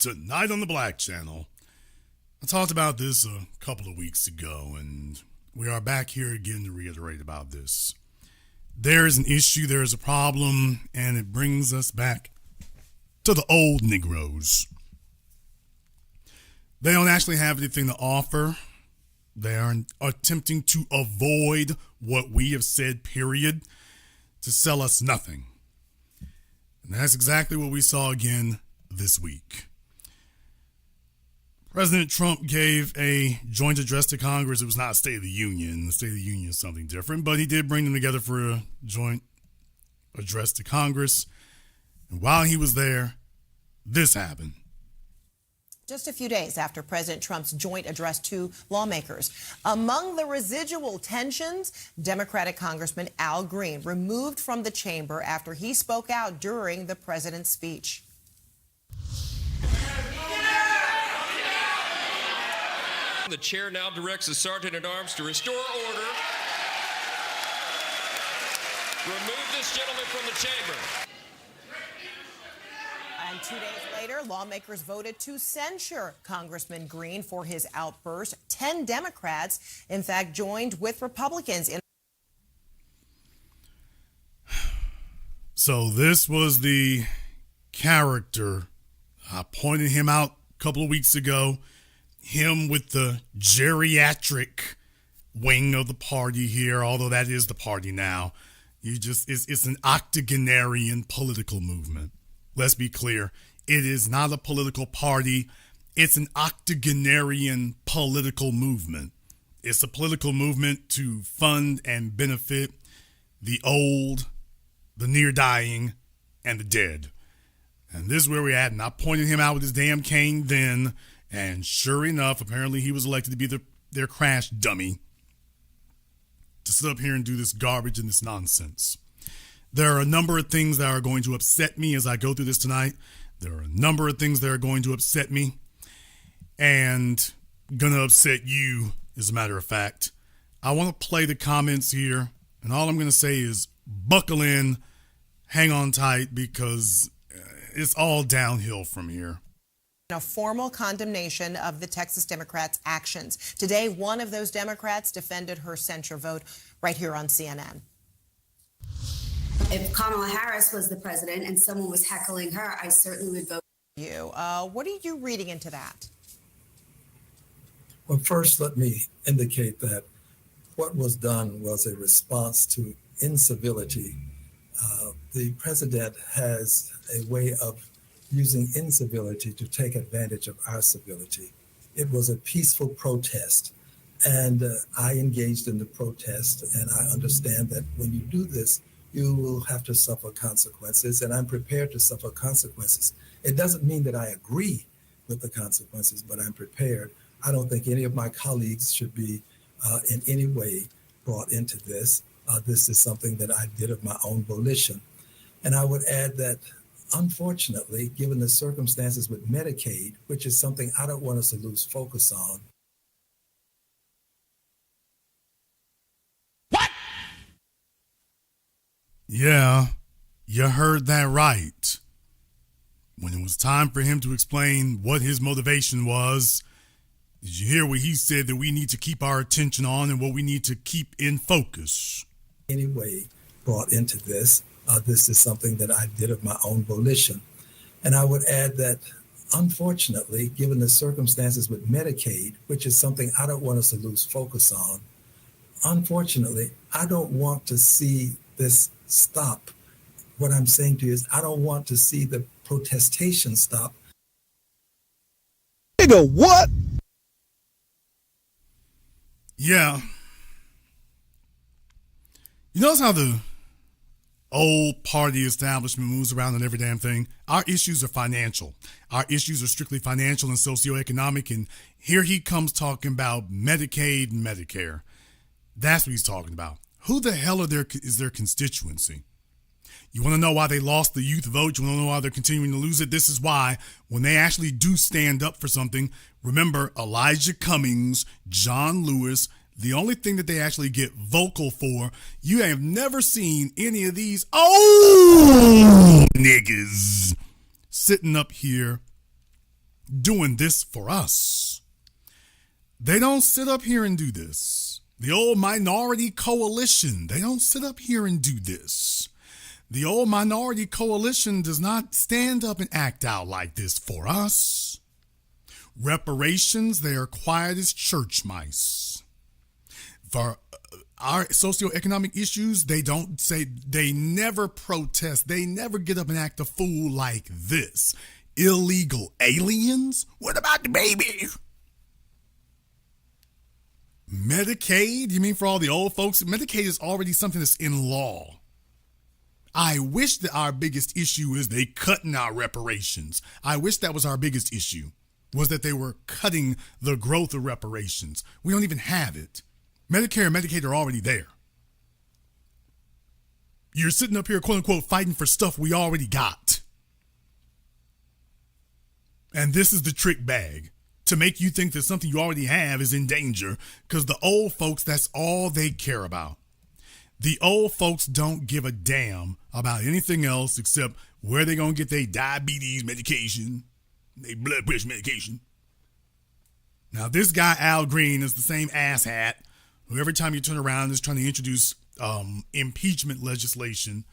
Tonight on the Black Channel. I talked about this a couple of weeks ago, and we are back here again to reiterate about this. There is an issue, there is a problem, and it brings us back to the old Negroes. They don't actually have anything to offer. They are attempting to avoid what we have said, period, to sell us nothing. And that's exactly what we saw again this week. President Trump gave a joint address to Congress. It was not a State of the Union. The State of the Union is something different, but he did bring them together for a joint address to Congress. And while he was there, this happened. Just a few days after President Trump's joint address to lawmakers. Among the residual tensions, Democratic Congressman Al Green removed from the chamber after he spoke out during the president's speech. The chair now directs the sergeant-at-arms to restore order. Remove this gentleman from the chamber. And 2 days later, lawmakers voted to censure Congressman Green for his outburst. 10 Democrats, in fact, joined with Republicans in. So this was the character. I pointed him out a couple of weeks ago. Him with the geriatric wing of the party here, although that is the party now. It's an octogenarian political movement. Let's be clear. It is not a political party. It's an octogenarian political movement. It's a political movement to fund and benefit the old, the near dying, and the dead. And this is where we're at. And I pointed him out with his damn cane then. And sure enough, apparently he was elected to be their crash dummy to sit up here and do this garbage and this nonsense. There are a number of things that are going to upset me as I go through this tonight. There are a number of things that are going to upset me and going to upset you, as a matter of fact. I want to play the comments here, and all I'm going to say is buckle in, hang on tight, because it's all downhill from here. A formal condemnation of the Texas Democrats' actions. Today, one of those Democrats defended her censure vote right here on CNN. If Kamala Harris was the president and someone was heckling her, I certainly would vote for you. What are you reading into that? Well, first, let me indicate that what was done was a response to incivility. The president has a way of using incivility to take advantage of our civility. It was a peaceful protest, and I engaged in the protest, and I understand that when you do this, you will have to suffer consequences, and I'm prepared to suffer consequences. It doesn't mean that I agree with the consequences, but I'm prepared. I don't think any of my colleagues should be in any way brought into this. This is something that I did of my own volition. And I would add that, unfortunately, given the circumstances with Medicaid, which is something I don't want us to lose focus on. What? Yeah, you heard that right. When it was time for him to explain what his motivation was, did you hear what he said that we need to keep our attention on and what we need to keep in focus? Anyway, brought into this. This is something that I did of my own volition. And I would add that, unfortunately, given the circumstances with Medicaid, which is something I don't want us to lose focus on, unfortunately, I don't want to see this stop. What I'm saying to you is I don't want to see the protestation stop. Nigga, what? Yeah. You notice how the old party establishment moves around on every damn thing? Our issues are financial. Our issues are strictly financial and socioeconomic, and here he comes talking about Medicaid and Medicare. That's what he's talking about. Who the hell is their constituency? You want to know why they lost the youth vote? You want to know why they're continuing to lose it? This is why, when they actually do stand up for something, remember Elijah Cummings, John Lewis, the only thing that they actually get vocal for, you have never seen any of these niggas sitting up here doing this for us. They don't sit up here and do this. The old minority coalition, they don't sit up here and do this. The old minority coalition does not stand up and act out like this for us. Reparations, they are quiet as church mice. For our socioeconomic issues, they don't say, they never protest. They never get up and act a fool like this. Illegal aliens? What about the baby? Medicaid? You mean for all the old folks? Medicaid is already something that's in law. I wish that our biggest issue is they cutting our reparations. I wish that was our biggest issue, was that they were cutting the growth of reparations. We don't even have it. Medicare and Medicaid are already there. You're sitting up here, quote unquote, fighting for stuff we already got. And this is the trick bag to make you think that something you already have is in danger, because the old folks, that's all they care about. The old folks don't give a damn about anything else except where they're going to get their diabetes medication, their blood pressure medication. Now, this guy, Al Green, is the same asshat who every time you turn around is trying to introduce impeachment legislation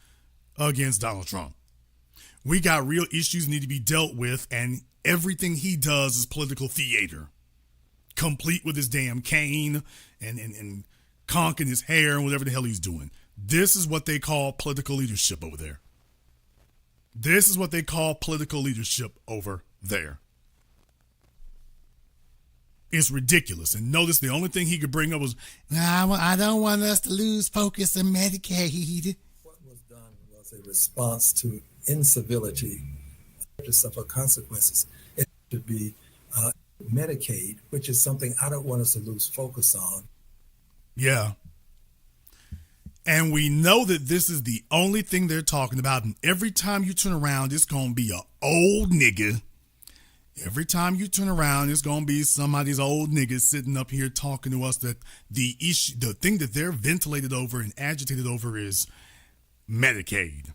against Donald Trump. We got real issues need to be dealt with, and everything he does is political theater, complete with his damn cane and conch in his hair and whatever the hell he's doing. This is what they call political leadership over there. This is what they call political leadership over there. It's ridiculous. And notice the only thing he could bring up was, I don't want us to lose focus on Medicaid. What was done was a response to incivility to suffer consequences. It should be Medicaid, which is something I don't want us to lose focus on. Yeah. And we know that this is the only thing they're talking about. And every time you turn around, it's going to be an old nigga. Every time you turn around, it's going to be somebody's old nigga sitting up here talking to us that the issue, the thing that they're ventilated over and agitated over is Medicaid.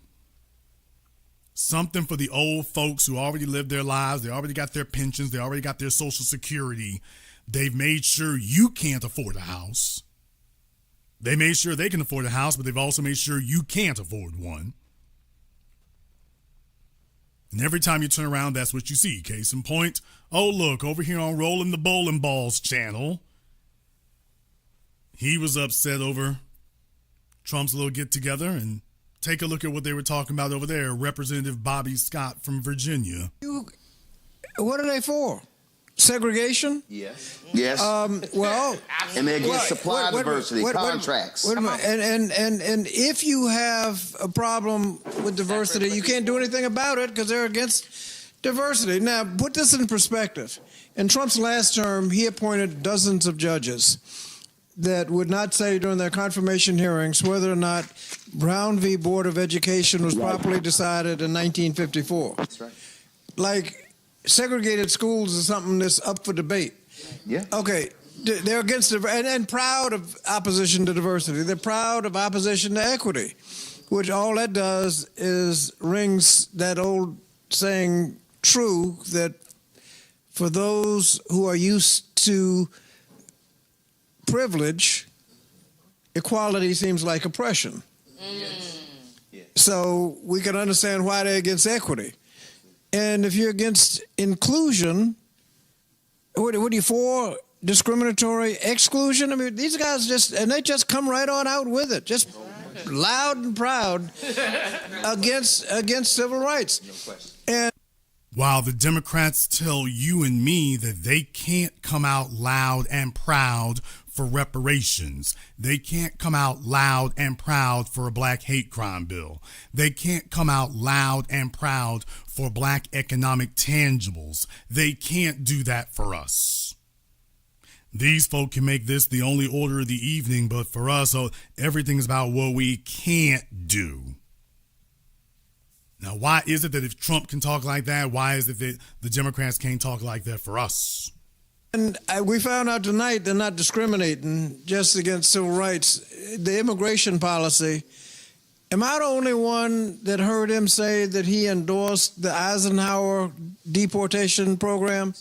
Something for the old folks who already lived their lives. They already got their pensions. They already got their Social Security. They've made sure you can't afford a house. They made sure they can afford a house, but they've also made sure you can't afford one. And every time you turn around, that's what you see. Case in point, oh, look, over here on Rolling the Bowling Balls channel, he was upset over Trump's little get-together, and take a look at what they were talking about over there. Representative Bobby Scott from Virginia. What are they for? Segregation? Yes. Well, and they're against supply diversity, contracts. Wait a minute. And if you have a problem with diversity, you can't do anything about it because they're against diversity. Now, put this in perspective. In Trump's last term, he appointed dozens of judges that would not say during their confirmation hearings whether or not Brown v. Board of Education was properly decided in 1954. That's right. Like, segregated schools is something that's up for debate. Yeah. Okay. They're against it and proud of opposition to diversity. They're proud of opposition to equity, which all that does is rings that old saying true that for those who are used to privilege, equality seems like oppression. So we can understand why they're against equity. And if you're against inclusion, what are you for? Discriminatory exclusion? I mean, these guys they just come right on out with it, just loud and proud against civil rights. No question. And while the Democrats tell you and me that they can't come out loud and proud for reparations. They can't come out loud and proud for a black hate crime bill. They can't come out loud and proud for black economic tangibles. They can't do that for us. These folk can make this the only order of the evening, but for us, everything's about what we can't do. Now, why is it that if Trump can talk like that, why is it that the Democrats can't talk like that for us? And we found out tonight they're not discriminating just against civil rights. The immigration policy Am I the only one that heard him say that he endorsed the Eisenhower deportation program?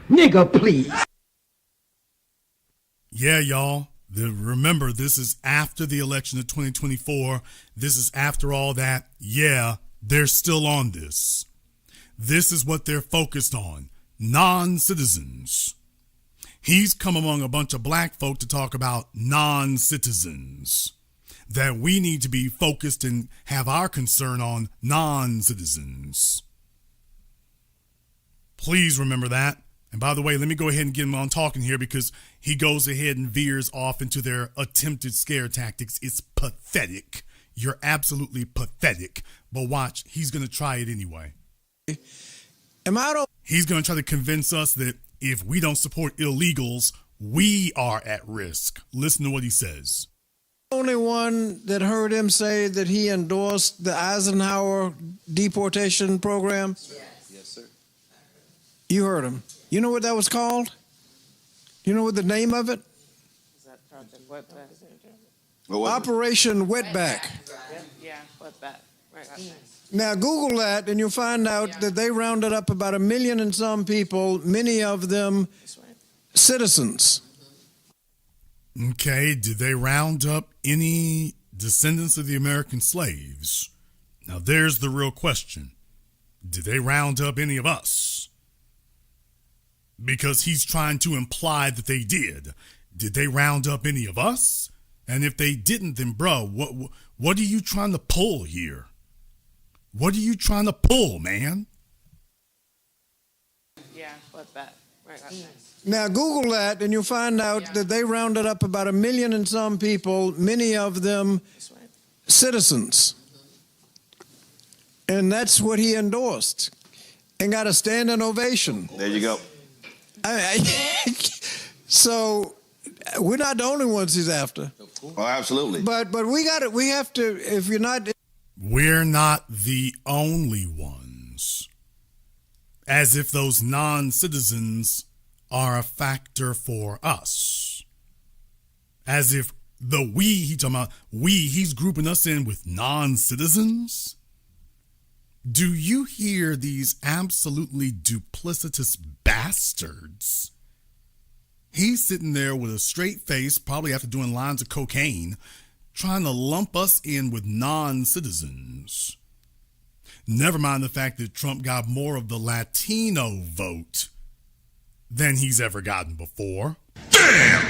Nigga, please. Yeah, y'all. Remember, this is after the election of 2024. This is after all that. Yeah, they're still on this. This is what they're focused on. Non-citizens. He's come among a bunch of black folk to talk about non-citizens. That we need to be focused and have our concern on non-citizens. Please remember that. And by the way, let me go ahead and get him on talking here because he goes ahead and veers off into their attempted scare tactics. It's pathetic. You're absolutely pathetic. But watch, he's going to try it anyway. He's going to try to convince us that if we don't support illegals, we are at risk. Listen to what he says. Only one that heard him say that he endorsed the Eisenhower deportation program? Yes, sir. You heard him. You know what that was called? You know what the name of it? Is that Project Wetback? Operation Wetback. Yeah, Wetback. Right. Now Google that and you'll find out that they rounded up about 1 million and some people, many of them citizens. Okay, did they round up any descendants of the American slaves? Now there's the real question. Did they round up any of us? Because he's trying to imply that they did. Did they round up any of us? And if they didn't, then bro, what are you trying to pull here? What are you trying to pull, man? Yeah, Wetback. Right. Now Google that and you'll find out that they rounded up about 1 million and some people, many of them citizens. And that's what he endorsed and got a standing ovation. There you go. So we're not the only ones he's after. Oh, absolutely. But we have to, if you're not. We're not the only ones. As if those non-citizens are a factor for us. As if the we, he's talking about he's grouping us in with non-citizens. Do you hear these absolutely duplicitous bastards? He's sitting there with a straight face, probably after doing lines of cocaine, trying to lump us in with non-citizens. Never mind the fact that Trump got more of the Latino vote than he's ever gotten before. Damn!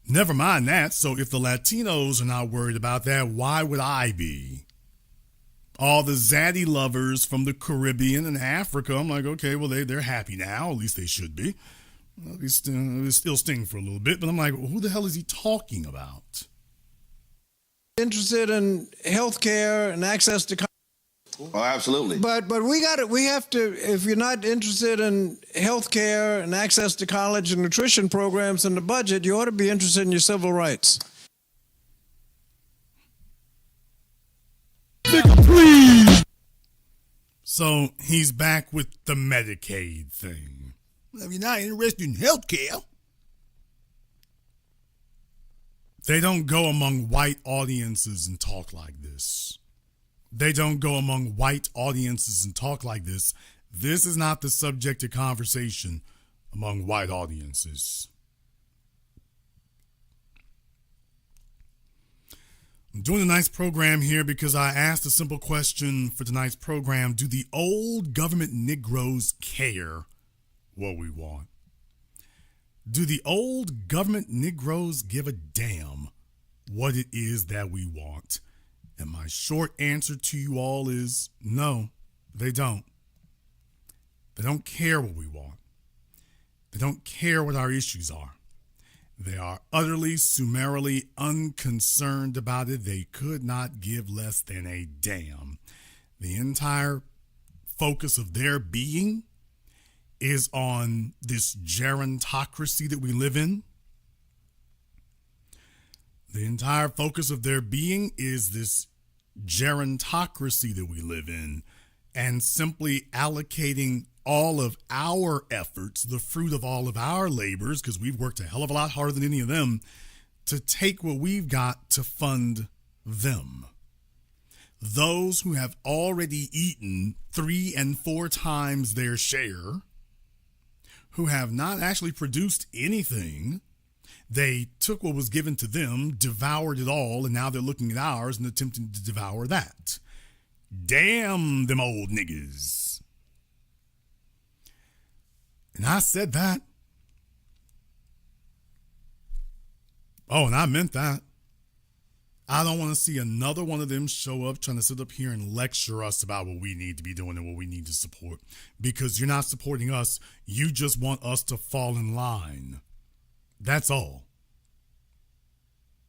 Never mind that. So if the Latinos are not worried about that, why would I be? All the zaddy lovers from the Caribbean and Africa, I'm like, okay, well, they're happy now. At least they should be. At least it still sting for a little bit. But I'm like, who the hell is he talking about? Interested in health care and access to. Oh, absolutely. But we have to, if you're not interested in health care and access to college and nutrition programs in the budget, you ought to be interested in your civil rights. Please. So he's back with the Medicaid thing. If you're not interested in health care. They don't go among white audiences and talk like this. They don't go among white audiences and talk like this. This is not the subject of conversation among white audiences. I'm doing a nice program here because I asked a simple question for tonight's program. Do the old government Negroes care what we want? Do the old government Negroes give a damn what it is that we want? And my short answer to you all is no, they don't. They don't care what we want. They don't care what our issues are. They are utterly, summarily unconcerned about it. They could not give less than a damn. The entire focus of their being is on this gerontocracy that we live in. The entire focus of their being is this gerontocracy that we live in, and simply allocating all of our efforts, the fruit of all of our labors, because we've worked a hell of a lot harder than any of them, to take what we've got to fund them. Those who have already eaten 3 and 4 times their share, who have not actually produced anything. They took what was given to them, devoured it all, and now they're looking at ours and attempting to devour that. Damn them old niggas. And I said that. Oh, and I meant that. I don't want to see another one of them show up trying to sit up here and lecture us about what we need to be doing and what we need to support. Because you're not supporting us. You just want us to fall in line. That's all.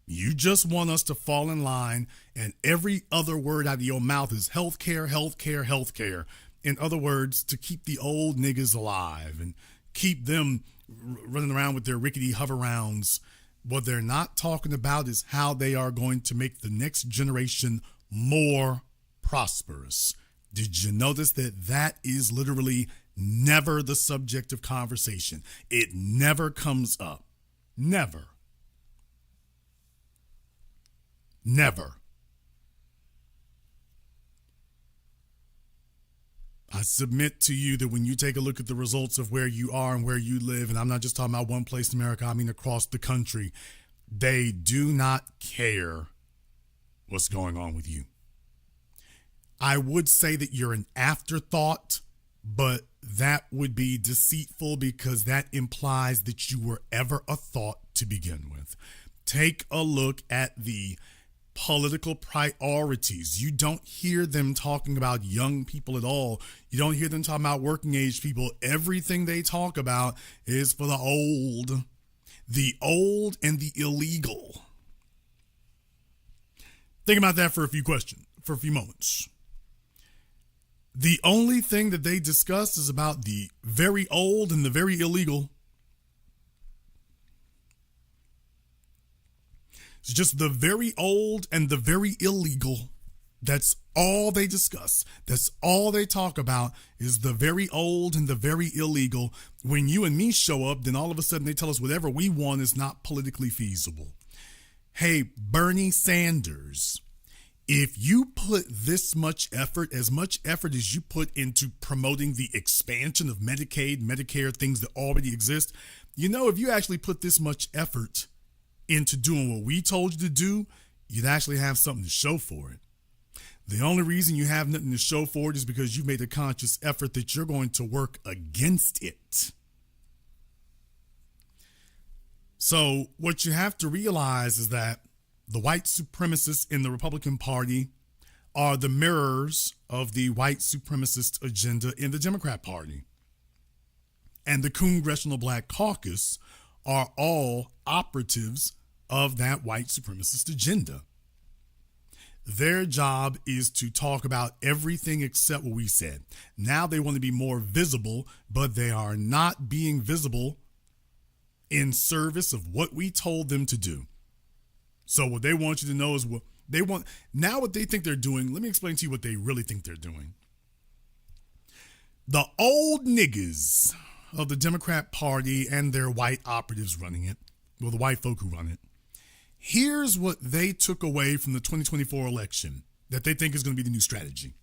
You just want us to fall in line, and every other word out of your mouth is healthcare, healthcare, healthcare. In other words, to keep the old niggas alive and keep them running around with their rickety hover rounds. What they're not talking about is how they are going to make the next generation more prosperous. Did you notice that that is literally never the subject of conversation? It never comes up. Never. Never. I submit to you that when you take a look at the results of where you are and where you live, and I'm not just talking about one place in America, I mean across the country, they do not care what's going on with you. I would say that you're an afterthought, but that would be deceitful because that implies that you were ever a thought to begin with. Take a look at the political priorities. You don't hear them talking about young people at all. You don't hear them talking about working age people. Everything they talk about is for the old and the illegal. Think about that for a few moments. The only thing that they discuss is about the very old and the very illegal. It's just the very old and the very illegal. That's all they discuss. That's all they talk about is the very old and the very illegal. When you and me show up, then all of a sudden they tell us whatever we want is not politically feasible. Hey, Bernie Sanders, if you put this much effort as you put into promoting the expansion of Medicaid, Medicare, things that already exist, if you actually put this much effort into doing what we told you to do, you'd actually have something to show for it. The only reason you have nothing to show for it is because you've made a conscious effort that you're going to work against it. So what you have to realize is that the white supremacists in the Republican Party are the mirrors of the white supremacist agenda in the Democrat Party. And the Congressional Black Caucus are all operatives of that white supremacist agenda. Their job is to talk about everything except what we said. Now they want to be more visible, but they are not being visible in service of what we told them to do. So what they want you to know is what they want. Now what they think they're doing, let me explain to you what they really think they're doing. The old niggas of the Democrat Party and their white operatives running it, well, the white folk who run it, here's what they took away from the 2024 election that they think is going to be the new strategy.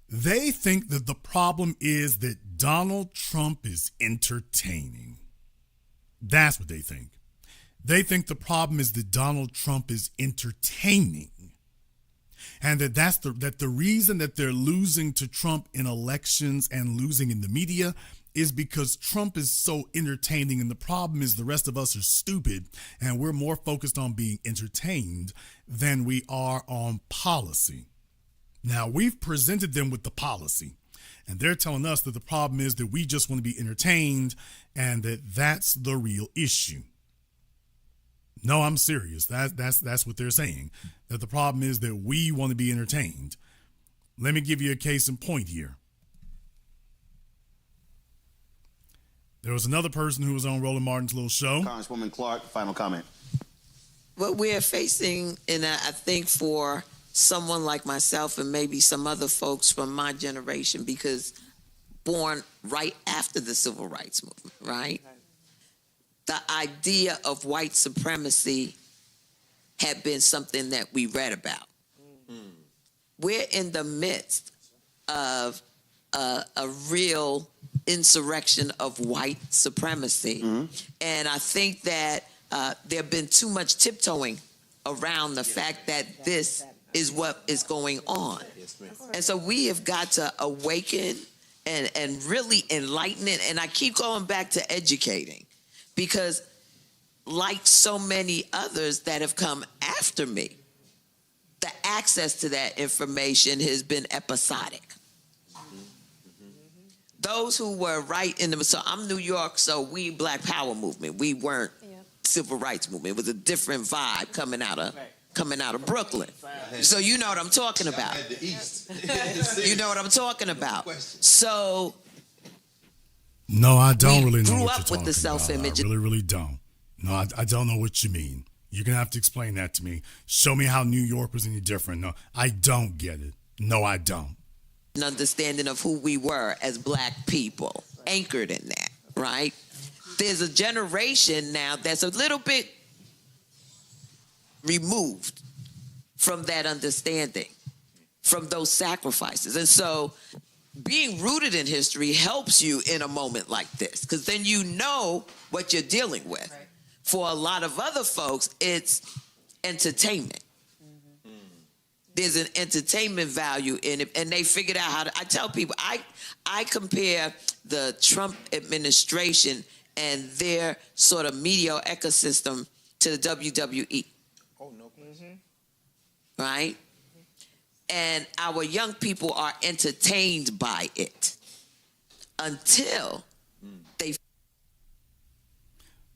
They think that the problem is that Donald Trump is entertaining. That's what they think. They think the problem is that Donald Trump is entertaining. And that the reason that they're losing to Trump in elections and losing in the media is because Trump is so entertaining, and the problem is the rest of us are stupid and we're more focused on being entertained than we are on policy. Now, we've presented them with the policy, and they're telling us that the problem is that we just want to be entertained and that that's the real issue. No, I'm serious. That's what they're saying, that the problem is that we want to be entertained. Let me give you a case in point here. There was another person who was on Roland Martin's little show. Congresswoman Clark, final comment. What we're facing, and I think for someone like myself and maybe some other folks from my generation, because born right after the civil rights movement, right? the idea of white supremacy had been something that we read about. We're in the midst of a real insurrection of white supremacy. And I think that there have been too much tiptoeing around the fact that this is what is going on. And so we have got to awaken and really enlighten it. And I keep going back to educating, because like so many others that have come after me, the access to that information has been episodic. Those who were right in the, so I'm New York, so we Black Power movement. We weren't civil rights movement. It was a different vibe coming out of Brooklyn. So you know what I'm talking about. You know what I'm talking about. So no, I don't really know grew what up you're with the talking self-image. about. I really don't. No, I don't know what you mean. You're going to have to explain that to me. Show me how New York was any different. No, I don't get it. No, I don't. An understanding of who we were as Black people, anchored in that, right? There's a generation now that's a little bit removed from that understanding, from those sacrifices. And so being rooted in history helps you in a moment like this, because then you know what you're dealing with. Right. For a lot of other folks, it's entertainment. There's an entertainment value in it, and they figured out how to. I tell people, I compare the Trump administration and their sort of media ecosystem to the WWE. Oh, no question. Right? And our young people are entertained by it until they.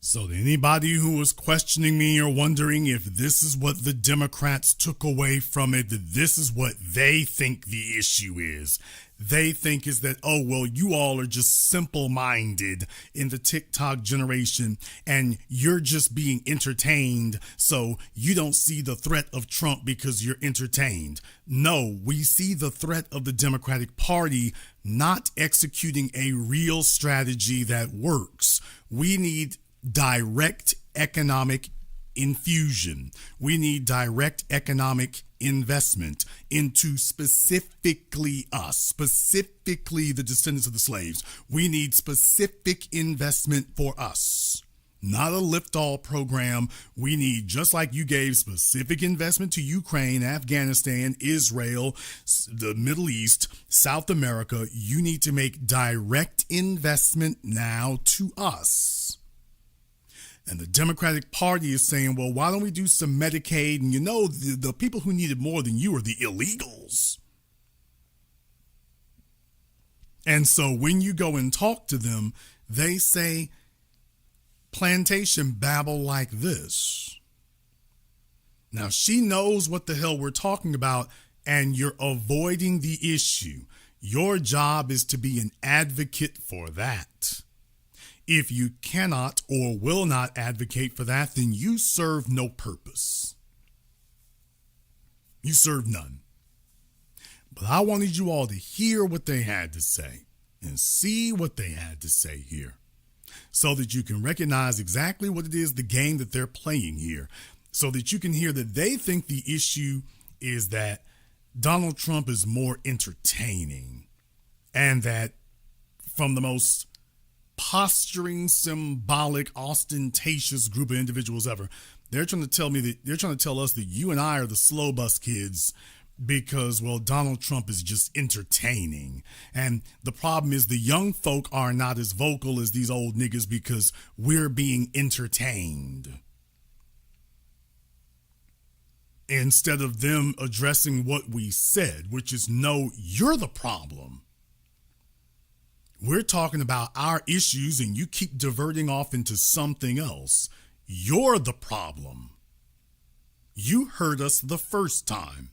So anybody who was questioning me or wondering if this is what the Democrats took away from it, that this is what they think the issue is. They think is that, oh, well, you all are just simple-minded in the TikTok generation and you're just being entertained, so you don't see the threat of Trump because you're entertained. No, we see the threat of the Democratic Party not executing a real strategy that works. We need direct economic infusion. We need direct economic investment into specifically us, specifically the descendants of the slaves. We need specific investment for us, not a lift-all program. We need, just like you gave specific investment to Ukraine, Afghanistan, Israel, the Middle East, South America, you need to make direct investment now to us. And the Democratic Party is saying, well, why don't we do some Medicaid? And you know, the people who need it more than you are the illegals. And so when you go and talk to them, they say plantation babble like this. Now, she knows what the hell we're talking about, and you're avoiding the issue. Your job is to be an advocate for that. If you cannot or will not advocate for that, then you serve no purpose. You serve none. But I wanted you all to hear what they had to say and see what they had to say here so that you can recognize exactly what it is, the game that they're playing here, so that you can hear that they think the issue is that Donald Trump is more entertaining and that from the most posturing, symbolic, ostentatious group of individuals ever, they're trying to tell me that they're trying to tell us that you and I are the slow bus kids because, well, Donald Trump is just entertaining. And the problem is the young folk are not as vocal as these old niggas because we're being entertained. Instead of them addressing what we said, which is, no, you're the problem. We're talking about our issues and you keep diverting off into something else. You're the problem. You heard us the first time.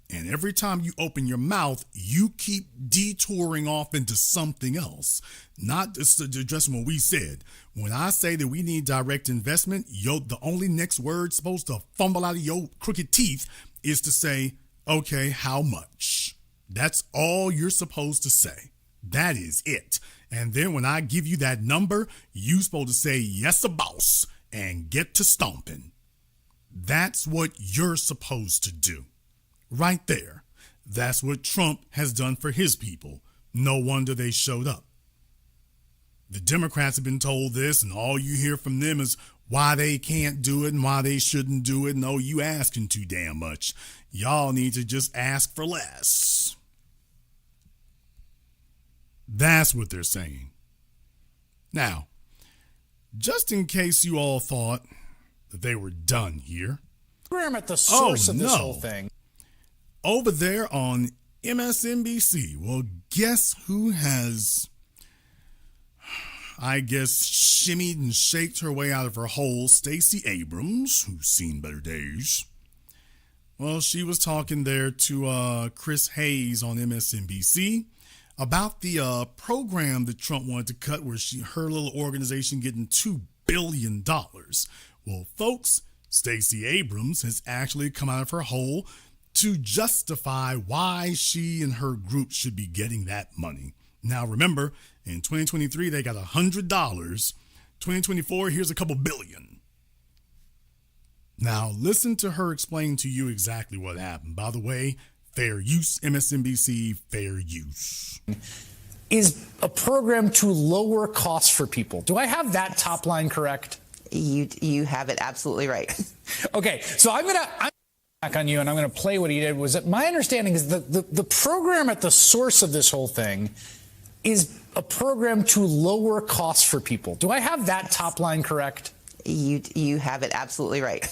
And every time you open your mouth, you keep detouring off into something else. Not just addressing what we said. When I say that we need direct investment, the only next word supposed to fumble out of your crooked teeth is to say, okay, how much? That's all you're supposed to say. That is it. And then when I give you that number, you supposed to say, yes, a boss, and get to stomping. That's what you're supposed to do. Right there. That's what Trump has done for his people. No wonder they showed up. The Democrats have been told this, and all you hear from them is why they can't do it and why they shouldn't do it. No, you asking too damn much. Y'all need to just ask for less. That's what they're saying. Now, just in case you all thought that they were done here. Program at the source of this whole thing. Over there on MSNBC, well, guess who has, I guess, shimmied and shaked her way out of her hole? Stacey Abrams, who's seen better days. Well, she was talking there to Chris Hayes on MSNBC about the program that Trump wanted to cut, where her little organization getting $2 billion. Well, folks, Stacey Abrams has actually come out of her hole to justify why she and her group should be getting that money. Now, remember, in 2023, they got $100. 2024, here's a couple billion. Now, listen to her explain to you exactly what happened. By the way, fair use, MSNBC, fair use. Is a program to lower costs for people. Do I have that top line correct? You have it absolutely right. Okay, so I'm back on you, and I'm going to play what he did. Was that my understanding is the program at the source of this whole thing is a program to lower costs for people. Do I have that top line correct? You have it absolutely right.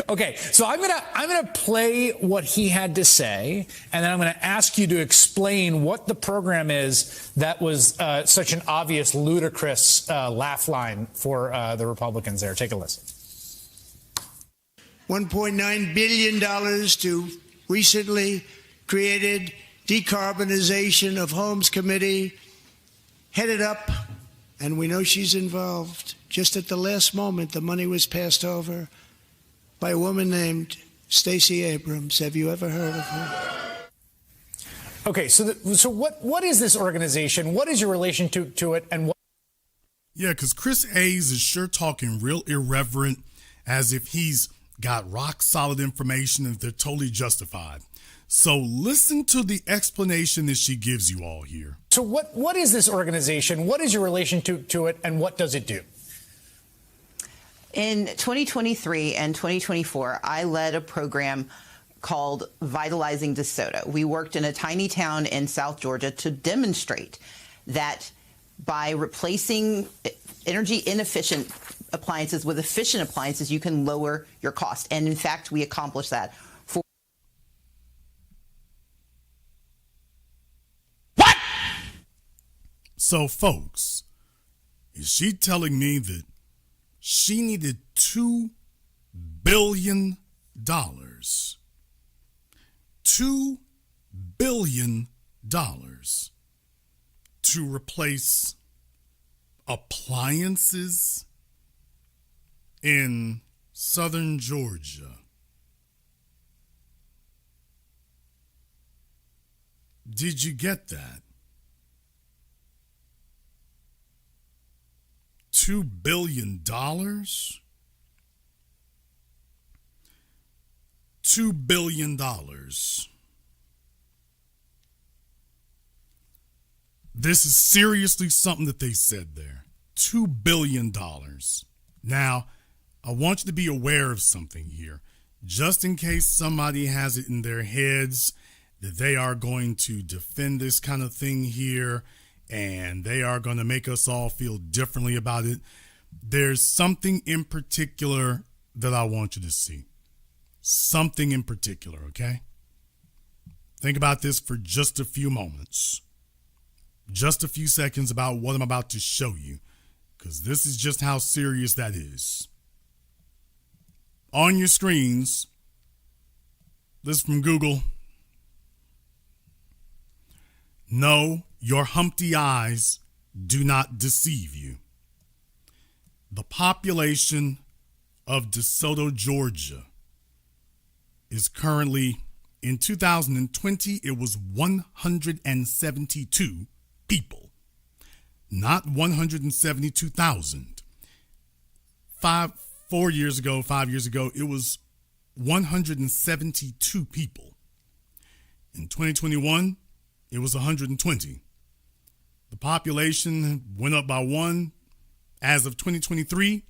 Okay, so I'm gonna play what he had to say, and then I'm gonna ask you to explain what the program is that was such an obvious, ludicrous laugh line for the Republicans there. Take a listen. $1.9 billion to recently created Decarbonization of Homes Committee, headed up, and we know she's involved. Just at the last moment, the money was passed over by a woman named Stacey Abrams. Have you ever heard of her? Okay, so what is this organization? What is your relation to it? And what? Yeah, because Chris Hayes is sure talking real irreverent, as if he's got rock solid information and they're totally justified. So listen to the explanation that she gives you all here. So what is this organization? What is your relation to it, and what does it do? In 2023 and 2024, I led a program called Vitalizing DeSoto. We worked in a tiny town in South Georgia to demonstrate that by replacing energy inefficient appliances with efficient appliances, you can lower your cost. And in fact, we accomplished that. So, folks, is she telling me that she needed $2 billion? $2 billion to replace appliances in southern Georgia? Did you get that? $2 billion? $2 billion. This is seriously something that they said there. $2 billion. Now, I want you to be aware of something here, just in case somebody has it in their heads that they are going to defend this kind of thing here, and they are going to make us all feel differently about it. There's something in particular that I want you to see. Something in particular, okay? Think about this for just a few moments. Just a few seconds about what I'm about to show you, because this is just how serious that is. On your screens, this is from Google. No, your Humpty eyes do not deceive you. The population of DeSoto, Georgia is currently, in 2020, it was 172 people. not 172,000. 5 years ago, it was 172 people. In 2021, it was 120. The population went up by 1. As of 2023,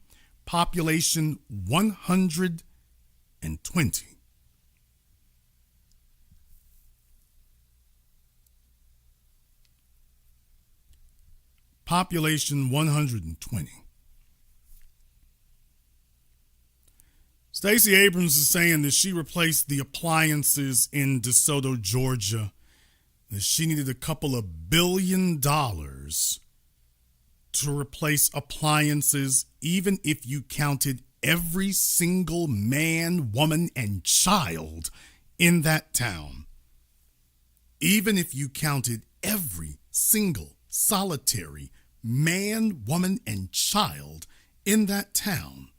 population 120. Population 120. Stacey Abrams is saying that she replaced the appliances in DeSoto, Georgia, that she needed a couple of $1 billion to replace appliances, even if you counted every single man, woman, and child in that town. Even if you counted every single solitary man, woman, and child in that town.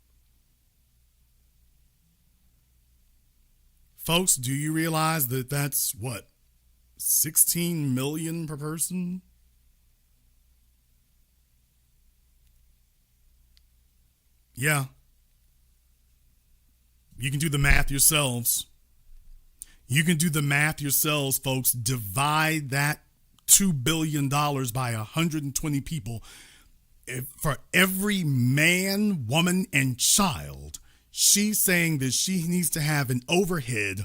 Folks, do you realize that that's what, 16 million per person? Yeah. You can do the math yourselves. Folks. Divide that $2 billion by 120 people. For every man, woman, and child, she's saying that she needs to have an overhead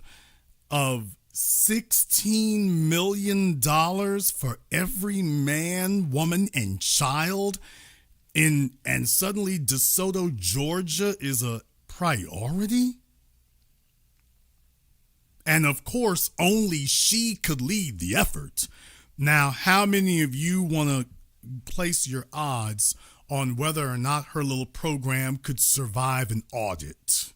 of $16 million for every man, woman, and child. And suddenly DeSoto, Georgia is a priority? And of course, only she could lead the effort. Now, how many of you want to place your odds on whether or not her little program could survive an audit?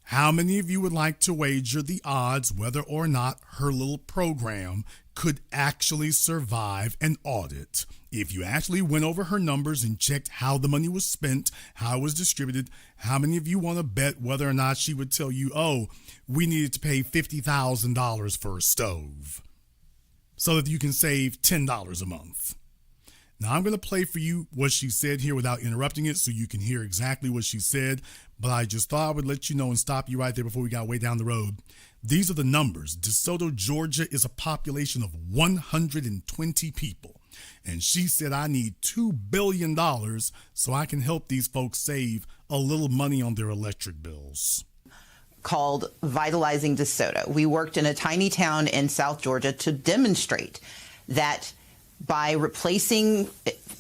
How many of you would like to wager the odds whether or not her little program could actually survive an audit? If you actually went over her numbers and checked how the money was spent, how it was distributed, how many of you want to bet whether or not she would tell you, oh, we needed to pay $50,000 for a stove so that you can save $10 a month? Now, I'm going to play for you what she said here without interrupting it so you can hear exactly what she said, but I just thought I would let you know and stop you right there before we got way down the road. These are the numbers. DeSoto, Georgia is a population of 120 people, and she said, I need $2 billion so I can help these folks save a little money on their electric bills. Called Vitalizing DeSoto. We worked in a tiny town in South Georgia to demonstrate that by replacing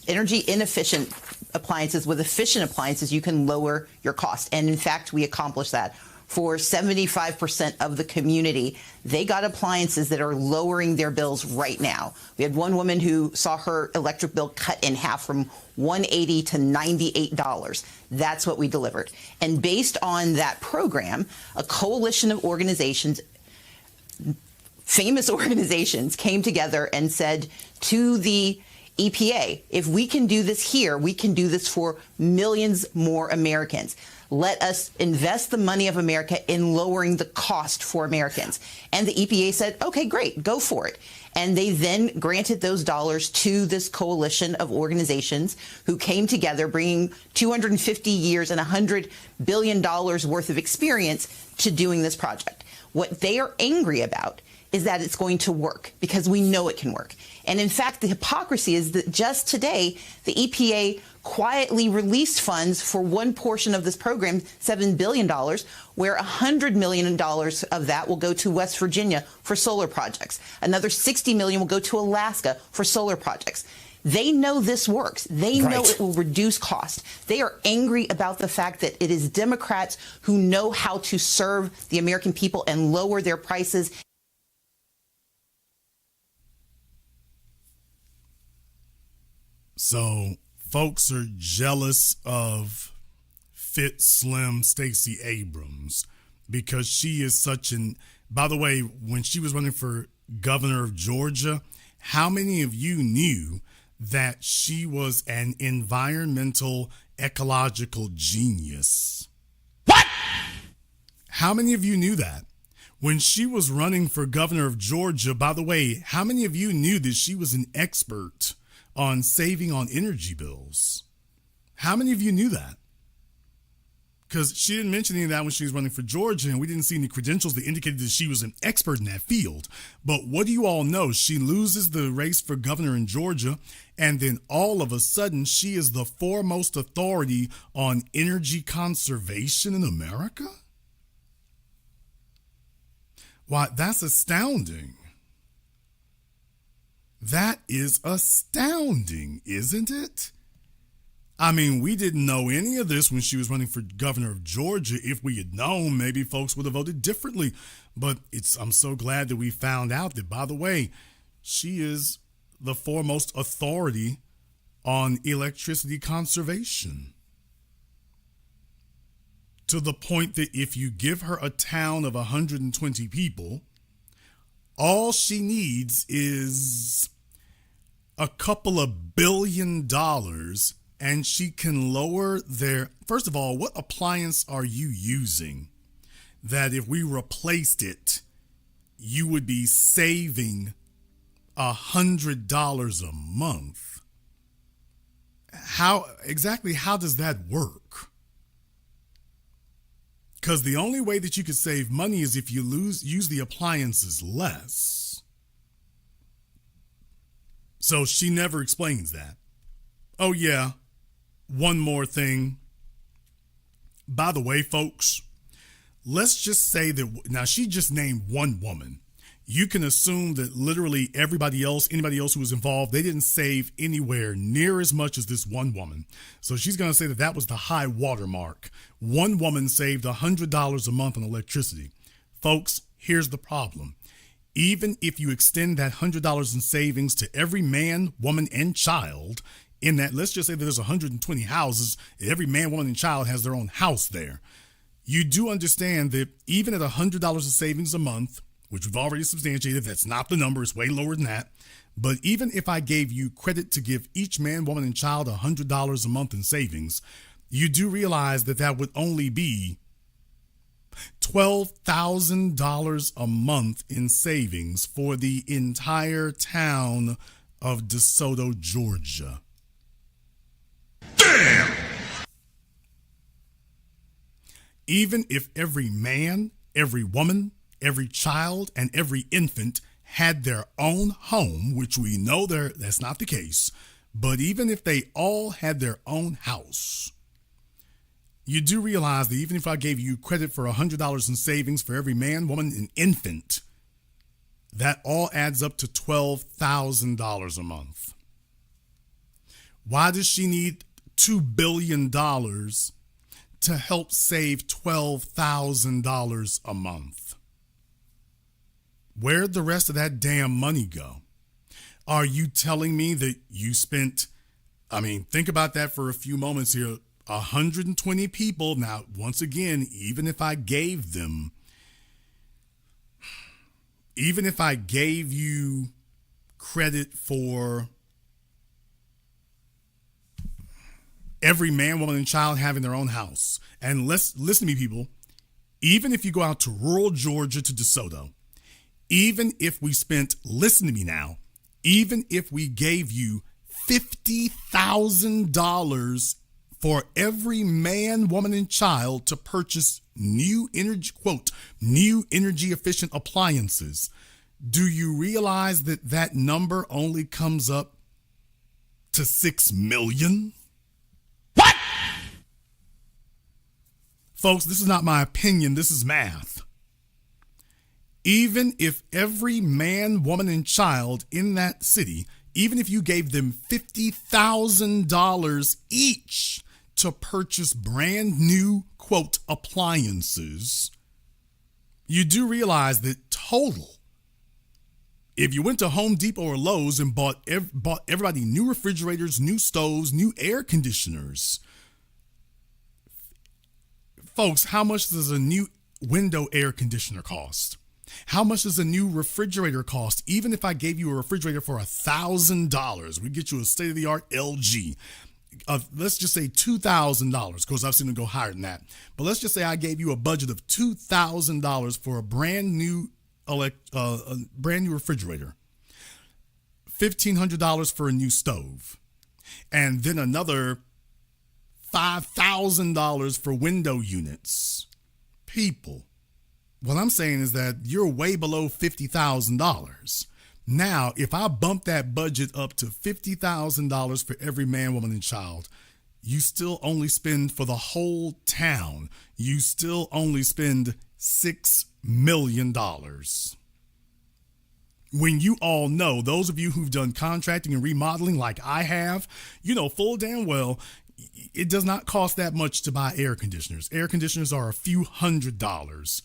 energy inefficient appliances with efficient appliances, you can lower your cost. And in fact, we accomplished that. For 75% of the community, they got appliances that are lowering their bills right now. We had one woman who saw her electric bill cut in half from $180 to $98. That's what we delivered. And based on that program, a coalition of organizations, famous organizations, came together and said to the EPA, if we can do this here, we can do this for millions more Americans. Let us invest the money of America in lowering the cost for Americans. And the EPA said, okay, great, go for it. And they then granted those dollars to this coalition of organizations who came together, bringing 250 years and $100 billion worth of experience to doing this project. What they are angry about is that it's going to work, because we know it can work. And in fact, the hypocrisy is that just today, the EPA quietly released funds for one portion of this program, $7 billion, where $100 million of that will go to West Virginia for solar projects. Another $60 million will go to Alaska for solar projects. They know this works. They know it will reduce cost. They are angry about the fact that it is Democrats who know how to serve the American people and lower their prices. So folks are jealous of fit, slim Stacey Abrams because she is such an, by the way, when she was running for governor of Georgia, how many of you knew that she was an environmental ecological genius? What? How many of you knew that? When she was running for governor of Georgia, by the way, how many of you knew that she was an expert on saving on energy bills. How many of you knew that? Because she didn't mention any of that when she was running for Georgia, and we didn't see any credentials that indicated that she was an expert in that field. But what do you all know? She loses the race for governor in Georgia, and then all of a sudden, she is the foremost authority on energy conservation in America? Why, that's astounding. That is astounding, isn't it? I mean, we didn't know any of this when she was running for governor of Georgia. If we had known, maybe folks would have voted differently. But I'm so glad that we found out that, by the way, she is the foremost authority on electricity conservation. To the point that if you give her a town of 120 people, all she needs is a couple of $1 billion, and she can lower their... First of all, what appliance are you using that if we replaced it, you would be saving $100 a month? How does that work? Because the only way that you could save money is if you use the appliances less. So she never explains that. Oh, yeah. One more thing. By the way, folks, let's just say that now she just named one woman. You can assume that literally anybody else who was involved, they didn't save anywhere near as much as this one woman. So she's going to say that was the high watermark. One woman saved $100 a month on electricity. Folks, here's the problem. Even if you extend that $100 in savings to every man, woman, and child, in that, let's just say that there's 120 houses, every man, woman, and child has their own house there. You do understand that even at $100 of savings a month, which we've already substantiated, that's not the number, it's way lower than that. But even if I gave you credit to give each man, woman, and child $100 a month in savings, you do realize that would only be $12,000 a month in savings for the entire town of DeSoto, Georgia. Damn! Even if every man, every woman, every child, and every infant had their own home, which we know that's not the case, but even if they all had their own house, you do realize that even if I gave you credit for $100 in savings for every man, woman, and infant, that all adds up to $12,000 a month. Why does she need $2 billion to help save $12,000 a month? Where'd the rest of that damn money go? Are you telling me that you spent, think about that for a few moments here, 120 people. Now, once again, even if I gave you credit for every man, woman, and child having their own house, and listen to me, people, even if you go out to rural Georgia to DeSoto, even if we spent, listen to me now, even if we gave you $50,000 for every man, woman, and child to purchase new energy efficient appliances, do you realize that number only comes up to 6 million? What? Folks, this is not my opinion, this is math. Even if every man, woman, and child in that city, even if you gave them $50,000 each to purchase brand new, quote, appliances, you do realize that total, if you went to Home Depot or Lowe's and bought everybody new refrigerators, new stoves, new air conditioners, folks, how much does a new window air conditioner cost? How much does a new refrigerator cost? Even if I gave you a refrigerator for $1,000, we get you a state-of-the-art LG. Let's just say $2,000, because I've seen them go higher than that. But let's just say I gave you a budget of $2,000 for a brand new refrigerator. $1,500 for a new stove, and then another $5,000 for window units. People, what I'm saying is that you're way below $50,000. Now, if I bump that budget up to $50,000 for every man, woman, and child, you still only spend for the whole town, you still only spend $6 million. When you all know, those of you who've done contracting and remodeling like I have, you know full damn well it does not cost that much to buy air conditioners. Air conditioners are a few $100s.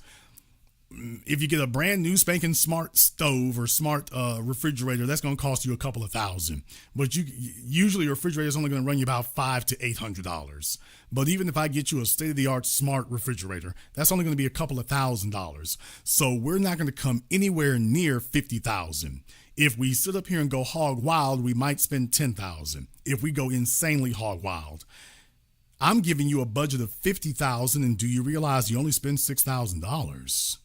If you get a brand new spanking smart stove or smart refrigerator, that's going to cost you a couple of $1,000. But usually a refrigerator is only going to run you about $500 to $800. But even if I get you a state-of-the-art smart refrigerator, that's only going to be a couple of $1,000. So we're not going to come anywhere near $50,000. If we sit up here and go hog wild, we might spend $10,000. If we go insanely hog wild, I'm giving you a budget of $50,000, and do you realize you only spend $6,000?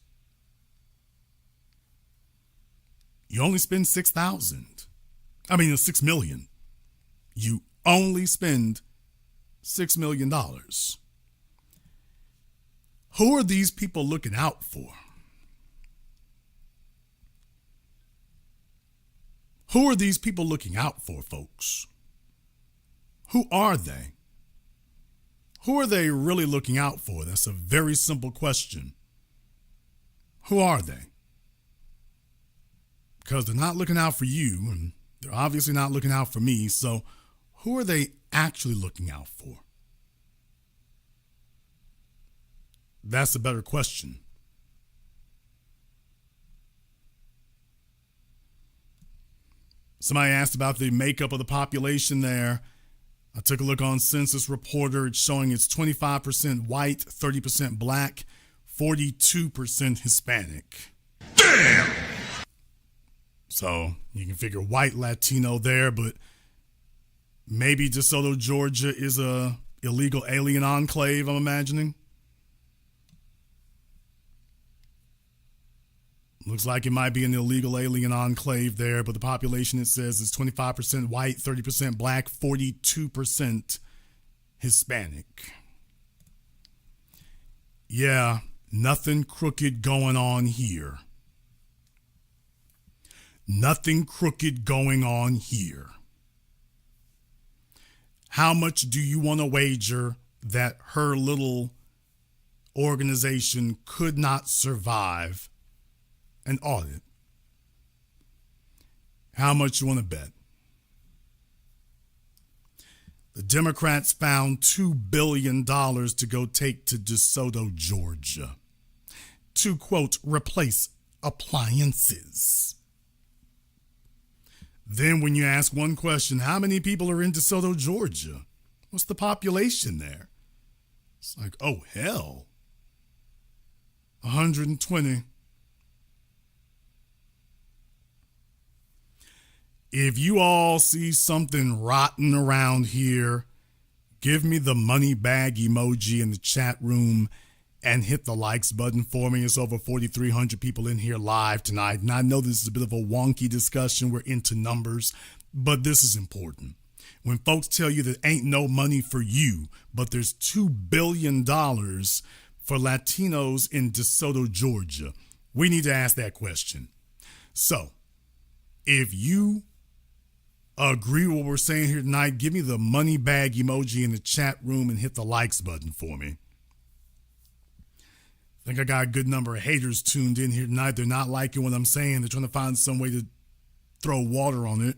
You only spend $6 million. You only spend $6 million. Who are these people looking out for? Who are these people looking out for, folks? Who are they? Who are they really looking out for? That's a very simple question. Who are they? Because they're not looking out for you, and they're obviously not looking out for me. So who are they actually looking out for? That's a better question. Somebody asked about the makeup of the population there. I took a look on Census Reporter. It's showing it's 25% white, 30% black, 42% Hispanic. Damn! So you can figure white Latino there, but maybe DeSoto, Georgia is a illegal alien enclave, I'm imagining. Looks like it might be an illegal alien enclave there, but the population, it says, is 25% white, 30% black, 42% Hispanic. Yeah, nothing crooked going on here. Nothing crooked going on here. How much do you want to wager that her little organization could not survive an audit? How much you want to bet? The Democrats found $2 billion to go take to DeSoto, Georgia, to, quote, replace appliances. Then when you ask one question, how many people are in DeSoto, Georgia? What's the population there? It's like, oh, hell. 120. If you all see something rotten around here, give me the money bag emoji in the chat room and hit the likes button for me. It's over 4,300 people in here live tonight. And I know this is a bit of a wonky discussion. We're into numbers, but this is important. When folks tell you that ain't no money for you, but there's $2 billion for Latinos in DeSoto, Georgia, we need to ask that question. So if you agree with what we're saying here tonight, give me the money bag emoji in the chat room and hit the likes button for me. I think I got a good number of haters tuned in here tonight. They're not liking what I'm saying. They're trying to find some way to throw water on it.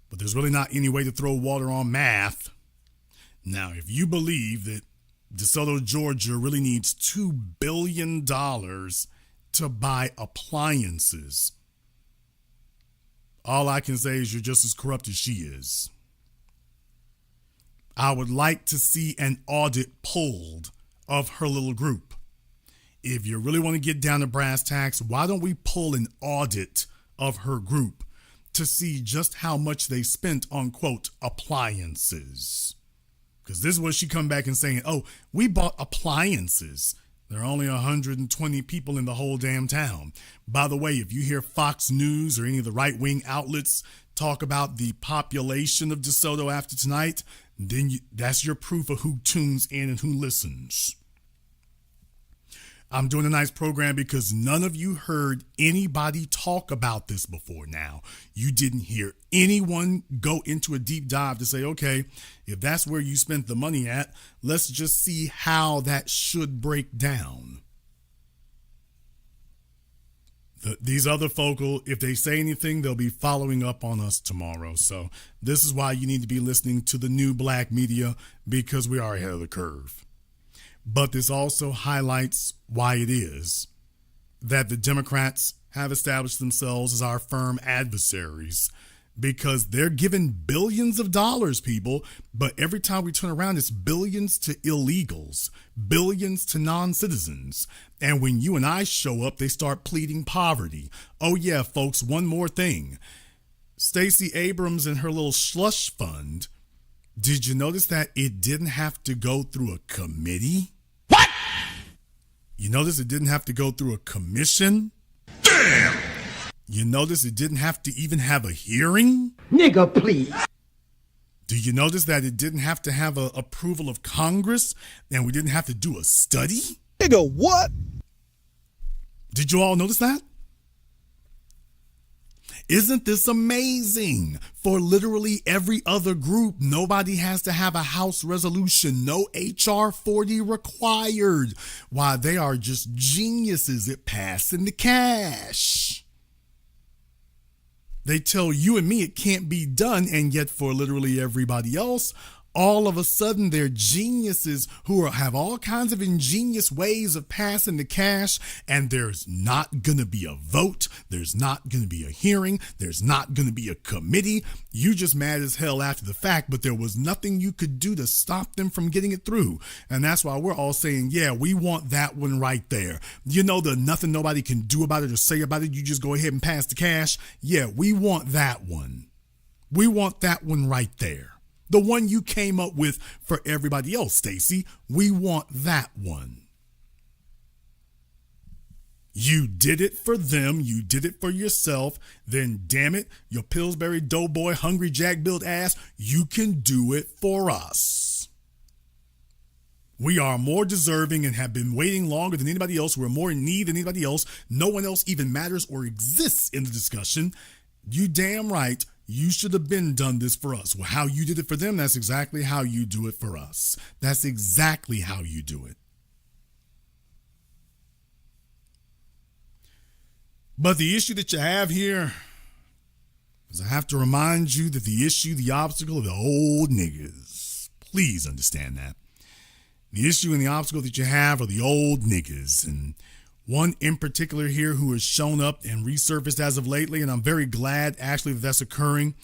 But there's really not any way to throw water on math. Now, if you believe that DeSoto, Georgia really needs $2 billion to buy appliances, all I can say is you're just as corrupt as she is. I would like to see an audit pulled of her little group. If you really want to get down to brass tacks, why don't we pull an audit of her group to see just how much they spent on, quote, appliances? Because this is what she come back and saying, oh, we bought appliances. There are only 120 people in the whole damn town. By the way, if you hear Fox News or any of the right-wing outlets talk about the population of DeSoto after tonight, then that's your proof of who tunes in and who listens. I'm doing a nice program because none of you heard anybody talk about this before now. You didn't hear anyone go into a deep dive to say, okay, if that's where you spent the money at, let's just see how that should break down. These other folk, if they say anything, they'll be following up on us tomorrow. So this is why you need to be listening to the new black media, because we are ahead of the curve. But this also highlights why it is that the Democrats have established themselves as our firm adversaries, because they're giving billions of dollars, people, but every time we turn around, it's billions to illegals, billions to non-citizens. And when you and I show up, they start pleading poverty. Oh yeah, folks, one more thing. Stacey Abrams and her little slush fund, did you notice that it didn't have to go through a committee? What? You notice it didn't have to go through a commission? Damn! You notice it didn't have to even have a hearing? Nigga, please. Do you notice that it didn't have to have a approval of Congress, and we didn't have to do a study? Nigga, what? Did you all notice that? Isn't this amazing? For literally every other group, nobody has to have a House resolution, no HR 40 required. Why, they are just geniuses at passing the cash. They tell you and me it can't be done, and yet for literally everybody else, all of a sudden they're geniuses who have all kinds of ingenious ways of passing the cash, and there's not going to be a vote, there's not going to be a hearing, there's not going to be a committee. You just mad as hell after the fact, but there was nothing you could do to stop them from getting it through. And that's why we're all saying, yeah, we want that one right there. You know, the nothing nobody can do about it or say about it, you just go ahead and pass the cash. Yeah, we want that one. We want that one right there. The one you came up with for everybody else, Stacey. We want that one. You did it for them. You did it for yourself. Then, damn it, your Pillsbury Doughboy, Hungry Jack built ass, you can do it for us. We are more deserving and have been waiting longer than anybody else. We're more in need than anybody else. No one else even matters or exists in the discussion. You damn right. You should have been done this for us. Well, how you did it for them, that's exactly how you do it for us. That's exactly how you do it. But the issue that you have here is I have to remind you that the issue, the obstacle of the old niggas. Please understand that. The issue and the obstacle that you have are the old niggas, and one in particular here who has shown up and resurfaced as of lately, and I'm very glad actually that that's occurring.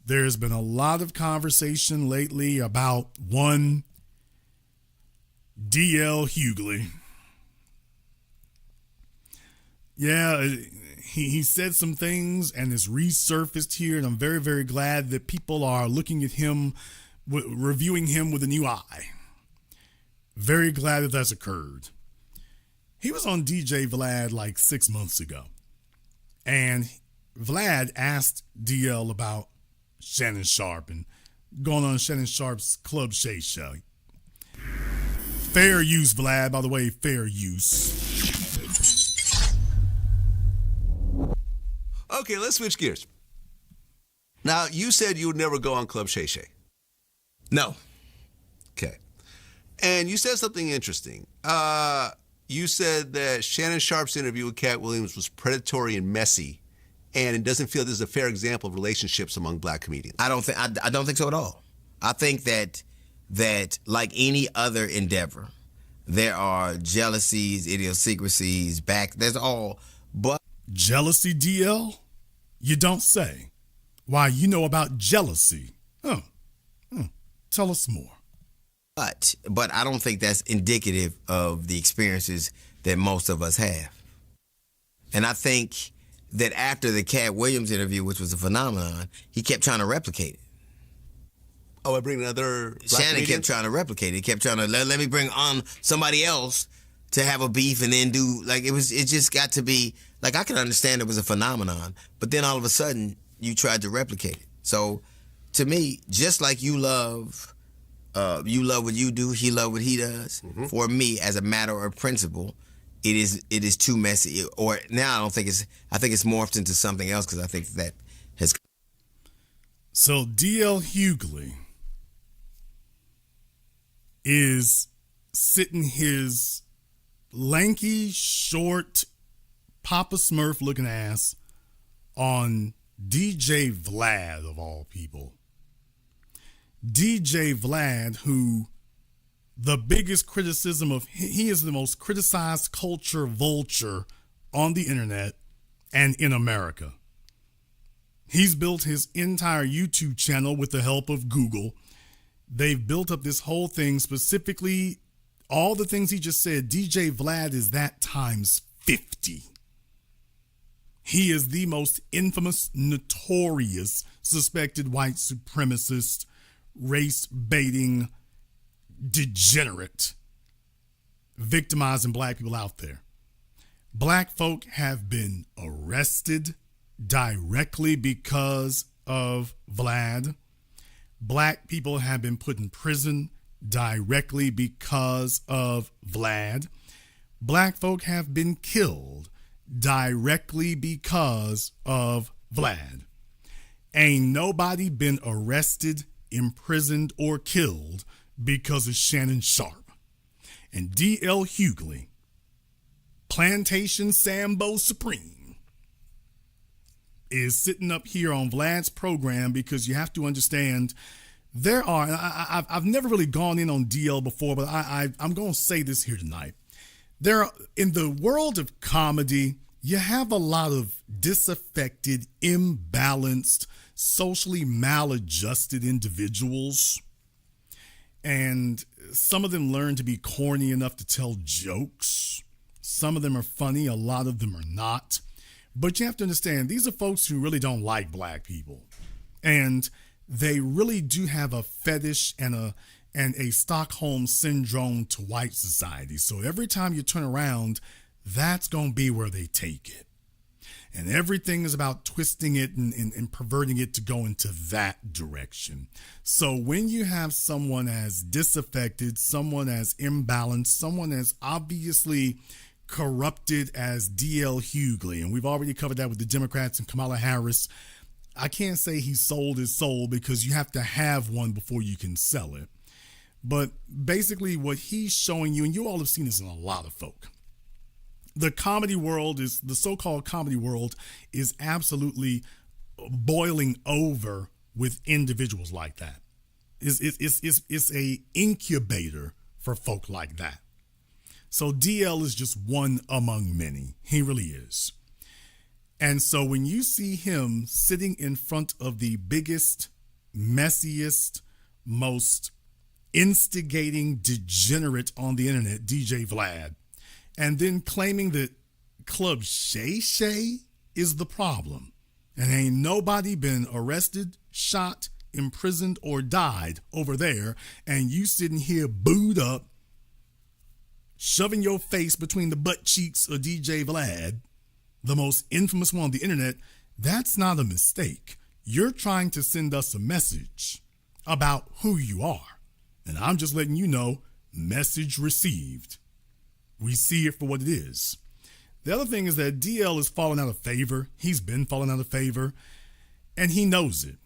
There's been a lot of conversation lately about one D.L. Hughley. Yeah, he said some things and it's resurfaced here, and I'm very, very glad that people are looking at him, reviewing him with a new eye. Very glad that that's occurred. He was on DJ Vlad like 6 months ago, and Vlad asked DL about Shannon Sharpe and going on Shannon Sharpe's Club Shay show. Fair use, Vlad, by the way, fair use. Okay, let's switch gears. Now, you said you would never go on Club Shay Shay. No. Okay. And you said something interesting. You said that Shannon Sharpe's interview with Cat Williams was predatory and messy, and it doesn't feel this is a fair example of relationships among black comedians. I don't think so at all. I think that like any other endeavor, there are jealousies, idiosyncrasies, there's all, but jealousy, DL? You don't say. Why, you know about jealousy. Tell us more. But I don't think that's indicative of the experiences that most of us have. And I think that after the Cat Williams interview, which was a phenomenon, he kept trying to replicate it. Oh, I bring another black Shannon comedian? kept trying to replicate it. He kept trying to, let me bring on somebody else to have a beef and then do it just got to be like, I can understand it was a phenomenon, but then all of a sudden you tried to replicate it. So to me, just like you love what you do, he love what he does. Mm-hmm. For me, as a matter of principle, it is too messy. Or now I think it's morphed into something else, because I think that has. So D.L. Hughley is sitting his lanky, short, Papa Smurf looking ass on DJ Vlad, of all people. DJ Vlad, who the biggest criticism of, he is the most criticized culture vulture on the internet and in America. He's built his entire YouTube channel with the help of Google. They've built up this whole thing, specifically all the things he just said. DJ Vlad is that times 50. He is the most infamous, notorious, suspected white supremacist, race-baiting, degenerate, victimizing black people out there. Black folk have been arrested directly because of Vlad. Black people have been put in prison directly because of Vlad. Black folk have been killed directly because of Vlad. Ain't nobody been arrested, imprisoned, or killed because of Shannon Sharpe. And D.L. Hughley, Plantation Sambo Supreme, is sitting up here on Vlad's program, because you have to understand, there are, and I've never really gone in on DL before, but I'm going to say this here tonight. There are, in the world of comedy, you have a lot of disaffected, imbalanced, socially maladjusted individuals. And some of them learn to be corny enough to tell jokes. Some of them are funny, a lot of them are not. But you have to understand, these are folks who really don't like black people. And they really do have a fetish and a Stockholm syndrome to white society. So every time you turn around, that's going to be where they take it. And everything is about twisting it and perverting it to go into that direction. So when you have someone as disaffected, someone as imbalanced, someone as obviously corrupted as D.L. Hughley, and we've already covered that with the Democrats and Kamala Harris, I can't say he sold his soul, because you have to have one before you can sell it. But basically what he's showing you, and you all have seen this in a lot of folk, the comedy world is, the so-called comedy world is absolutely boiling over with individuals like that. It's a incubator for folk like that. So DL is just one among many. He really is. And so when you see him sitting in front of the biggest, messiest, most instigating degenerate on the internet, DJ Vlad, and then claiming that Club Shay Shay is the problem, and ain't nobody been arrested, shot, imprisoned, or died over there, and you sitting here booed up, shoving your face between the butt cheeks of DJ Vlad, the most infamous one on the internet, that's not a mistake. You're trying to send us a message about who you are. And I'm just letting you know, message received. We see it for what it is. The other thing is that DL is falling out of favor. He's been falling out of favor, and he knows it.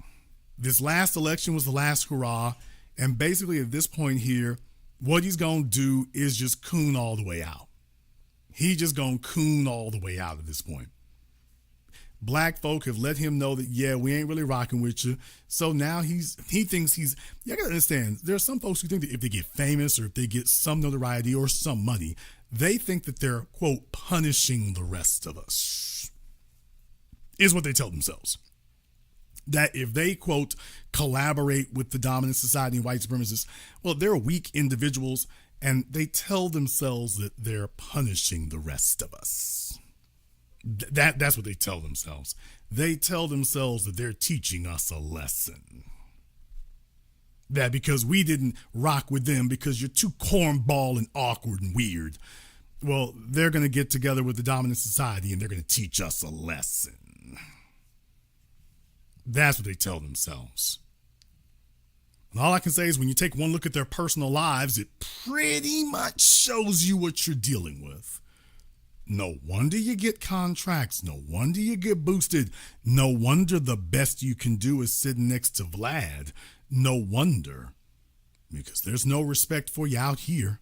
This last election was the last hurrah, and basically at this point here, what he's going to do is just coon all the way out. He just going to coon all the way out at this point. Black folk have let him know that, yeah, we ain't really rocking with you. So now he thinks he's, you got to understand, there are some folks who think that if they get famous or if they get some notoriety or some money, they think that they're, quote, punishing the rest of us, is what they tell themselves. That if they, quote, collaborate with the dominant society and white supremacists, well, they're weak individuals, and they tell themselves that they're punishing the rest of us. That's what they tell themselves. They tell themselves that they're teaching us a lesson. That because we didn't rock with them because you're too cornball and awkward and weird, well, they're going to get together with the dominant society and they're going to teach us a lesson. That's what they tell themselves. And all I can say is when you take one look at their personal lives, it pretty much shows you what you're dealing with. No wonder you get contracts. No wonder you get boosted. No wonder the best you can do is sitting next to Vlad. No wonder. Because there's no respect for you out here.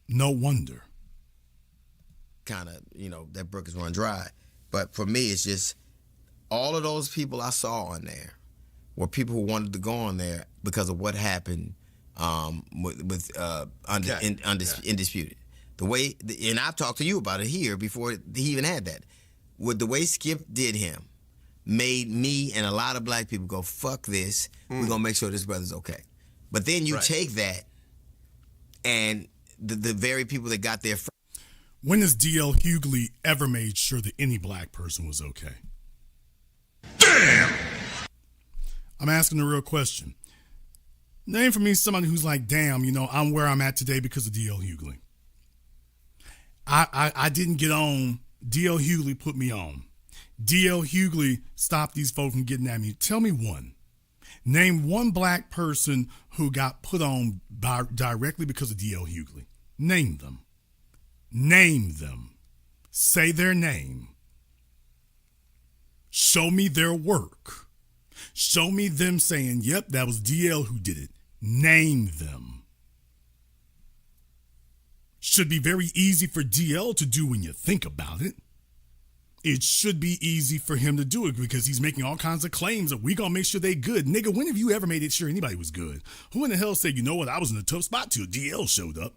No wonder. Kind of, that brook is run dry. But for me, it's just all of those people I saw on there were people who wanted to go on there because of what happened with Indisputed. The way, and I've talked to you about it here before he even had that. With the way Skip did him, made me and a lot of black people go, fuck this, we're going to make sure this brother's okay. But then you take that and the very people that got there first. When has D.L. Hughley ever made sure that any black person was okay? Damn! I'm asking the real question. Name for me somebody who's like, damn, I'm where I'm at today because of D.L. Hughley. I didn't get on. D.L. Hughley put me on. D.L. Hughley stopped these folks from getting at me. Tell me one. Name one black person who got put on directly because of D.L. Hughley. Name them. Name them. Say their name. Show me their work. Show me them saying, yep, that was DL who did it. Name them. Should be very easy for DL to do when you think about it. It should be easy for him to do it because he's making all kinds of claims that we gonna make sure they good. Nigga, when have you ever made it sure anybody was good? Who in the hell said, you know what, I was in a tough spot till DL showed up?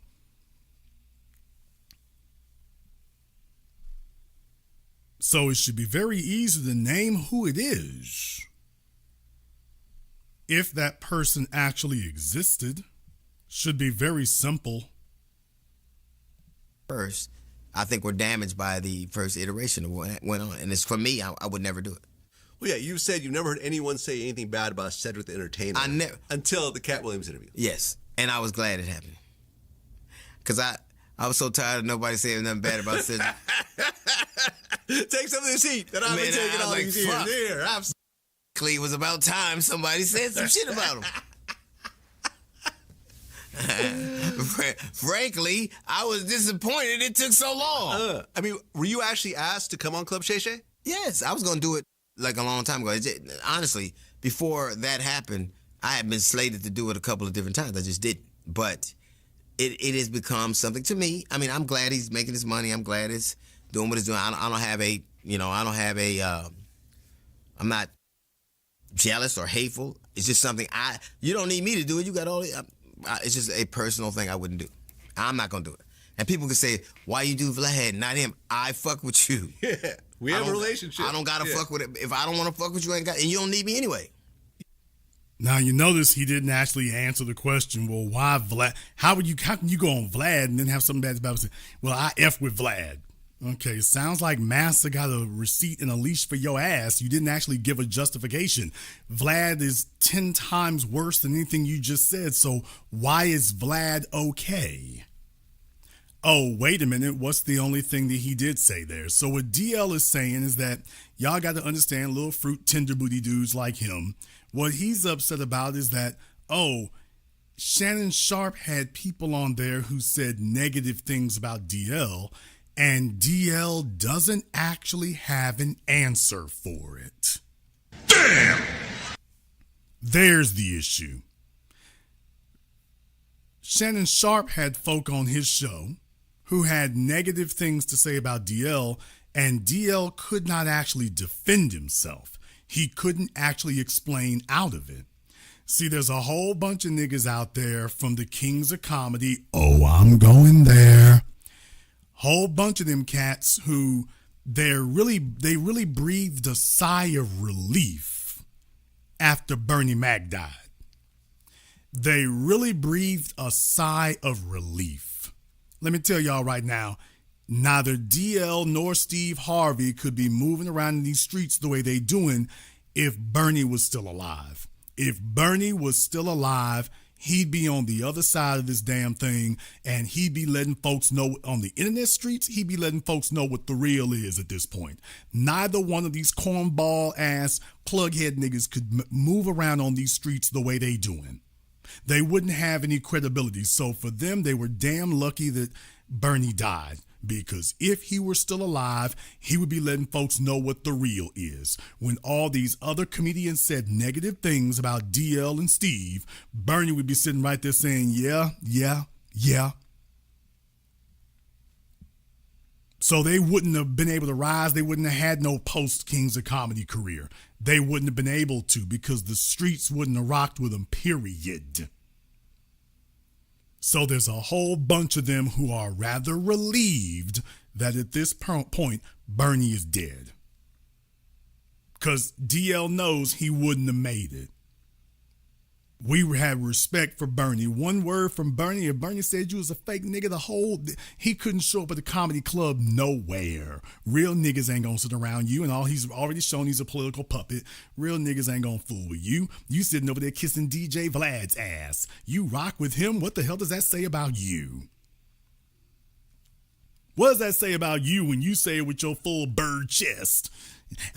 So it should be very easy to name who it is. If that person actually existed, should be very simple. First, I think we're damaged by the first iteration of what went on. And it's for me, I would never do it. Well, yeah, you said you've never heard anyone say anything bad about Cedric the Entertainer. I never. Until the Cat Williams interview. Yes, and I was glad it happened. Because I was so tired of nobody saying nothing bad about Cedric. Take some of this heat that I've been taking all these years. Here, it was about time somebody said some shit about him. Frankly, I was disappointed it took so long. Were you actually asked to come on Club Shay Shay? Yes, I was going to do it like a long time ago. Honestly, before that happened, I had been slated to do it a couple of different times. I just didn't. But it has become something to me. I mean, I'm glad he's making his money. I'm glad it's doing what it's doing. I'm not jealous or hateful. It's just something you don't need me to do it. You got all it's just a personal thing I wouldn't do. I'm not going to do it. And people can say, why you do Vlad, not him? I fuck with you. Yeah, we have a relationship. I don't got to fuck with it. If I don't want to fuck with you, and you don't need me anyway. Now, you notice he didn't actually answer the question, well, why Vlad? How can you go on Vlad and then have something bad about it? Well, I F with Vlad. Okay, sounds like Massa got a receipt and a leash for your ass. You didn't actually give a justification. Vlad is 10 times worse than anything you just said, so why is Vlad okay? Oh, wait a minute, what's the only thing that he did say there? So what DL is saying is that y'all got to understand little fruit tender booty dudes like him. What he's upset about is that, Shannon Sharp had people on there who said negative things about DL, and DL doesn't actually have an answer for it. Damn! There's the issue. Shannon Sharp had folk on his show who had negative things to say about DL, and DL could not actually defend himself. He couldn't actually explain out of it. See, there's a whole bunch of niggas out there from the Kings of Comedy. Oh, I'm going there. Whole bunch of them cats who they really breathed a sigh of relief after Bernie Mac died. They really breathed a sigh of relief. Let me tell y'all right now, neither DL nor Steve Harvey could be moving around in these streets the way they doing if Bernie was still alive. If Bernie was still alive, he'd be on the other side of this damn thing, and he'd be letting folks know on the internet streets, he'd be letting folks know what the real is at this point. Neither one of these cornball ass plughead niggas could move around on these streets the way they doing. They wouldn't have any credibility. So for them, they were damn lucky that Bernie died. Because if he were still alive, he would be letting folks know what the real is. When all these other comedians said negative things about DL and Steve, Bernie would be sitting right there saying, yeah. So they wouldn't have been able to rise. They wouldn't have had no post-Kings of Comedy career. They wouldn't have been able to because the streets wouldn't have rocked with them, period. So there's a whole bunch of them who are rather relieved that at this point, Bernie is dead. Because DL knows he wouldn't have made it. We had respect for Bernie. One word from Bernie, if Bernie said you was a fake nigga, he couldn't show up at the comedy club nowhere. Real niggas ain't gonna sit around you, and all he's already shown he's a political puppet. Real niggas ain't gonna fool with you. You sitting over there kissing DJ Vlad's ass. You rock with him, what the hell does that say about you? What does that say about you when you say it with your full bird chest?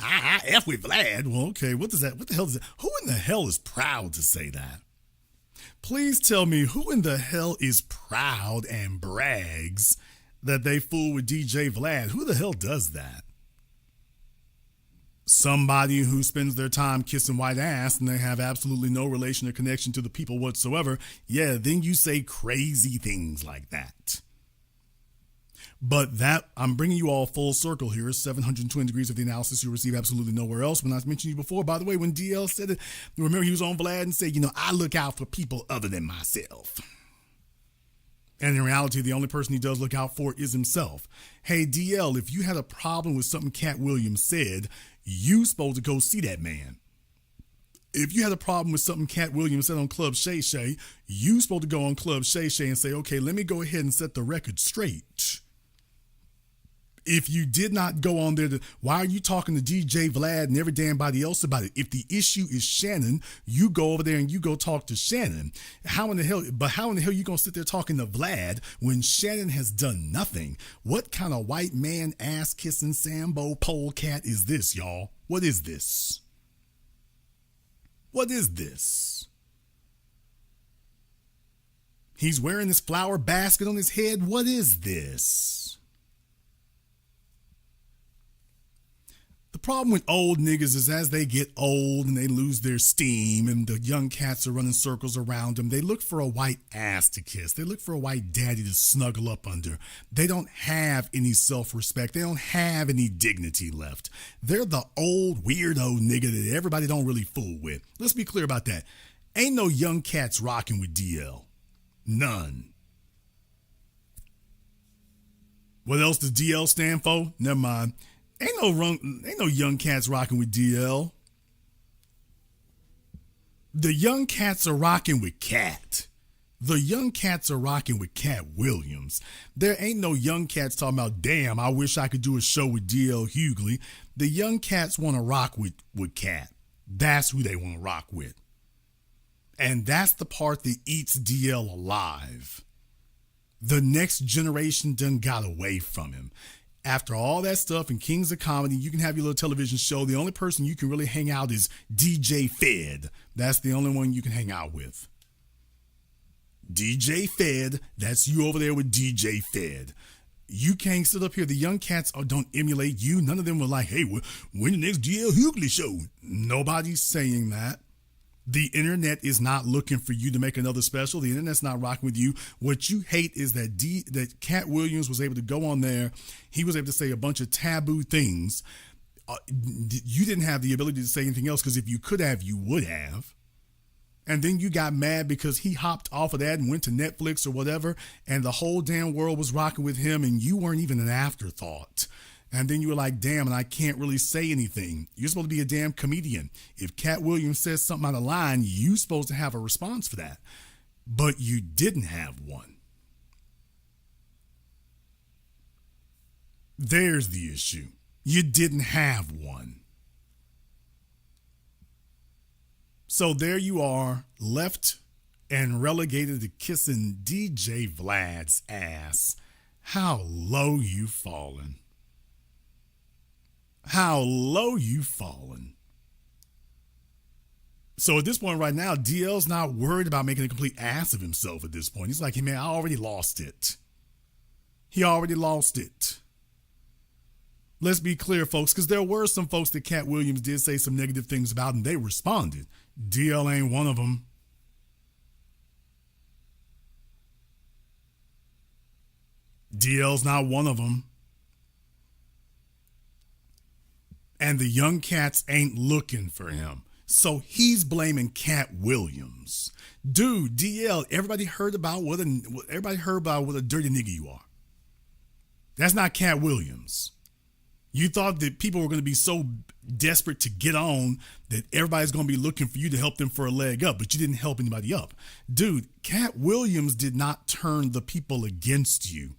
I F with Vlad. Well, okay, what the hell is that? Who in the hell is proud to say that? Please tell me who in the hell is proud and brags that they fool with DJ Vlad? Who the hell does that? Somebody who spends their time kissing white ass and they have absolutely no relation or connection to the people whatsoever. Yeah, then you say crazy things like that. But that, I'm bringing you all full circle here, 720 degrees of the analysis you receive absolutely nowhere else. When I mentioned you before, by the way, when DL said it, remember he was on Vlad and said, I look out for people other than myself. And in reality, the only person he does look out for is himself. Hey, DL, if you had a problem with something Cat Williams said, you supposed to go see that man. If you had a problem with something Cat Williams said on Club Shay Shay, you supposed to go on Club Shay Shay and say, okay, let me go ahead and set the record straight. If you did not go on there, why are you talking to DJ Vlad and every damn body else about it? If the issue is Shannon, you go over there and you go talk to Shannon. How in the hell you gonna sit there talking to Vlad when Shannon has done nothing? What kind of white man ass kissing Sambo polecat is this, y'all? What is this? What is this? He's wearing this flower basket on his head. What is this? The problem with old niggas is as they get old and they lose their steam and the young cats are running circles around them, they look for a white ass to kiss. They look for a white daddy to snuggle up under. They don't have any self-respect. They don't have any dignity left. They're the old weirdo nigga that everybody don't really fool with. Let's be clear about that. Ain't no young cats rocking with DL. None. What else does DL stand for? Never mind. Ain't no young cats rocking with DL. The young cats are rocking with Cat. The young cats are rocking with Cat Williams. There ain't no young cats talking about, damn, I wish I could do a show with DL Hughley. The young cats want to rock with Cat. That's who they want to rock with. And that's the part that eats DL alive. The next generation done got away from him. After all that stuff and Kings of Comedy, you can have your little television show. The only person you can really hang out is DJ Fed. That's the only one you can hang out with. DJ Fed, that's you over there with DJ Fed. You can't sit up here. The young cats don't emulate you. None of them were like, hey, when the next DL Hughley show? Nobody's saying that. The internet is not looking for you to make another special. The internet's not rocking with you. What you hate is that Cat Williams was able to go on there. He was able to say a bunch of taboo things. You didn't have the ability to say anything else because if you could have, you would have. And then you got mad because he hopped off of that and went to Netflix or whatever, and the whole damn world was rocking with him, and you weren't even an afterthought. And then you were like, damn, and I can't really say anything. You're supposed to be a damn comedian. If Cat Williams says something out of line, you're supposed to have a response for that. But you didn't have one. There's the issue. You didn't have one. So there you are, left and relegated to kissing DJ Vlad's ass. How low you fallen. How low you fallen. So at this point right now, DL's not worried about making a complete ass of himself at this point. He's like, hey man, I already lost it. He already lost it. Let's be clear, folks, because there were some folks that Cat Williams did say some negative things about, and they responded. DL ain't one of them. DL's not one of them. And the young cats ain't looking for him. So he's blaming Cat Williams. Dude, DL, everybody heard about what a dirty nigga you are. That's not Cat Williams. You thought that people were going to be so desperate to get on that everybody's going to be looking for you to help them for a leg up, but you didn't help anybody up. Dude, Cat Williams did not turn the people against you.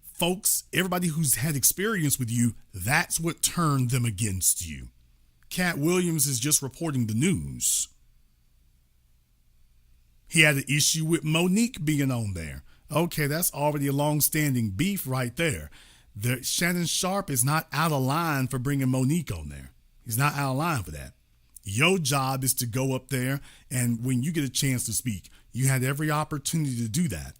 Folks, everybody who's had experience with you, that's what turned them against you. Cat Williams is just reporting the news. He had an issue with Monique being on there. Okay, that's already a long-standing beef right there. Shannon Sharp is not out of line for bringing Monique on there. He's not out of line for that. Your job is to go up there, and when you get a chance to speak, you had every opportunity to do that.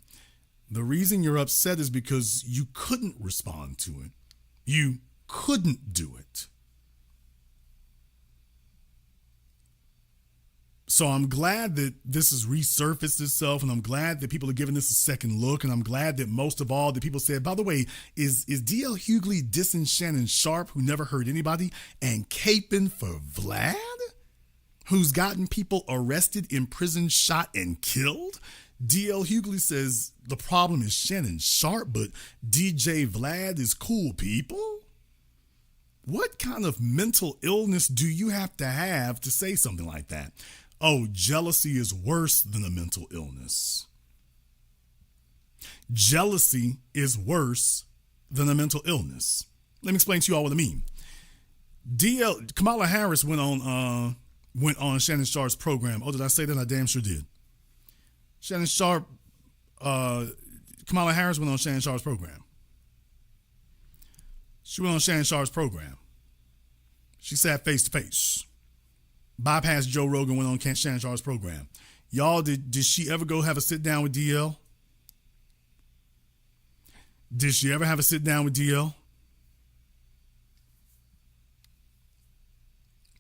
The reason you're upset is because you couldn't respond to it. You couldn't do it. So I'm glad that this has resurfaced itself, and I'm glad that people are giving this a second look, and I'm glad that most of all that people said, by the way, is D.L. Hughley dissing Shannon Sharp, who never hurt anybody, and caping for Vlad, who's gotten people arrested, imprisoned, shot, and killed? D.L. Hughley says the problem is Shannon Sharp, but DJ Vlad is cool people? What kind of mental illness do you have to say something like that? Oh, jealousy is worse than a mental illness. Jealousy is worse than a mental illness. Let me explain to you all what I mean. Kamala Harris went on Shannon Sharp's program. Oh, did I say that? I damn sure did. Shannon Sharp, Kamala Harris went on Shannon Sharp's program. She went on Shannon Sharp's program. She sat face to face. Bypassed Joe Rogan, went on Shannon Sharp's program. Y'all, did she ever go have a sit down with DL? Did she ever have a sit down with DL?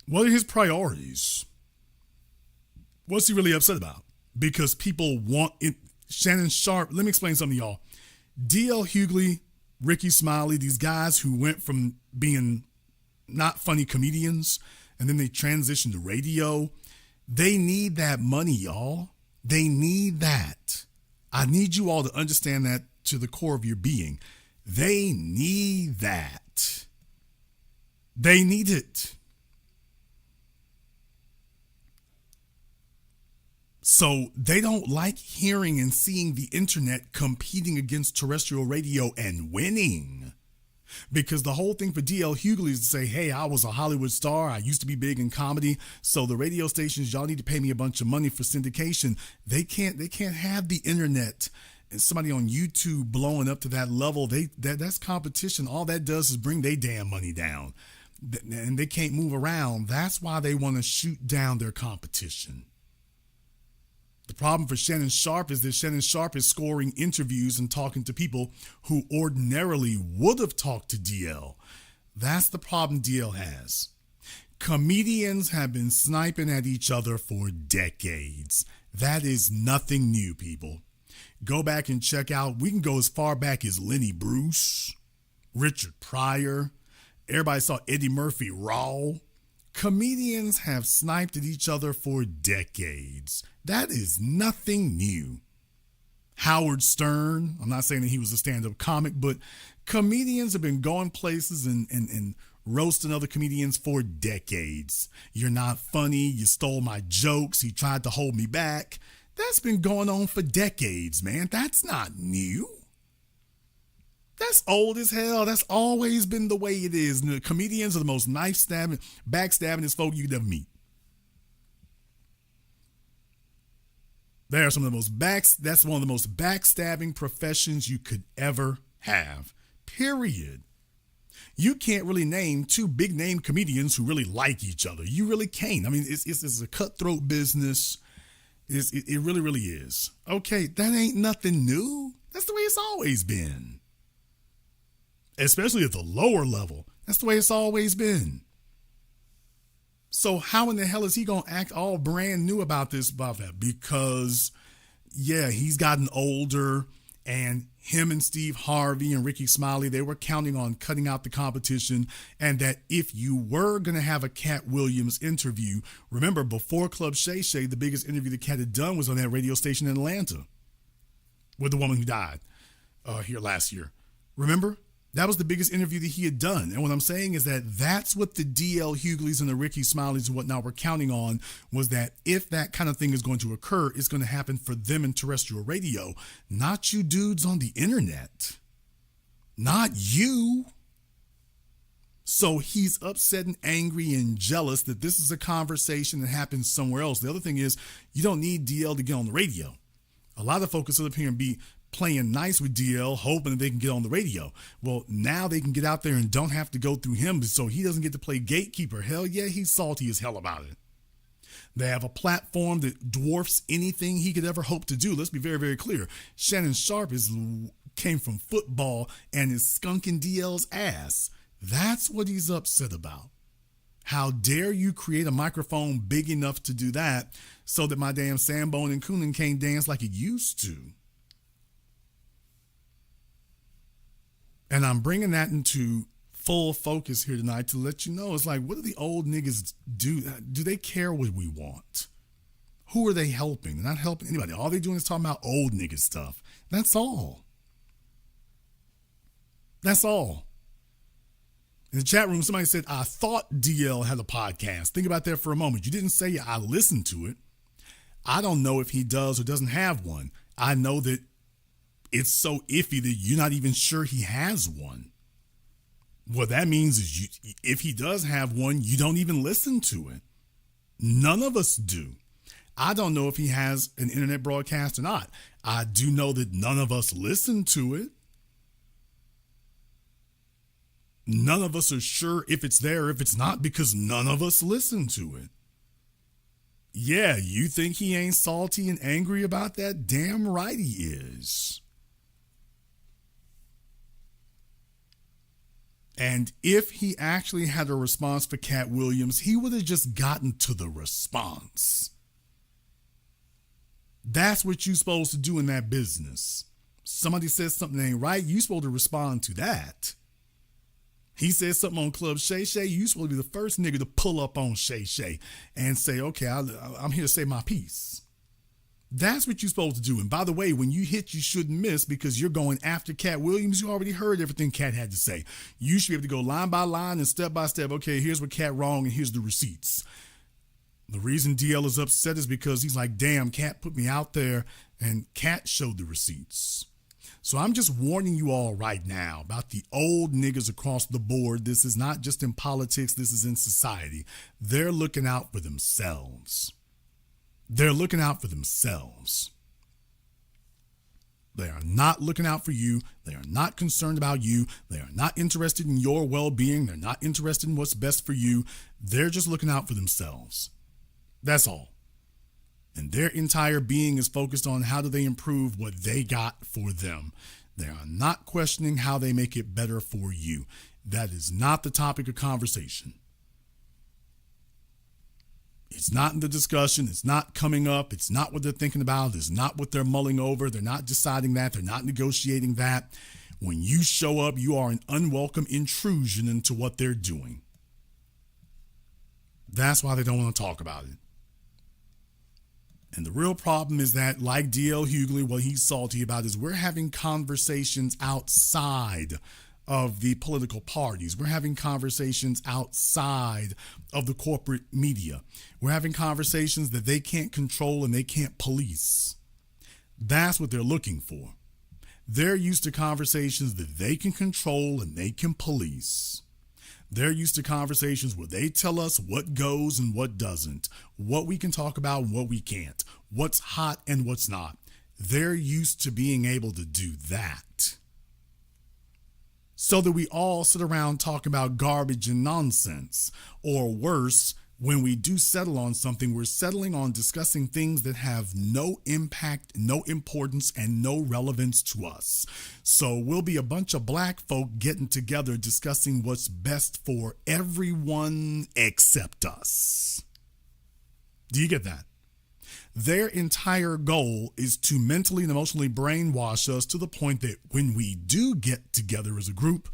What are his priorities? What's he really upset about? Because people want it. Shannon Sharp, let me explain something to y'all. DL Hughley, Ricky Smiley, these guys who went from being not funny comedians and then they transitioned to radio, they need that money, y'all. They need that. I need you all to understand that to the core of your being. They need that. They need it. So they don't like hearing and seeing the internet competing against terrestrial radio and winning. Because the whole thing for D.L. Hughley is to say, hey, I was a Hollywood star. I used to be big in comedy. So the radio stations, y'all need to pay me a bunch of money for syndication. They can't have the internet and somebody on YouTube blowing up to that level. That's competition. All that does is bring their damn money down. And they can't move around. That's why they want to shoot down their competition. The problem for Shannon Sharp is that Shannon Sharp is scoring interviews and talking to people who ordinarily would have talked to DL. That's the problem DL has. Comedians have been sniping at each other for decades. That is nothing new, people. Go back and check out. We can go as far back as Lenny Bruce, Richard Pryor. Everybody saw Eddie Murphy Raw. Comedians have sniped at each other for decades. That is nothing new. Howard Stern, I'm not saying that he was a stand-up comic, but comedians have been going places and roasting other comedians for decades. You're not funny. You stole my jokes. He tried to hold me back. That's been going on for decades, man. That's not new. That's old as hell. That's always been the way it is. And the comedians are the most knife-stabbing, backstabbingest folk you'd ever meet. They are some of the most that's one of the most backstabbing professions you could ever have. Period. You can't really name two big name comedians who really like each other. You really can't. I mean, it's a cutthroat business. It really, really is. Okay, that ain't nothing new. That's the way it's always been. Especially at the lower level. That's the way it's always been. So how in the hell is he going to act all brand new about that? Because, yeah, he's gotten older, and him and Steve Harvey and Ricky Smiley, they were counting on cutting out the competition, and that if you were going to have a Cat Williams interview, remember, before Club Shay Shay, the biggest interview the Cat had done was on that radio station in Atlanta with the woman who died here last year. Remember? That was the biggest interview that he had done. And what I'm saying is that that's what the DL Hughleys and the Ricky Smileys and whatnot were counting on, was that if that kind of thing is going to occur, it's going to happen for them in terrestrial radio, not you dudes on the internet. Not you. So he's upset and angry and jealous that this is a conversation that happens somewhere else. The other thing is, you don't need DL to get on the radio. A lot of folks sit up here and be playing nice with DL, hoping that they can get on the radio. Well, now they can get out there and don't have to go through him, so he doesn't get to play gatekeeper. Hell yeah, he's salty as hell about it. They have a platform that dwarfs anything he could ever hope to do. Let's be very, very clear. Shannon Sharpe came from football and is skunking DL's ass. That's what he's upset about. How dare you create a microphone big enough to do that so that my damn Sambone and Coonan can't dance like it used to? And I'm bringing that into full focus here tonight to let you know, it's like, what do the old niggas do? Do they care what we want? Who are they helping? They're not helping anybody. All they're doing is talking about old nigga stuff. That's all. That's all. In the chat room, somebody said, I thought DL had a podcast. Think about that for a moment. You didn't say I listened to it. I don't know if he does or doesn't have one. I know that it's so iffy that you're not even sure he has one. What that means is if he does have one, you don't even listen to it. None of us do. I don't know if he has an internet broadcast or not. I do know that none of us listen to it. None of us are sure if it's there or if it's not, because none of us listen to it. Yeah, you think he ain't salty and angry about that? Damn right he is. And if he actually had a response for Cat Williams, he would have just gotten to the response. That's what you're supposed to do in that business. Somebody says something ain't right, you're supposed to respond to that. He says something on Club Shay Shay, you're supposed to be the first nigga to pull up on Shay Shay and say, okay, I'm here to say my piece. That's what you're supposed to do. And by the way, when you hit, you shouldn't miss, because you're going after Cat Williams. You already heard everything Cat had to say. You should be able to go line by line and step by step. Okay, here's what Cat wrong and here's the receipts. The reason DL is upset is because he's like, damn, Cat put me out there and Cat showed the receipts. So I'm just warning you all right now about the old niggas across the board. This is not just in politics. This is in society. They're looking out for themselves. They're looking out for themselves. They are not looking out for you. They are not concerned about you. They are not interested in your well-being. They're not interested in what's best for you. They're just looking out for themselves. That's all. And their entire being is focused on how do they improve what they got for them. They are not questioning how they make it better for you. That is not the topic of conversation. It's not in the discussion. It's not coming up. It's not what they're thinking about. It's not what they're mulling over. They're not deciding that. They're not negotiating that. When you show up, you are an unwelcome intrusion into what they're doing. That's why they don't want to talk about it. And the real problem is that, like DL Hughley, what he's salty about is we're having conversations outside of the political parties. We're having conversations outside of the corporate media. We're having conversations that they can't control and they can't police. That's what they're looking for. They're used to conversations that they can control and they can police. They're used to conversations where they tell us what goes and what doesn't, what we can talk about and what we can't, what's hot and what's not. They're used to being able to do that. So that we all sit around talking about garbage and nonsense. Or worse, when we do settle on something, we're settling on discussing things that have no impact, no importance, and no relevance to us. So we'll be a bunch of black folk getting together discussing what's best for everyone except us. Do you get that? Their entire goal is to mentally and emotionally brainwash us to the point that when we do get together as a group,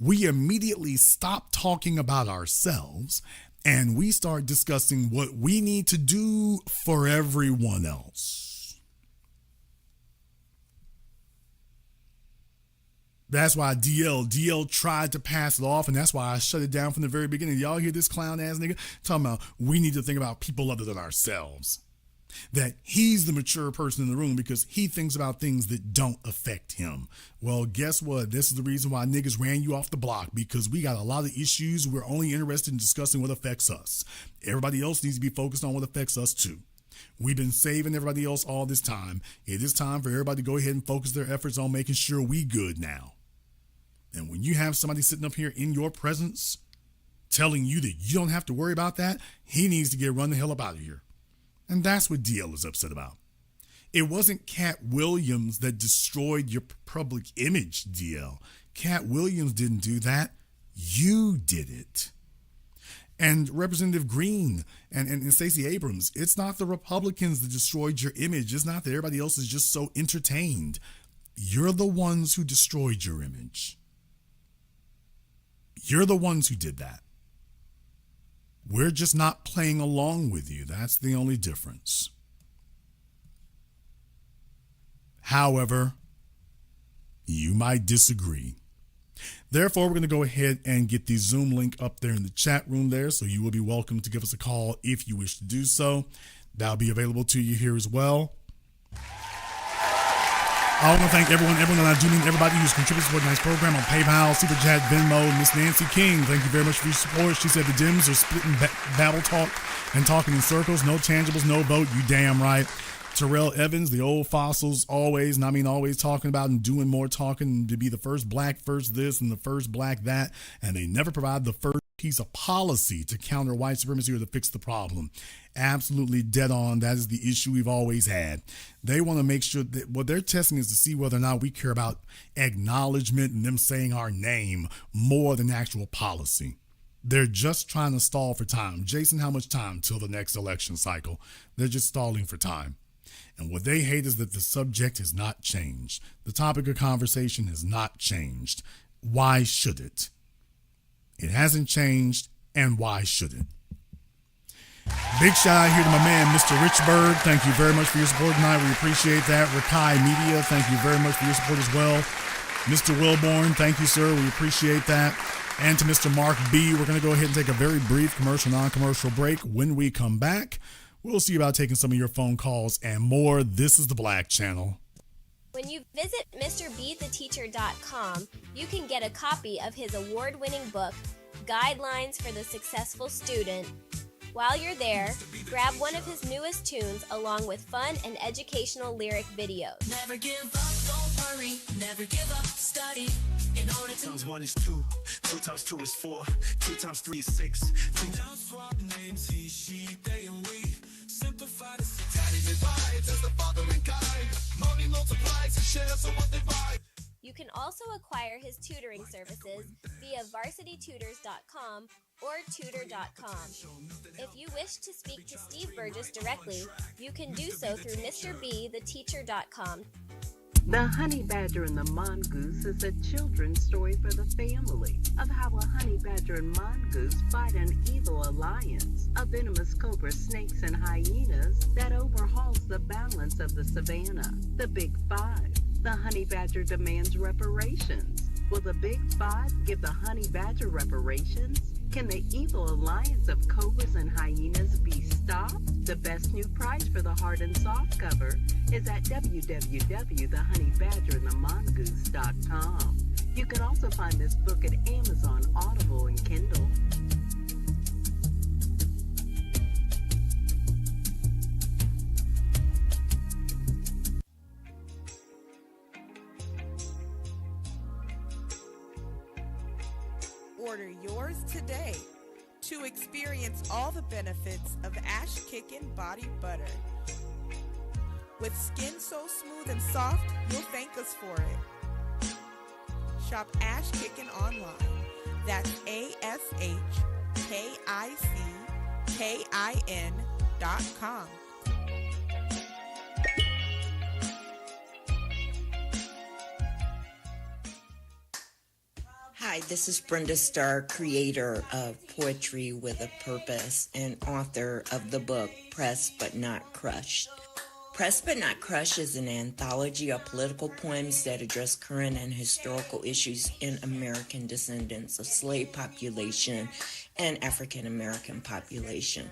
we immediately stop talking about ourselves and we start discussing what we need to do for everyone else. That's why DL tried to pass it off, and that's why I shut it down from the very beginning. Y'all hear this clown ass nigga talking about we need to think about people other than ourselves. That he's the mature person in the room because he thinks about things that don't affect him. Well, guess what? This is the reason why niggas ran you off the block, because we got a lot of issues. We're only interested in discussing what affects us. Everybody else needs to be focused on what affects us too. We've been saving everybody else all this time. It is time for everybody to go ahead and focus their efforts on making sure we good now. And when you have somebody sitting up here in your presence telling you that you don't have to worry about that, he needs to get run the hell up out of here. And that's what DL is upset about. It wasn't Cat Williams that destroyed your public image, DL. Cat Williams didn't do that. You did it. And Representative Green and Stacey Abrams, it's not the Republicans that destroyed your image. It's not that everybody else is just so entertained. You're the ones who destroyed your image. You're the ones who did that. We're just not playing along with you. That's the only difference. However, you might disagree. Therefore, we're going to go ahead and get the Zoom link up there in the chat room there, so you will be welcome to give us a call if you wish to do so. That'll be available to you here as well. I want to thank everyone, and I do mean everybody who's contributed to tonight's program on PayPal, Super Chat, Venmo. Miss Nancy King, thank you very much for your support. She said the Dems are splitting babble talk and talking in circles. No tangibles, no vote. You damn right. Terrell Evans, the old fossils, always, and I mean always talking about and doing more talking to be the first black, first this, and the first black that, and they never provide the first piece of policy to counter white supremacy or to fix the problem. Absolutely dead on. That is the issue we've always had. They want to make sure that what they're testing is to see whether or not we care about acknowledgement and them saying our name more than actual policy. They're just trying to stall for time. Jason, how much time till the next election cycle? They're just stalling for time. And what they hate is that the subject has not changed. The topic of conversation has not changed. Why should it? It hasn't changed, and why should it? Big shout out here to my man, Mr. Richburg. Thank you very much for your support tonight. We appreciate that. Rakai Media, thank you very much for your support as well. Mr. Wilborn, thank you, sir. We appreciate that. And to Mr. Mark B, we're going to go ahead and take a very brief commercial, non-commercial break. When we come back, we'll see about taking some of your phone calls and more. This is the Black Channel. When you visit MrBeTheTeacher.com, you can get a copy of his award-winning book, Guidelines for the Successful Student. While you're there, grab one of his newest tunes along with fun and educational lyric videos. Never give up, don't worry, never give up, study. In order to 1 is 2, 2 times 2 is 4, 2 times 3 is 6. 3 times swap names, he, she, they, and we. Simplify the daddy divides as the father and guide. Money multiplies and shares on what they buy. You can also acquire his tutoring services via varsitytutors.com or tutor.com. If you wish to speak to Steve Burgess directly, you can do so through MrBeTheTeacher.com. The Honey Badger and the Mongoose is a children's story for the family of how a honey badger and mongoose fight an evil alliance of venomous cobra snakes and hyenas that overhauls the balance of the savannah. The Big Five. The honey badger demands reparations. Will the Big Five give the honey badger reparations? Can the evil alliance of cobras and hyenas be stopped? The best new price for the hard and soft cover is at www.thehoneyBadgerandthemongoose.com. You can also find this book at Amazon, Audible, and Kindle. Order yours today to experience all the benefits of Ash Kickin' Body Butter. With skin so smooth and soft, you'll thank us for it. Shop Ash Kickin' online. That's ASHKICKIN.com. Hi, this is Brenda Starr, creator of Poetry with a Purpose and author of the book Pressed But Not Crushed. Pressed But Not Crushed is an anthology of political poems that address current and historical issues in American descendants of slave population and African American population.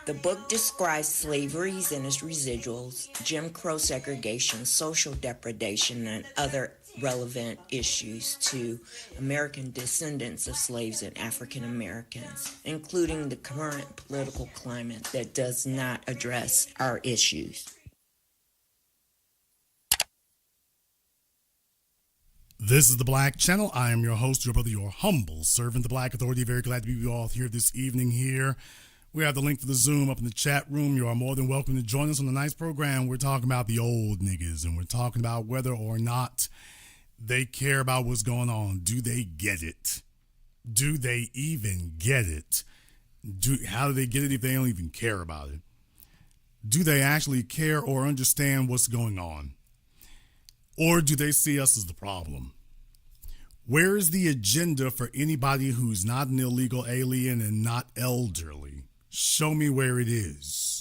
The book describes slaveries and its residuals, Jim Crow segregation, social depredation, and other relevant issues to American descendants of slaves and African Americans, including the current political climate that does not address our issues. This is the Black Channel. I am your host, your brother, your humble servant, the Black Authority. Very glad to be with you all here this evening here. We have the link to the Zoom up in the chat room. You are more than welcome to join us on the nice program. We're talking about the old niggas, and we're talking about whether or not they care about what's going on. Do they get it? Do they even get it? How do they get it if they don't even care about it? Do they actually care or understand what's going on? Or do they see us as the problem? Where is the agenda for anybody who's not an illegal alien and not elderly? Show me where it is.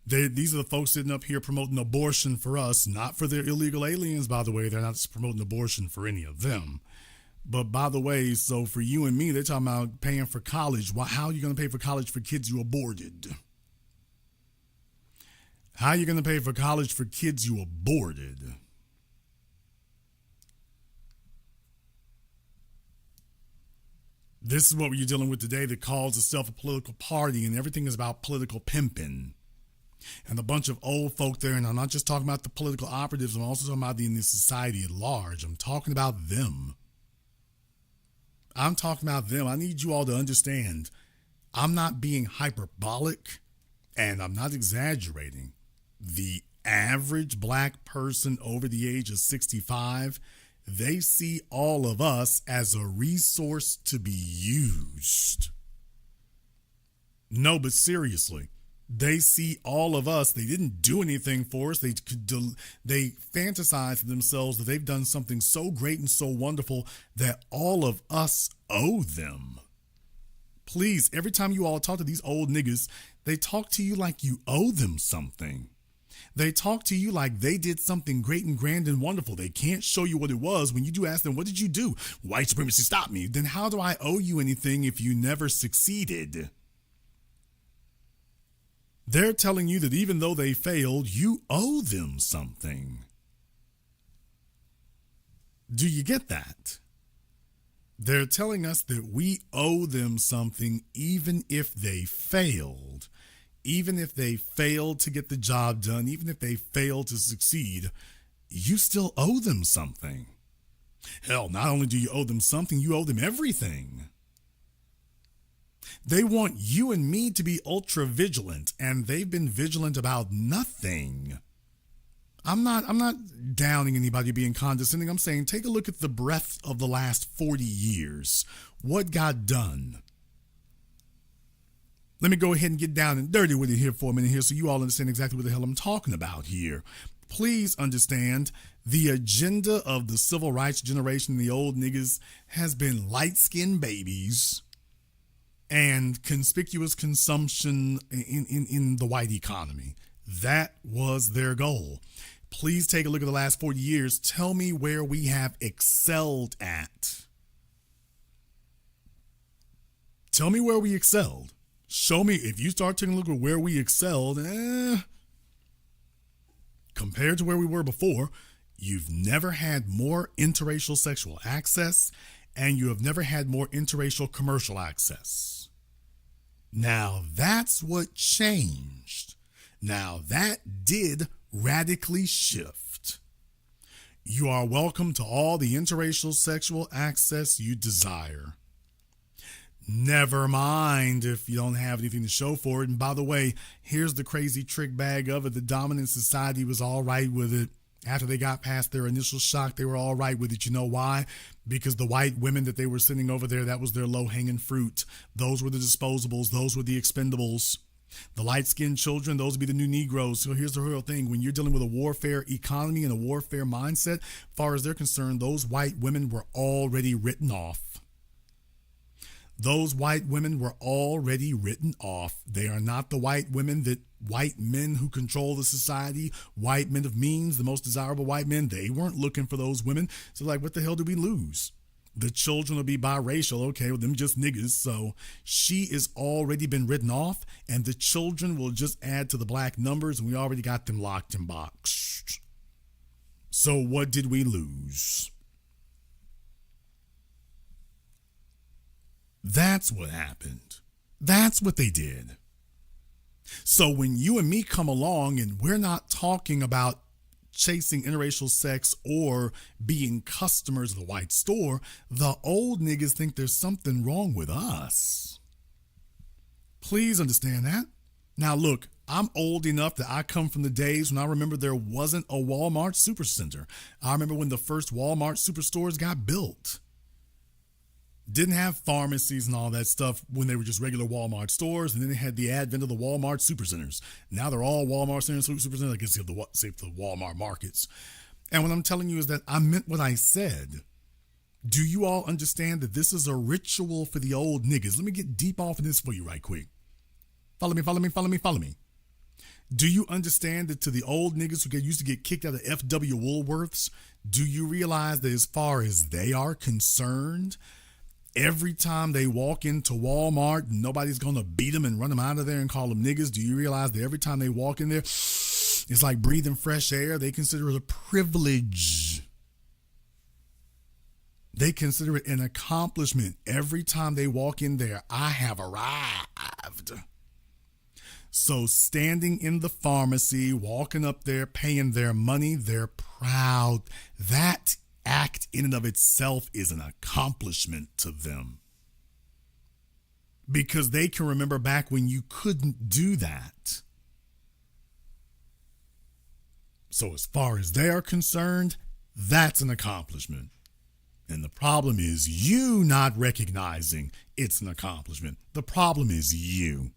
These are the folks sitting up here promoting abortion for us, not for their illegal aliens, by the way. They're not promoting abortion for any of them. But by the way, so for you and me, they're talking about paying for college. How are you going to pay for college for kids you aborted? How are you going to pay for college for kids you aborted? This is what you're dealing with today that calls itself a political party, and everything is about political pimping. And a bunch of old folk there, and I'm not just talking about the political operatives, I'm also talking about the society at large. I'm talking about them. I'm talking about them. I need you all to understand, I'm not being hyperbolic, and I'm not exaggerating. The average black person over the age of 65, they see all of us as a resource to be used. No, but seriously. They see all of us. They didn't do anything for us. They fantasize to themselves that they've done something so great and so wonderful that all of us owe them. Please, every time you all talk to these old niggas, they talk to you like you owe them something. They talk to you like they did something great and grand and wonderful. They can't show you what it was. When you do ask them, what did you do? White supremacy stopped me. Then how do I owe you anything if you never succeeded? They're telling you that even though they failed, you owe them something. Do you get that? They're telling us that we owe them something even if they failed. Even if they failed to get the job done, even if they failed to succeed, you still owe them something. Hell, not only do you owe them something, you owe them everything. They want you and me to be ultra vigilant, and they've been vigilant about nothing. I'm not downing anybody being condescending. I'm saying take a look at the breadth of the last 40 years. What got done? Let me go ahead and get down and dirty with it here for a minute here so you all understand exactly what the hell I'm talking about here. Please understand the agenda of the civil rights generation, the old niggas, has been light-skinned babies and conspicuous consumption in the white economy. That was their goal. Please take a look at the last 40 years. Tell me where we have excelled at. Tell me where we excelled. Show me, if you start taking a look at where we excelled, compared to where we were before, You've never had more interracial sexual access, and you have never had more interracial commercial access. Now, that's what changed. Now, that did radically shift. You are welcome to all the interracial sexual access you desire. Never mind if you don't have anything to show for it. And by the way, here's the crazy trick bag of it. The dominant society was all right with it. After they got past their initial shock, they were all right with it. You know why? Because the white women that they were sending over there, that was their low-hanging fruit. Those were the disposables. Those were the expendables. The light-skinned children, those would be the new Negroes. So here's the real thing. When you're dealing with a warfare economy and a warfare mindset, as far as they're concerned, those white women were already written off. Those white women were already written off. They are not the white women that white men who control the society, white men of means, the most desirable white men, they weren't looking for those women. So like, what the hell did we lose? The children will be biracial. Okay, well, them just niggas. So she is already been written off, and the children will just add to the black numbers, and we already got them locked and boxed. So what did we lose? That's what happened. That's what they did. So when you and me come along and we're not talking about chasing interracial sex or being customers of the white store, the old niggas think there's something wrong with us. Please understand that. Now look, I'm old enough that I come from the days when I remember there wasn't a Walmart supercenter. I remember when the first Walmart superstores got built. Didn't have pharmacies and all that stuff when they were just regular Walmart stores, and then they had the advent of the Walmart supercenters. Now they're all Walmart centers, supercenters, I guess, save the Walmart markets. And what I'm telling you is that I meant what I said. Do you all understand that this is a ritual for the old niggas? Let me get deep off of this for you right quick. Follow me, follow me, follow me, follow me. Do you understand that to the old niggas who used to get kicked out of FW Woolworths, do you realize that as far as they are concerned, every time they walk into Walmart, nobody's going to beat them and run them out of there and call them niggas? Do you realize that every time they walk in there, it's like breathing fresh air? They consider it a privilege. They consider it an accomplishment. Every time they walk in there, I have arrived. So standing in the pharmacy, walking up there, paying their money, they're proud. That act in and of itself is an accomplishment to them, because they can remember back when you couldn't do that. So as far as they are concerned, that's an accomplishment. And the problem is you not recognizing it's an accomplishment. The problem is you.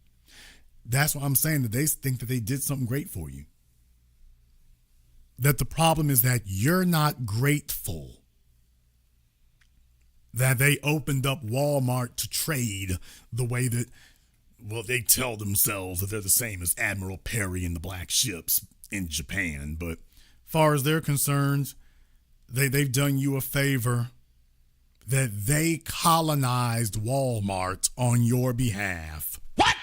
That's why I'm saying that they think that they did something great for you. That the problem is that you're not grateful that they opened up Walmart to trade the way that, well, they tell themselves that they're the same as Admiral Perry and the black ships in Japan. But far as they're concerned, they've done you a favor, that they colonized Walmart on your behalf. What?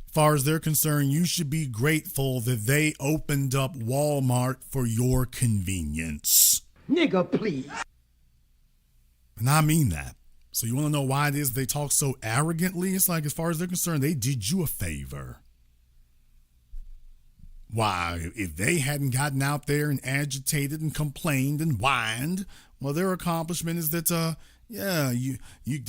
Far as they're concerned, you should be grateful that they opened up Walmart for your convenience. Nigga, please. And I mean that. So you want to know why it is they talk so arrogantly? It's like, as far as they're concerned, they did you a favor. Why, if they hadn't gotten out there and agitated and complained and whined, well, their accomplishment is that, yeah, you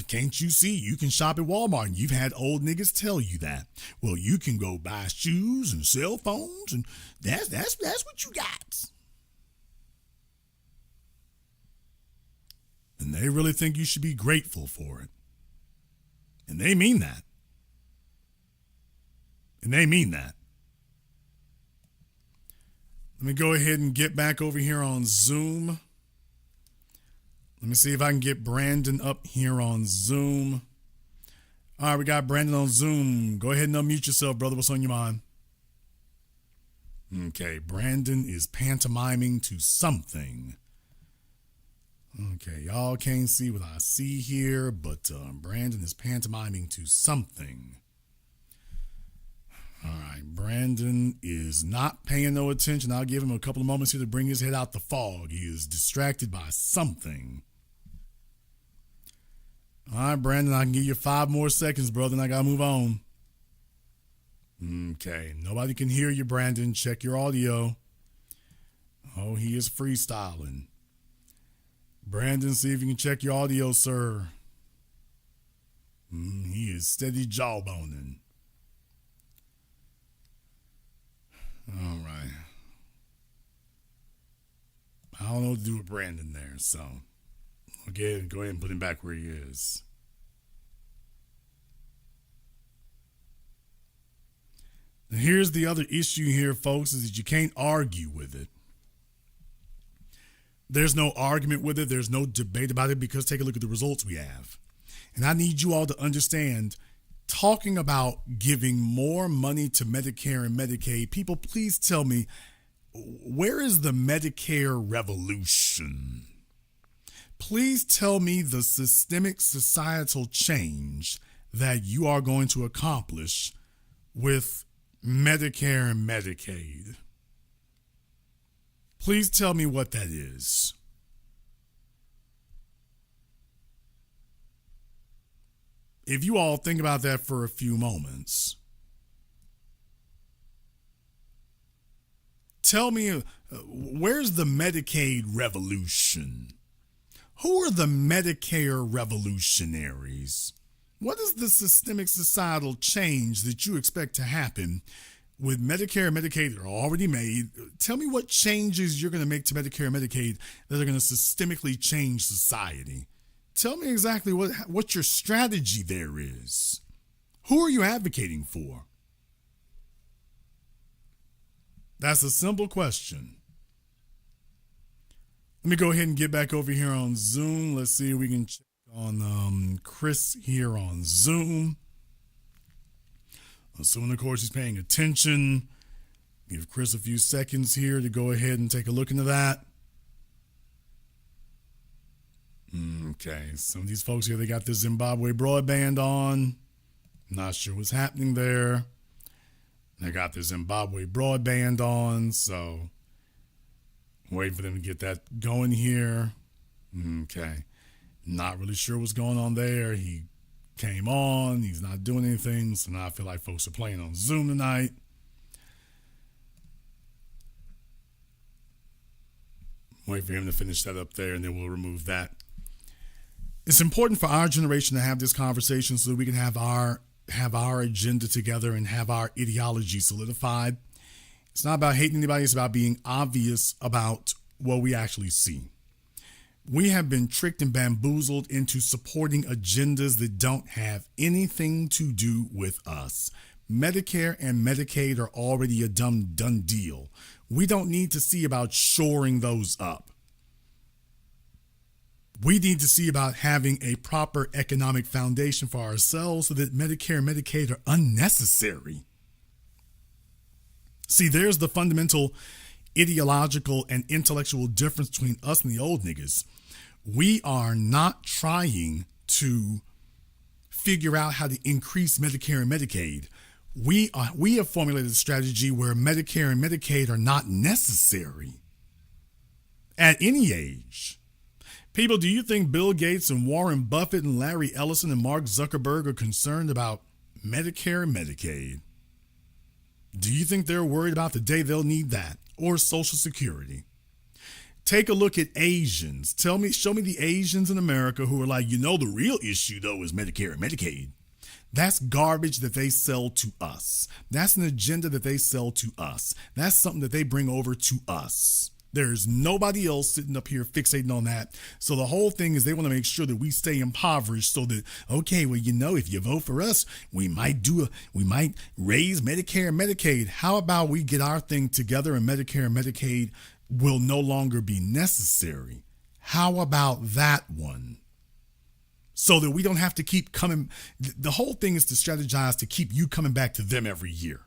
can't you see you can shop at Walmart, and you've had old niggas tell you that. Well, you can go buy shoes and cell phones, and that's what you got. And they really think you should be grateful for it. And they mean that. And they mean that. Let me go ahead and get back over here on Zoom. Let me see if I can get Brandon up here on Zoom. All right, we got Brandon on Zoom. Go ahead and unmute yourself, brother. What's on your mind? Okay, Brandon is pantomiming to something. Okay, y'all can't see what I see here, but Brandon is pantomiming to something. All right, Brandon. Brandon is not paying no attention. I'll give him a couple of moments here to bring his head out the fog. He is distracted by something. All right, Brandon, I can give you 5 more seconds, brother, and I got to move on. Okay, nobody can hear you, Brandon. Check your audio. Oh, he is freestyling. Brandon, see if you can check your audio, sir. He is steady jawboning. All right. I don't know what to do with Brandon there, so okay, go ahead and put him back where he is. And here's the other issue here, folks, is that you can't argue with it. There's no argument with it. There's no debate about it because take a look at the results we have. And I need you all to understand, talking about giving more money to Medicare and Medicaid, people, please tell me, where is the Medicare revolution? Please tell me the systemic societal change that you are going to accomplish with Medicare and Medicaid. Please tell me what that is. If you all think about that for a few moments, tell me, where's the Medicaid revolution? Who are the Medicare revolutionaries? What is the systemic societal change that you expect to happen with Medicare and Medicaid that are already made? Tell me what changes you're going to make to Medicare and Medicaid that are going to systemically change society. Tell me exactly what your strategy there is. Who are you advocating for? That's a simple question. Let me go ahead and get back over here on Zoom. Let's see if we can check on Chris here on Zoom. Assuming, of course, he's paying attention. Give Chris a few seconds here to go ahead and take a look into that. Okay, some of these folks here, they got the Zimbabwe broadband on. Not sure what's happening there. They got the Zimbabwe broadband on, so waiting for them to get that going here. Okay, not really sure what's going on there. He came on, he's not doing anything, so now I feel like folks are playing on Zoom tonight. Wait for him to finish that up there, and then we'll remove that. It's important for our generation to have this conversation so that we can have our agenda together and have our ideology solidified. It's not about hating anybody. It's about being obvious about what we actually see. We have been tricked and bamboozled into supporting agendas that don't have anything to do with us. Medicare and Medicaid are already a done deal. We don't need to see about shoring those up. We need to see about having a proper economic foundation for ourselves so that Medicare and Medicaid are unnecessary. See, there's the fundamental ideological and intellectual difference between us and the old niggas. We are not trying to figure out how to increase Medicare and Medicaid. We have formulated a strategy where Medicare and Medicaid are not necessary at any age. People, do you think Bill Gates and Warren Buffett and Larry Ellison and Mark Zuckerberg are concerned about Medicare and Medicaid? Do you think they're worried about the day they'll need that or Social Security? Take a look at Asians. Show me the Asians in America who are like, the real issue though is Medicare and Medicaid. That's garbage that they sell to us. That's an agenda that they sell to us. That's something that they bring over to us. There's nobody else sitting up here fixating on that. So the whole thing is they want to make sure that we stay impoverished so that, okay, well, if you vote for us, we might raise Medicare and Medicaid. How about we get our thing together and Medicare and Medicaid will no longer be necessary? How about that one? So that we don't have to keep coming. The whole thing is to strategize to keep you coming back to them every year.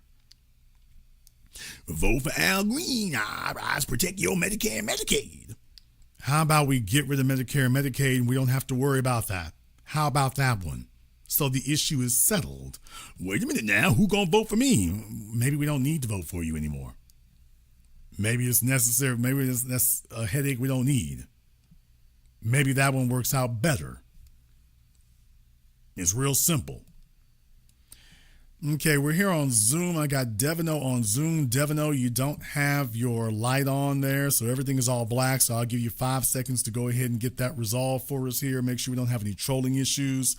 Vote for Al Green. I protect your Medicare and Medicaid. How about we get rid of Medicare and Medicaid and we don't have to worry about that? How about that one? So the issue is settled. Wait a minute now. Who gonna vote for me? maybe we don't need to vote for you anymore. Maybe it's necessary. Maybe that's a headache we don't need. Maybe that one works out better. It's real simple. Okay, we're here on Zoom. I got Devino on Zoom. Devino, you don't have your light on there, so everything is all black. So I'll give you 5 seconds to go ahead and get that resolved for us here. Make sure we don't have any trolling issues.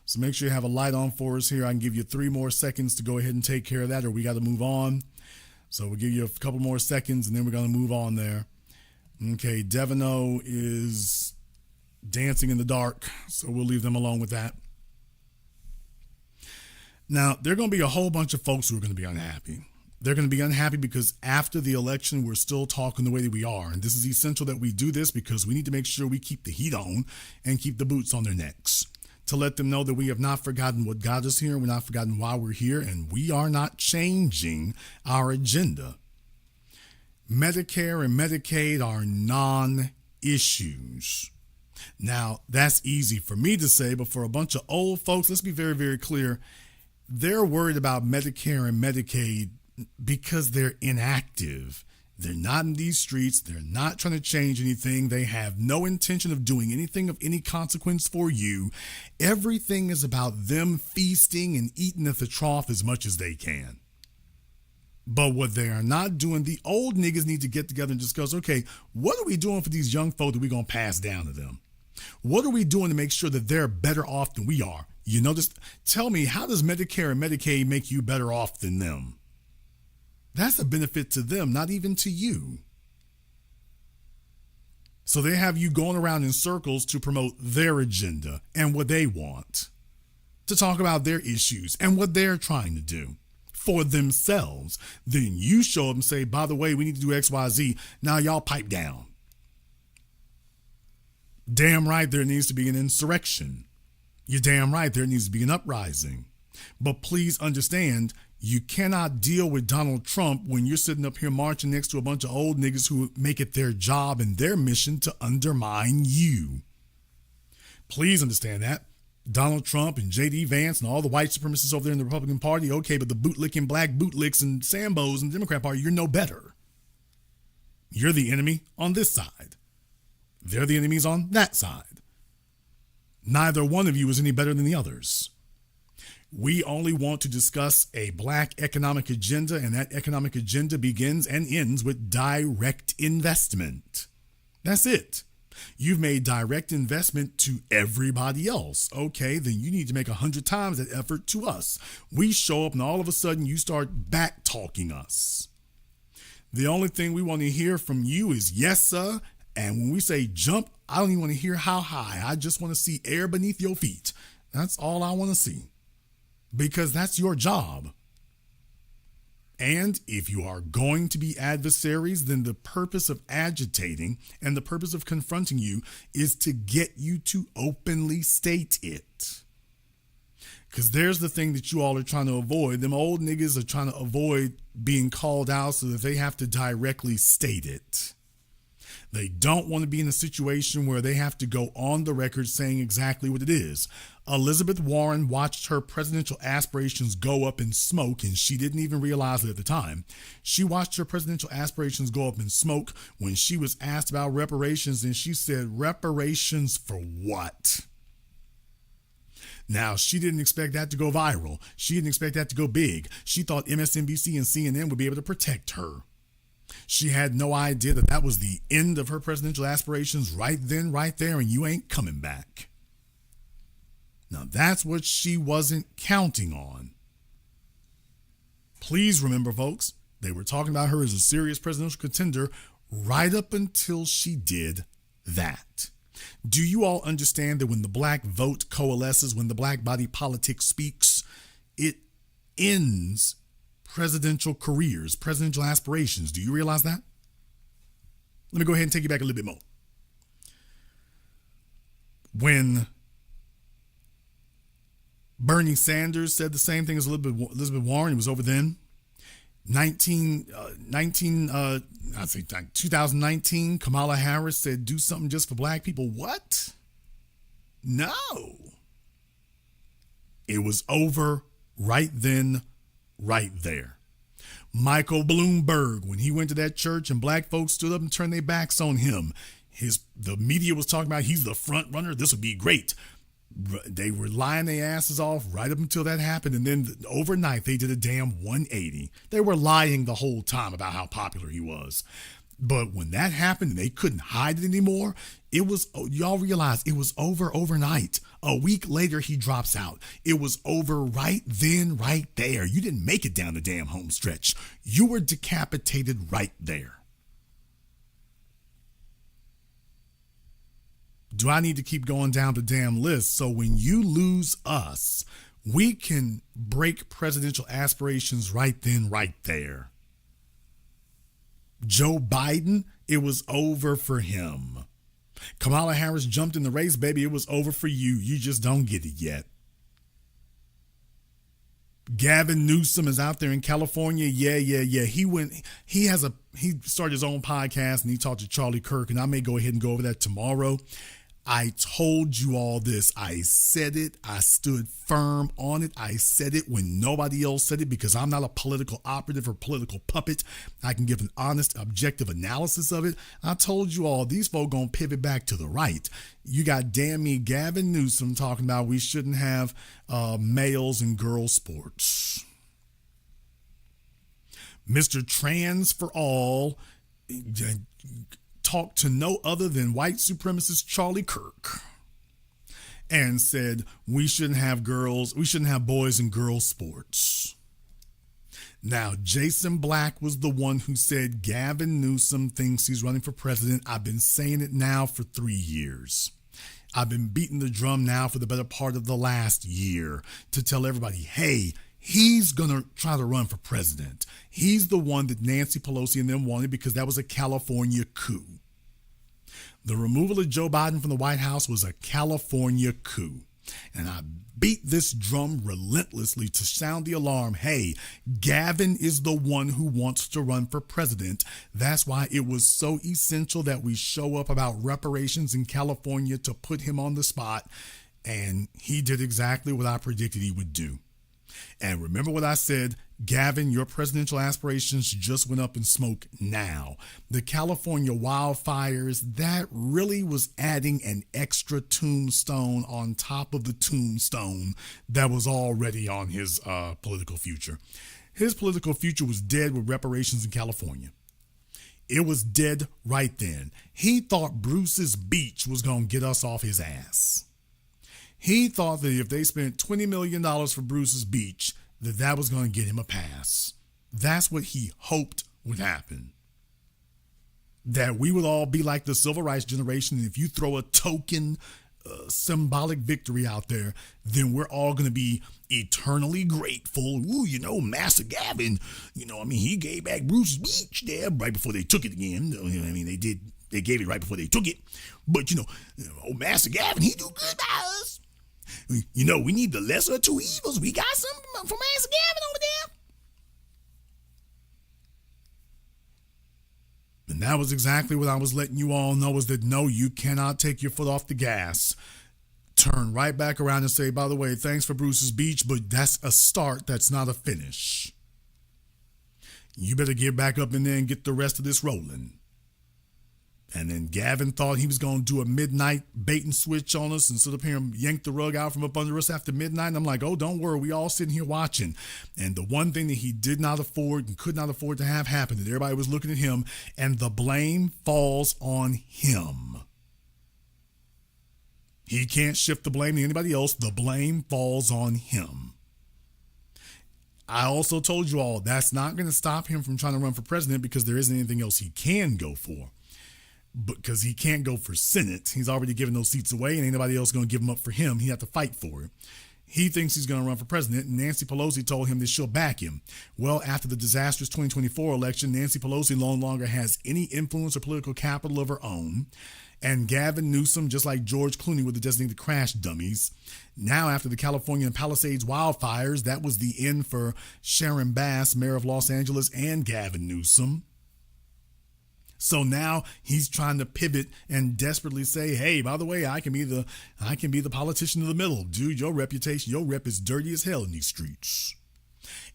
So make sure you have a light on for us here. I can give you 3 more seconds to go ahead and take care of that, or we got to move on. So we'll give you a couple more seconds, and then we're going to move on there. Okay, Devino is dancing in the dark, so we'll leave them alone with that. Now, there are going to be a whole bunch of folks who are going to be unhappy. They're going to be unhappy because after the election, we're still talking the way that we are. And this is essential that we do this because we need to make sure we keep the heat on and keep the boots on their necks to let them know that we have not forgotten what got us here. We're not forgotten why we're here, and we are not changing our agenda. Medicare and Medicaid are non-issues. Now, that's easy for me to say, but for a bunch of old folks, let's be very, very clear. They're worried about Medicare and Medicaid because they're inactive. They're not in these streets. They're not trying to change anything. They have no intention of doing anything of any consequence for you. Everything is about them feasting and eating at the trough as much as they can. But what they are not doing, the old niggas need to get together and discuss, okay, what are we doing for these young folk that we're going to pass down to them? What are we doing to make sure that they're better off than we are? You know, just tell me, how does Medicare and Medicaid make you better off than them? That's a benefit to them, not even to you. So they have you going around in circles to promote their agenda and what they want, to talk about their issues and what they're trying to do for themselves. Then you show up and say, by the way, we need to do X, Y, Z. Now y'all pipe down. Damn right there needs to be an insurrection. You're damn right there needs to be an uprising. But please understand, you cannot deal with Donald Trump when you're sitting up here marching next to a bunch of old niggas who make it their job and their mission to undermine you. Please understand that. Donald Trump and J.D. Vance and all the white supremacists over there in the Republican Party, okay, but the bootlicking black bootlicks and Sambos in the Democrat Party, you're no better. You're the enemy on this side. They're the enemies on that side. Neither one of you is any better than the others. We only want to discuss a black economic agenda, and that economic agenda begins and ends with direct investment. That's it. You've made direct investment to everybody else. Okay, then you need to make 100 times that effort to us. We show up and all of a sudden you start back talking us. The only thing we want to hear from you is yes, sir. And when we say jump, I don't even want to hear how high. I just want to see air beneath your feet. That's all I want to see. Because that's your job. And if you are going to be adversaries, then the purpose of agitating and the purpose of confronting you is to get you to openly state it. Because there's the thing that you all are trying to avoid. Them old niggas are trying to avoid being called out so that they have to directly state it. They don't want to be in a situation where they have to go on the record saying exactly what it is. Elizabeth Warren watched her presidential aspirations go up in smoke, and she didn't even realize it at the time. She watched her presidential aspirations go up in smoke when she was asked about reparations, and she said, reparations for what? Now, she didn't expect that to go viral. She didn't expect that to go big. She thought MSNBC and CNN would be able to protect her. She had no idea that that was the end of her presidential aspirations right then, right there, and you ain't coming back. Now, that's what she wasn't counting on. Please remember, folks, they were talking about her as a serious presidential contender right up until she did that. Do you all understand that when the black vote coalesces, when the black body politic speaks, it ends presidential careers, presidential aspirations? Do you realize that? Let me go ahead and take you back a little bit more. When Bernie Sanders said the same thing as Elizabeth Warren, it was over then. 2019, Kamala Harris said, do something just for black people. What? No. It was over right then, right there. Michael Bloomberg, when he went to that church and black folks stood up and turned their backs on him, the media was talking about he's the front runner. This would be great. They were lying their asses off right up until that happened. And then overnight, they did a damn 180. They were lying the whole time about how popular he was. But when that happened and they couldn't hide it anymore, y'all realize it was over overnight. A week later, he drops out. It was over right then, right there. You didn't make it down the damn home stretch. You were decapitated right there. Do I need to keep going down the damn list? So when you lose us, we can break presidential aspirations right then, right there. Joe Biden, it was over for him. Kamala Harris jumped in the race, baby. It was over for you. You just don't get it yet. Gavin Newsom is out there in California. Yeah. He started his own podcast and he talked to Charlie Kirk, and I may go ahead and go over that tomorrow. I told you all this. I said it. I stood firm on it. I said it when nobody else said it because I'm not a political operative or political puppet. I can give an honest, objective analysis of it. I told you all these folk gonna pivot back to the right. You got damn me Gavin Newsom talking about we shouldn't have males and girls sports. Mr. Trans for All talked to no other than white supremacist Charlie Kirk and said we shouldn't have boys and girls sports. Now, Jason Black was the one who said Gavin Newsom thinks he's running for president. I've been saying it now for 3 years. I've been beating the drum now for the better part of the last year to tell everybody, hey, he's going to try to run for president. He's the one that Nancy Pelosi and them wanted because that was a California coup. The removal of Joe Biden from the White House was a California coup. And I beat this drum relentlessly to sound the alarm. Hey, Gavin is the one who wants to run for president. That's why it was so essential that we show up about reparations in California to put him on the spot. And he did exactly what I predicted he would do. And remember what I said, Gavin, your presidential aspirations just went up in smoke now. The California wildfires, that really was adding an extra tombstone on top of the tombstone that was already on his political future. His political future was dead with reparations in California. It was dead right then. He thought Bruce's Beach was going to get us off his ass. He thought that if they spent $20 million for Bruce's Beach, that was going to get him a pass. That's what he hoped would happen. That we would all be like the civil rights generation, and if you throw a token, symbolic victory out there, then we're all going to be eternally grateful. Ooh, Master Gavin, he gave back Bruce's Beach there right before they took it again. They gave it right before they took it. But, Master Gavin, he do good by us. We need the lesser of two evils. We got something from Master Gavin over there. And that was exactly what I was letting you all know, is that no, you cannot take your foot off the gas. Turn right back around and say, by the way, thanks for Bruce's Beach, but that's a start. That's not a finish. You better get back up in there and get the rest of this rolling. And then Gavin thought he was going to do a midnight bait and switch on us and sit up here and yank the rug out from up under us after midnight. And I'm like, oh, don't worry. We all sitting here watching. And the one thing that he did not afford and could not afford to have happen, that everybody was looking at him, and the blame falls on him. He can't shift the blame to anybody else. The blame falls on him. I also told you all that's not going to stop him from trying to run for president because there isn't anything else he can go for. Because he can't go for Senate. He's already given those seats away, and ain't nobody else going to give them up for him. He had to fight for it. He thinks he's going to run for president, and Nancy Pelosi told him that she'll back him. Well, after the disastrous 2024 election, Nancy Pelosi no longer has any influence or political capital of her own. And Gavin Newsom, just like George Clooney, were the designated crash dummies. Now, after the California Palisades wildfires, that was the end for Sharon Bass, mayor of Los Angeles, and Gavin Newsom. So now he's trying to pivot and desperately say, hey, by the way, I can be the politician of the middle. Dude, your rep is dirty as hell in these streets.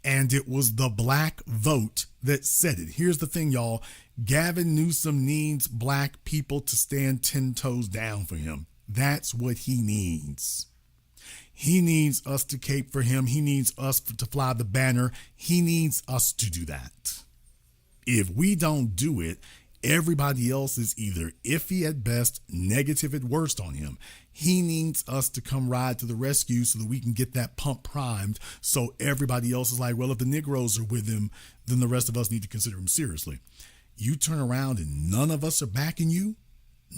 And it was the black vote that said it. Here's the thing, y'all. Gavin Newsom needs black people to stand 10 toes down for him. That's what he needs. He needs us to cape for him. He needs us to fly the banner. He needs us to do that. If we don't do it, everybody else is either iffy at best, negative at worst on him. He needs us to come ride to the rescue so that we can get that pump primed, so everybody else is like, well, if the Negroes are with him, then the rest of us need to consider him seriously. You turn around and none of us are backing you.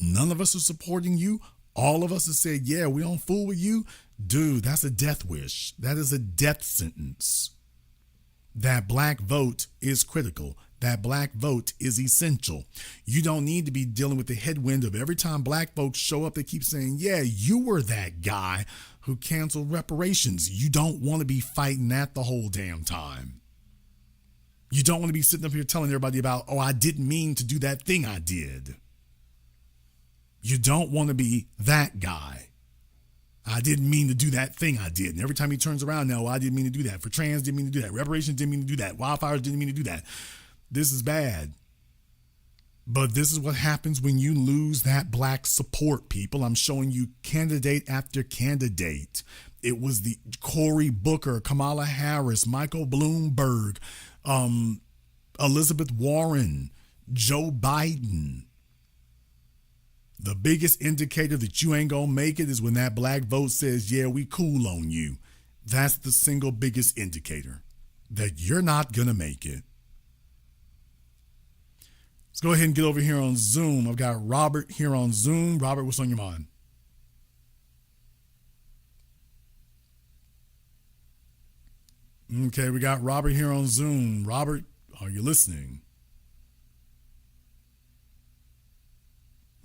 None of us are supporting you. All of us have said, yeah, we don't fool with you. Dude, that's a death wish. That is a death sentence. That black vote is critical. That black vote is essential. You don't need to be dealing with the headwind of every time black folks show up, they keep saying, yeah, you were that guy who canceled reparations. You don't want to be fighting that the whole damn time. You don't want to be sitting up here telling everybody about, oh, I didn't mean to do that thing I did. You don't want to be that guy. I didn't mean to do that thing I did. And every time he turns around now, I didn't mean to do that. For trans, didn't mean to do that. Reparations, didn't mean to do that. Wildfires, didn't mean to do that. This is bad. But this is what happens when you lose that black support, people. I'm showing you candidate after candidate. It was the Cory Booker, Kamala Harris, Michael Bloomberg, Elizabeth Warren, Joe Biden. The biggest indicator that you ain't gonna make it is when that black vote says, yeah, we cool on you. That's the single biggest indicator that you're not gonna make it. Let's go ahead and get over here on Zoom. I've got Robert here on Zoom. Robert, what's on your mind? Okay, we got Robert here on Zoom. Robert, are you listening?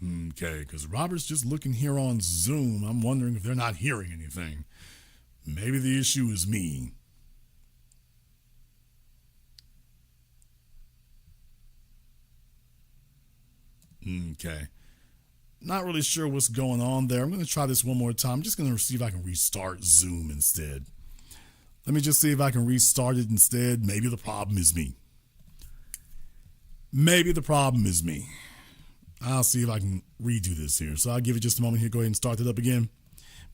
Okay, because Robert's just looking here on Zoom. I'm wondering if they're not hearing anything. Maybe the issue is me. Okay. Not really sure what's going on there. I'm going to try this one more time. I'm just going to see if I can restart Zoom instead. Let me just see if I can restart it instead. Maybe the problem is me. Maybe the problem is me. I'll see if I can redo this here. So I'll give it just a moment here. Go ahead and start it up again.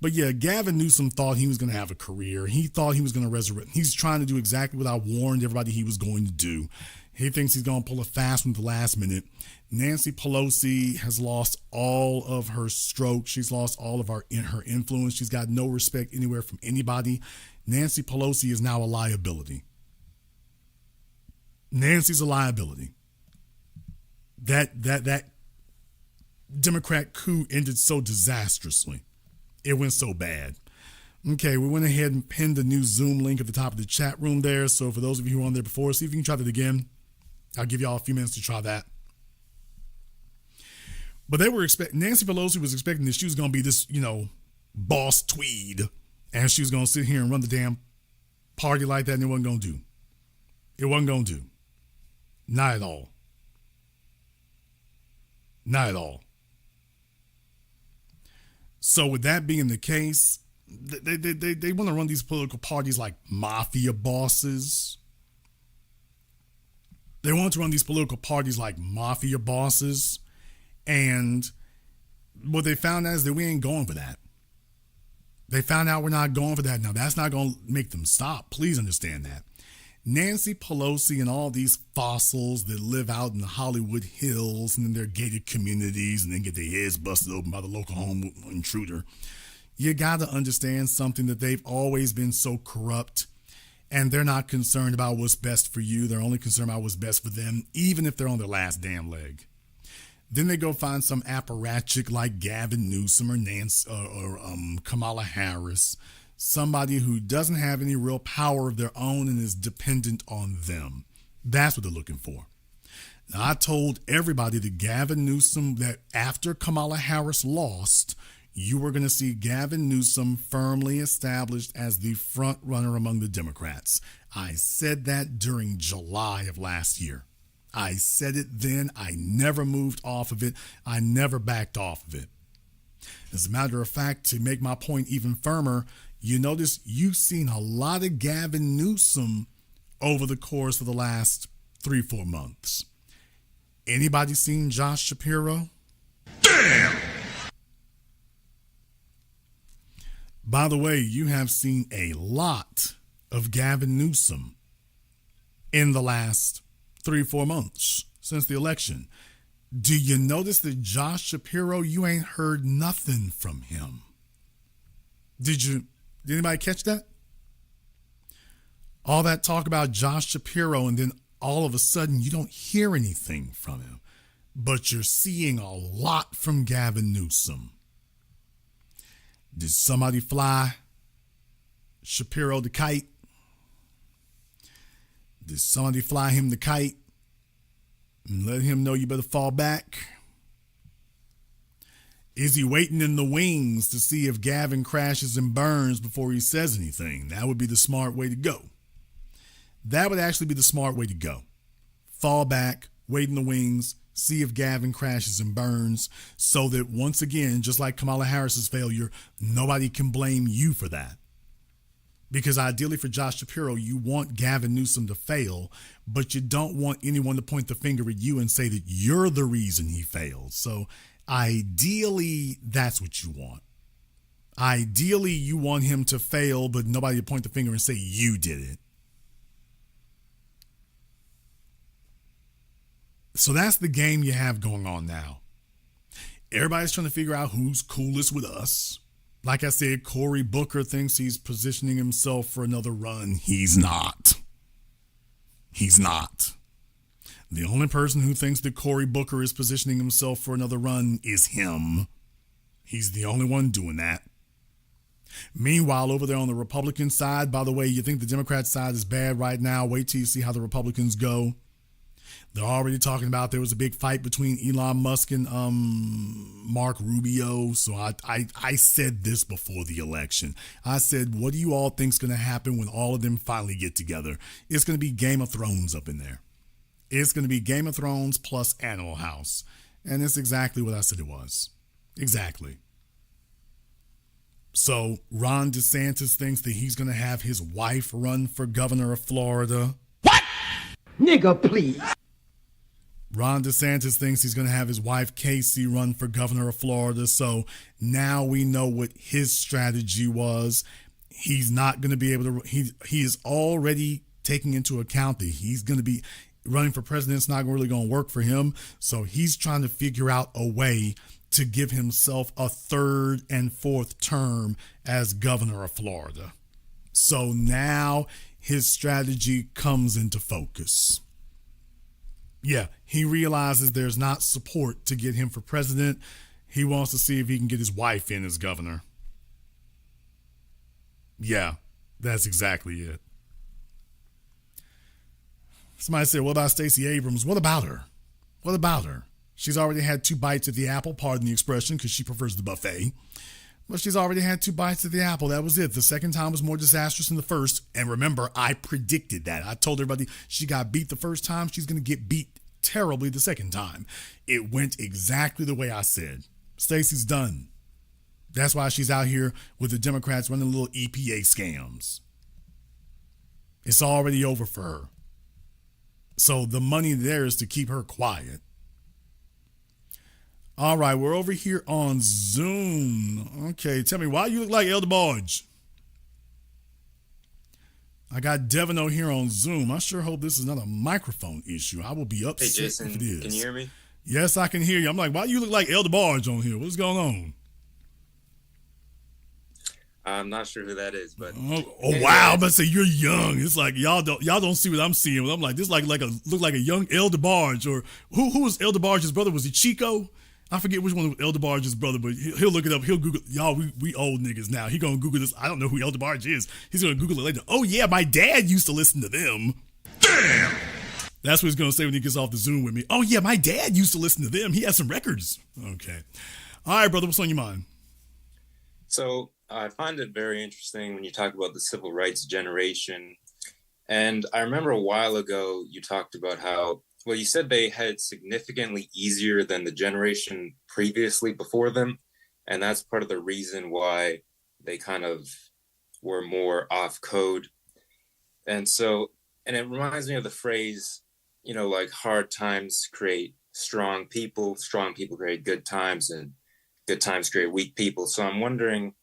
But yeah, Gavin Newsom thought he was going to have a career. He thought he was going to resurrect. He's trying to do exactly what I warned everybody he was going to do. He thinks he's going to pull a fast one at the last minute. Nancy Pelosi has lost all of her stroke. She's lost all of her influence. She's got no respect anywhere from anybody. Nancy Pelosi is now a liability. Nancy's a liability. That Democrat coup ended so disastrously. It went so bad. Okay, we went ahead and pinned the new Zoom link at the top of the chat room there. So for those of you who were on there before, see if you can try that again. I'll give y'all a few minutes to try that. But they were expecting, Nancy Pelosi was expecting that she was going to be this, boss tweed. And she was going to sit here and run the damn party like that, and it wasn't going to do. It wasn't going to do. Not at all. Not at all. So with that being the case, they want to run these political parties like mafia bosses. They want to run these political parties like mafia bosses. And what they found out is that we ain't going for that. They found out we're not going for that. Now, that's not going to make them stop. Please understand that. Nancy Pelosi and all these fossils that live out in the Hollywood Hills and in their gated communities and then get their heads busted open by the local home intruder. You got to understand something, that they've always been so corrupt, and they're not concerned about what's best for you. They're only concerned about what's best for them, even if they're on their last damn leg. Then they go find some apparatchik like Gavin Newsom or Nancy or Kamala Harris, somebody who doesn't have any real power of their own and is dependent on them. That's what they're looking for. Now, I told everybody that Gavin Newsom, that after Kamala Harris lost, you were going to see Gavin Newsom firmly established as the front runner among the Democrats. I said that during July of last year. I said it then. I never moved off of it. I never backed off of it. As a matter of fact, to make my point even firmer, you notice you've seen a lot of Gavin Newsom over the course of the last 3-4 months. Anybody seen Josh Shapiro? Damn! By the way, you have seen a lot of Gavin Newsom in the last 3-4 months since the election. Do you notice that Josh Shapiro, you ain't heard nothing from him? Did anybody catch that? All that talk about Josh Shapiro, and then all of a sudden you don't hear anything from him. But you're seeing a lot from Gavin Newsom. Did somebody fly Shapiro the kite? Did somebody fly him the kite and let him know you better fall back? Is he waiting in the wings to see if Gavin crashes and burns before he says anything? That would be the smart way to go. That would actually be the smart way to go. Fall back, wait in the wings, see if Gavin crashes and burns, so that once again, just like Kamala Harris's failure, nobody can blame you for that. Because ideally for Josh Shapiro, you want Gavin Newsom to fail, but you don't want anyone to point the finger at you and say that you're the reason he failed. So ideally, that's what you want. Ideally, you want him to fail, but nobody to point the finger and say you did it. So that's the game you have going on now. Everybody's trying to figure out who's coolest with us. Like I said, Cory Booker thinks he's positioning himself for another run. He's not. He's not. The only person who thinks that Cory Booker is positioning himself for another run is him. He's the only one doing that. Meanwhile, over there on the Republican side, by the way, you think the Democrat side is bad right now. Wait till you see how the Republicans go. They're already talking about there was a big fight between Elon Musk and Mark Rubio. So I said this before the election. I said, what do you all think is going to happen when all of them finally get together? It's going to be Game of Thrones up in there. It's going to be Game of Thrones plus Animal House. And it's exactly what I said it was. Exactly. So Ron DeSantis thinks that he's going to have his wife run for governor of Florida. What? Nigga, please. Ron DeSantis thinks he's going to have his wife, Casey, run for governor of Florida. So now we know what his strategy was. He's not going to be able to, he is already taking into account that he's going to be running for president. It's not really going to work for him. So he's trying to figure out a way to give himself a third and fourth term as governor of Florida. So now his strategy comes into focus. Yeah, he realizes there's not support to get him for president. He wants to see if he can get his wife in as governor. Yeah, that's exactly it. Somebody said, what about Stacey Abrams? What about her? What about her? She's already had 2 bites at the apple, pardon the expression, because she prefers the buffet. But she's already had 2 bites at the apple. That was it. The second time was more disastrous than the first. And remember, I predicted that. I told everybody she got beat the first time. She's going to get beat terribly the second time. It went exactly the way I said. Stacey's done. That's why she's out here with the Democrats running little EPA scams. It's already over for her. So the money there is to keep her quiet. All right, we're over here on Zoom. Okay, tell me, why you look like Elder Barge? I got Devino here on Zoom. I sure hope this is not a microphone issue. I will be upset Hey, Jason, if it is. can you hear me? Yes, I can hear you. I'm like, why do you look like Elder Barge on here? What's going on? I'm not sure who that is, but Oh wow! I'm about to say you're young. It's like y'all don't see what I'm seeing. I'm like, this look like a young Elder Barge, or who was Elder Barge's brother? Was he Chico? I forget which one was Elder Barge's brother, but he'll look it up. He'll Google. Y'all, we old niggas now. He gonna Google this. I don't know who Elder Barge is. He's gonna Google it later. Oh yeah, my dad used to listen to them. Damn. That's what he's gonna say when he gets off the Zoom with me. Oh yeah, my dad used to listen to them. He has some records. Okay. All right, brother. What's on your mind? So I find it very interesting when you talk about the civil rights generation. And I remember a while ago, you talked about how, well, you said they had it significantly easier than the generation previously before them. And that's part of the reason why they kind of were more off code. And it reminds me of the phrase, like hard times create strong people create good times, and good times create weak people. So I'm wondering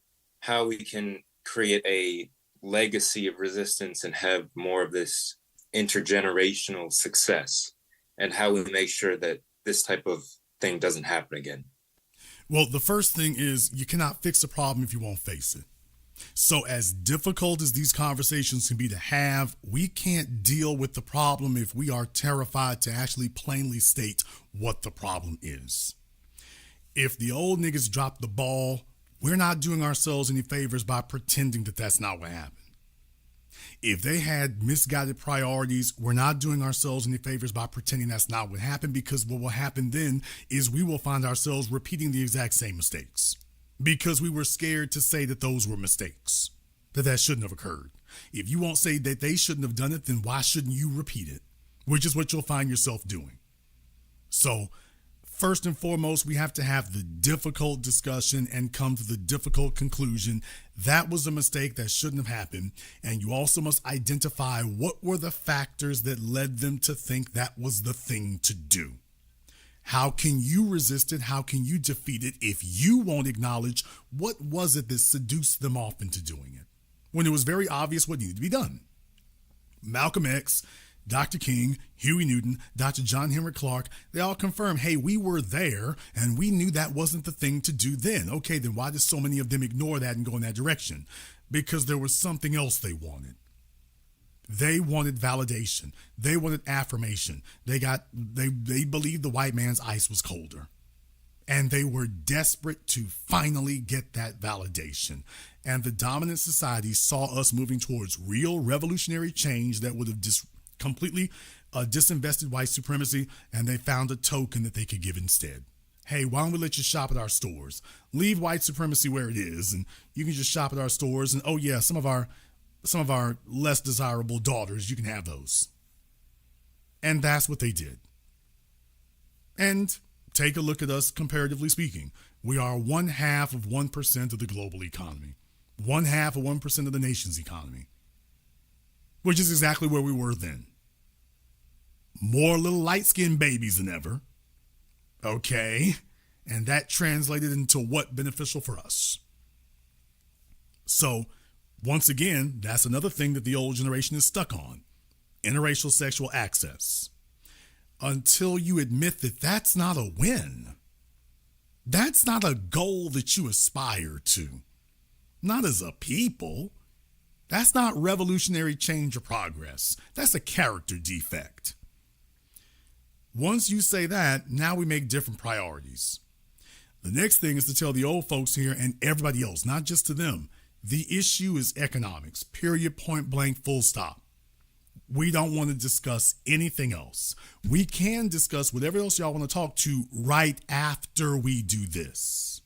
how we can create a legacy of resistance and have more of this intergenerational success, and how we make sure that this type of thing doesn't happen again. Well, the first thing is you cannot fix a problem if you won't face it. So as difficult as these conversations can be to have, we can't deal with the problem if we are terrified to actually plainly state what the problem is. If the old niggas dropped the ball, we're not doing ourselves any favors by pretending that that's not what happened. If they had misguided priorities, we're not doing ourselves any favors by pretending that's not what happened, because what will happen then is we will find ourselves repeating the exact same mistakes because we were scared to say that those were mistakes, that shouldn't have occurred. If you won't say that they shouldn't have done it, then why shouldn't you repeat it? Which is what you'll find yourself doing. So first and foremost, we have to have the difficult discussion and come to the difficult conclusion. That was a mistake that shouldn't have happened. And you also must identify what were the factors that led them to think that was the thing to do. How can you resist it? How can you defeat it if you won't acknowledge what was it that seduced them off into doing it when it was very obvious what needed to be done? Malcolm X, Dr. King, Huey Newton, Dr. John Henry Clark, they all confirmed, hey, we were there and we knew that wasn't the thing to do then. Okay, then why did so many of them ignore that and go in that direction? Because there was something else they wanted. They wanted validation. They wanted affirmation. They believed the white man's ice was colder. And they were desperate to finally get that validation. And the dominant society saw us moving towards real revolutionary change that would have completely disinvested white supremacy, and they found a token that they could give instead. Hey, why don't we let you shop at our stores? Leave white supremacy where it is, and you can just shop at our stores. And oh yeah, some of our less desirable daughters, you can have those. And that's what they did. And take a look at us comparatively speaking. We are 0.5% of the global economy, 0.5% of the nation's economy, which is exactly where we were then. More little light-skinned babies than ever. Okay. And that translated into what beneficial for us. So, once again, that's another thing that the old generation is stuck on. Interracial sexual access. Until you admit that that's not a win. That's not a goal that you aspire to. Not as a people. That's not revolutionary change or progress. That's a character defect. Once you say that, now we make different priorities. The next thing is to tell the old folks here and everybody else, not just to them, the issue is economics, period, point blank, full stop. We don't want to discuss anything else. We can discuss whatever else y'all want to talk to right after we do this.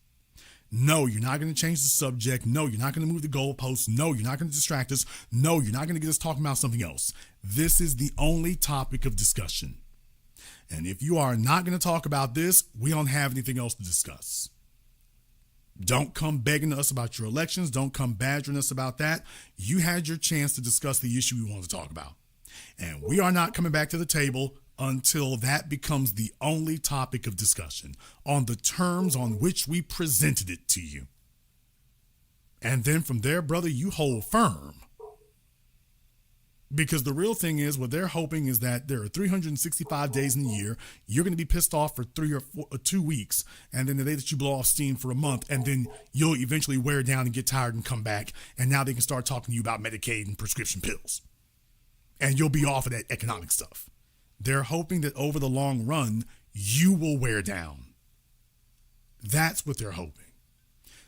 No, you're not going to change the subject. No, you're not going to move the goalposts. No, you're not going to distract us. No, you're not going to get us talking about something else. This is the only topic of discussion. And if you are not going to talk about this, we don't have anything else to discuss. Don't come begging us about your elections. Don't come badgering us about that. You had your chance to discuss the issue we want to talk about. And we are not coming back to the table until that becomes the only topic of discussion on the terms on which we presented it to you. And then from there, brother, you hold firm. Because the real thing is, what they're hoping is that there are 365 days in a year. You're going to be pissed off for 2 weeks. And then the day that you blow off steam for a month, and then you'll eventually wear down and get tired and come back. And now they can start talking to you about Medicaid and prescription pills. And you'll be off of that economic stuff. They're hoping that over the long run, you will wear down. That's what they're hoping.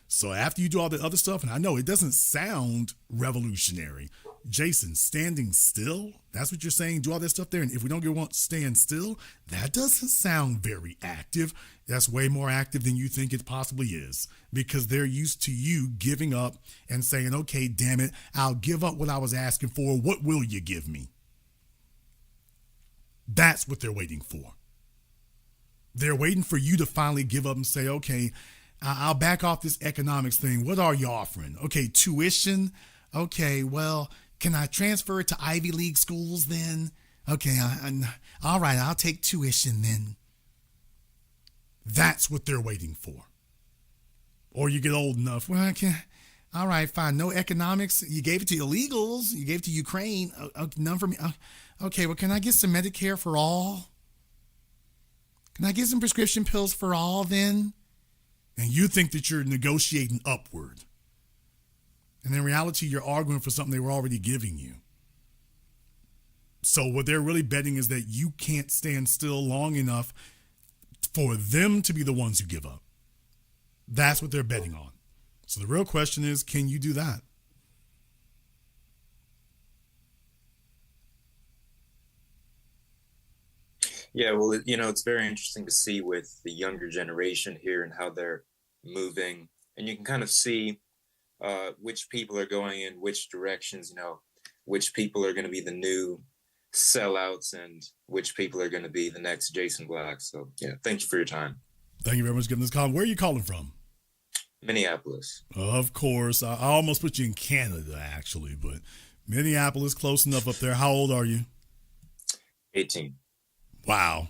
So after you do all the other stuff, and I know it doesn't sound revolutionary. Jason, standing still? That's what you're saying? Do all that stuff there, and if we don't get one, stand still? That doesn't sound very active. That's way more active than you think it possibly is, because they're used to you giving up and saying, okay, damn it, I'll give up what I was asking for. What will you give me? That's what they're waiting for. They're waiting for you to finally give up and say, okay, I'll back off this economics thing. What are you offering? Okay, tuition. Okay, well, can I transfer it to Ivy League schools then? Okay, all right, I'll take tuition then. That's what they're waiting for. Or you get old enough. Well, I can't. All right, fine. No economics. You gave it to illegals. You gave it to Ukraine. None for me. Okay, well, can I get some Medicare for all? Can I get some prescription pills for all then? And you think that you're negotiating upward. And in reality, you're arguing for something they were already giving you. So what they're really betting is that you can't stand still long enough for them to be the ones who give up. That's what they're betting on. So the real question is, can you do that? Yeah, well, it's very interesting to see with the younger generation here and how they're moving. And you can kind of see which people are going in which directions, which people are going to be the new sellouts and which people are going to be the next Jason Black. So, yeah, thank you for your time. Thank you very much for giving this call. Where are you calling from? Minneapolis. Of course. I almost put you in Canada, actually, but Minneapolis, close enough up there. How old are you? 18. Wow.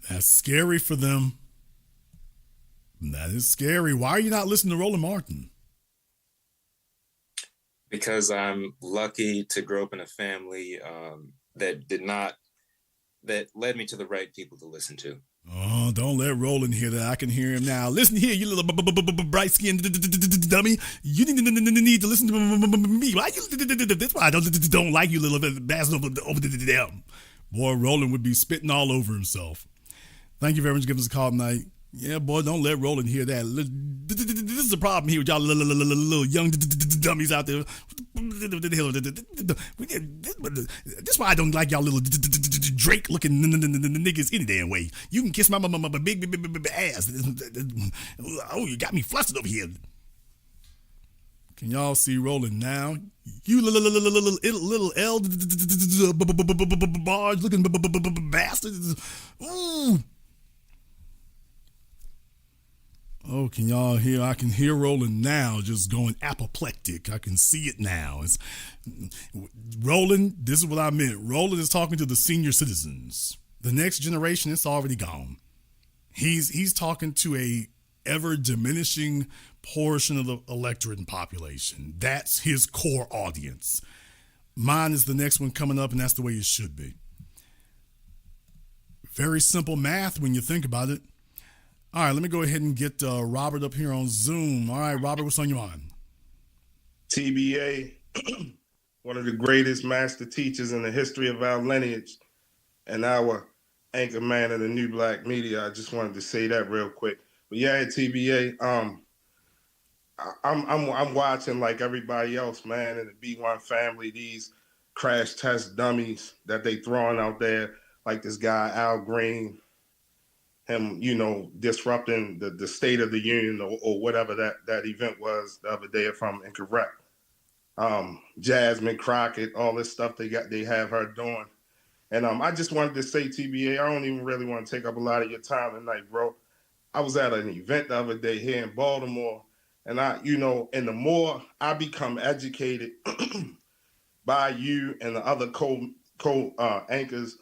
That's scary for them. That is scary. Why are you not listening to Roland Martin? Because I'm lucky to grow up in a family that led me to the right people to listen to. Oh, don't let Roland hear that. I can hear him now. Listen here, you little bright-skinned dummy. You need to listen to me. Why that's why I don't like you, little bastard over them. Boy, Roland would be spitting all over himself. Thank you very much for giving us a call tonight. Yeah, boy, don't let Roland hear that. This is the problem here with y'all little young dummies out there. That's why I don't like y'all little Drake-looking niggas any damn way. You can kiss my big ass. Oh, you got me flustered over here. Can y'all see Roland now? You little L barge looking bastards. Ooh. Oh, can y'all hear? I can hear Roland now just going apoplectic. I can see it now. It's Roland, this is what I meant. Roland is talking to the senior citizens. The next generation, it's already gone. He's talking to a ever diminishing portion of the electorate and population. That's his core audience. Mine is the next one coming up, and that's the way it should be. Very simple math when you think about it. All right, let me go ahead and get Robert up here on Zoom. All right, Robert, what's on your mind? TBA, one of the greatest master teachers in the history of our lineage and our anchor man of the new black media. I just wanted to say that real quick. But yeah, TBA, I'm watching like everybody else, man, in the B1 family, these crash test dummies that they throwing out there, like this guy, Al Green, him, disrupting the State of the Union or whatever that event was the other day, if I'm incorrect. Jasmine Crockett, all this stuff they have her doing. And I just wanted to say, TBA, I don't even really want to take up a lot of your time tonight, bro. I was at an event the other day here in Baltimore, and and the more I become educated by you and the other co-anchors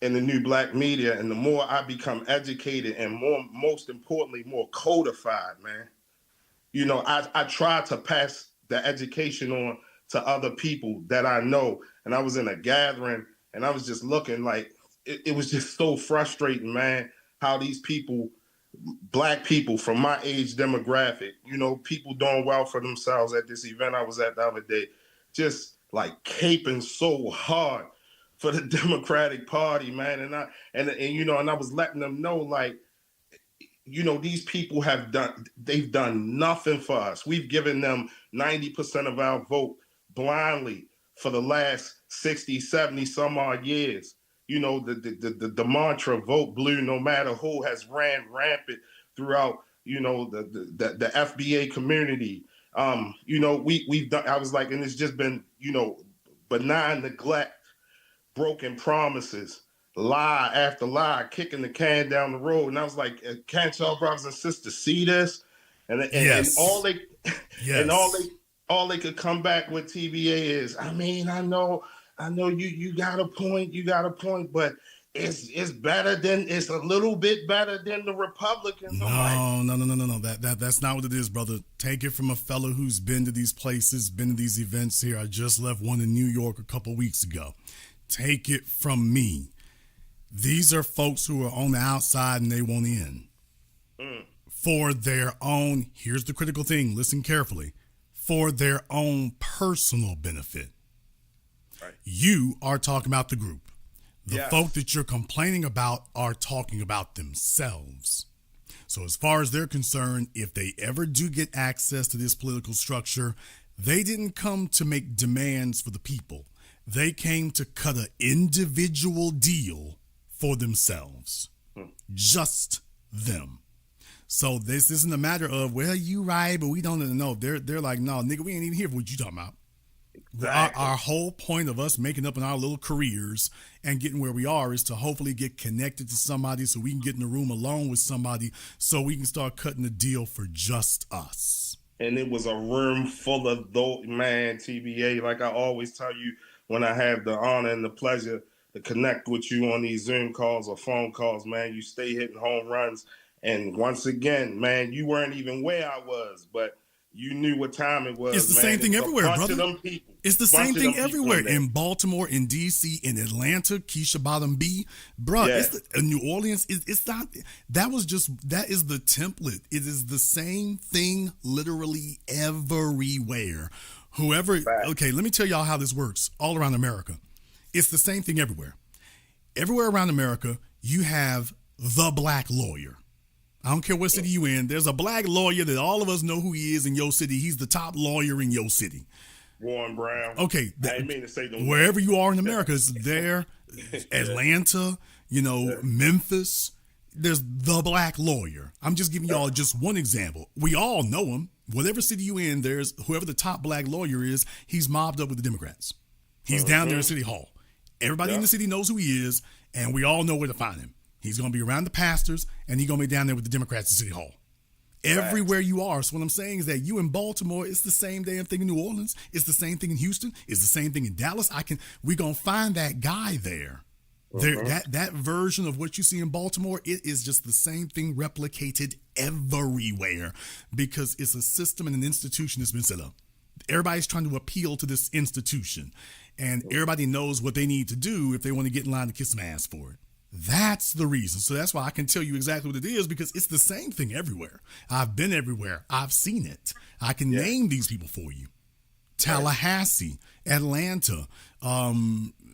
in the new black media, and the more I become educated and most importantly, more codified, man. I try to pass the education on to other people that I know. And I was in a gathering and I was just looking like, it was just so frustrating, man, how these people, black people from my age demographic, people doing well for themselves at this event I was at the other day, just like caping so hard for the Democratic Party, man. And I was letting them know, like, these people they've done nothing for us. We've given them 90% of our vote blindly for the last 60, 70 some odd years. The mantra vote blue no matter who has ran rampant throughout, the FBA community. We've done, I was like, and it's just been, benign neglect, broken promises, lie after lie, kicking the can down the road. And I was like, can't y'all brothers and sisters see this? And all they all they could come back with TBA is, I know I know you got a point, but it's better than, it's a little bit better than the Republicans. No. That's not what it is, brother. Take it from a fellow who's been to these places, been to these events here. I just left one in New York a couple weeks ago. Take it from me. These are folks who are on the outside and they want in. For their own, here's the critical thing, listen carefully, for their own personal benefit. Right. You are talking about the group. The folk that you're complaining about are talking about themselves. So as far as they're concerned, if they ever do get access to this political structure, they didn't come to make demands for the people. They came to cut an individual deal for themselves. Just them. So this isn't a matter of, well, you right, but we don't know. They're like, no, nigga, we ain't even here for what you talking about. Exactly. Our whole point of us making up in our little careers and getting where we are is to hopefully get connected to somebody so we can get in the room alone with somebody so we can start cutting the deal for just us. And it was a room full of TBA, like I always tell you when I have the honor and the pleasure to connect with you on these Zoom calls or phone calls, man, you stay hitting home runs. And once again, man, you weren't even where I was, but you knew what time it was. It's the same thing everywhere, brother. It's the same thing everywhere. In Baltimore, in D.C., in Atlanta, Keisha Bottom B, bro. Yeah. In New Orleans, it's not. That is the template. It is the same thing, literally everywhere. Okay, let me tell y'all how this works all around America. It's the same thing everywhere. Everywhere around America, you have the black lawyer. I don't care what city you in. There's a black lawyer that all of us know who he is in your city. He's the top lawyer in your city. Warren Brown. Okay. I didn't mean to say no. Wherever you are in America, it's there. Atlanta, Memphis. There's the black lawyer. I'm just giving y'all just one example. We all know him. Whatever city you in, there's whoever the top black lawyer is, he's mobbed up with the Democrats. He's down there in City Hall. Everybody in the city knows who he is, and we all know where to find him. He's going to be around the pastors, and he's going to be down there with the Democrats at City Hall. Everywhere you are. So what I'm saying is that you in Baltimore, it's the same damn thing in New Orleans. It's the same thing in Houston. It's the same thing in Dallas. We're going to find that guy there. That version of what you see in Baltimore, it is just the same thing replicated everywhere because it's a system and an institution that's been set up. Everybody's trying to appeal to this institution, and everybody knows what they need to do if they want to get in line to kiss some ass for it. That's the reason. So that's why I can tell you exactly what it is, because it's the same thing everywhere. I've been everywhere. I've seen it. I can name these people for you. Tallahassee, Atlanta,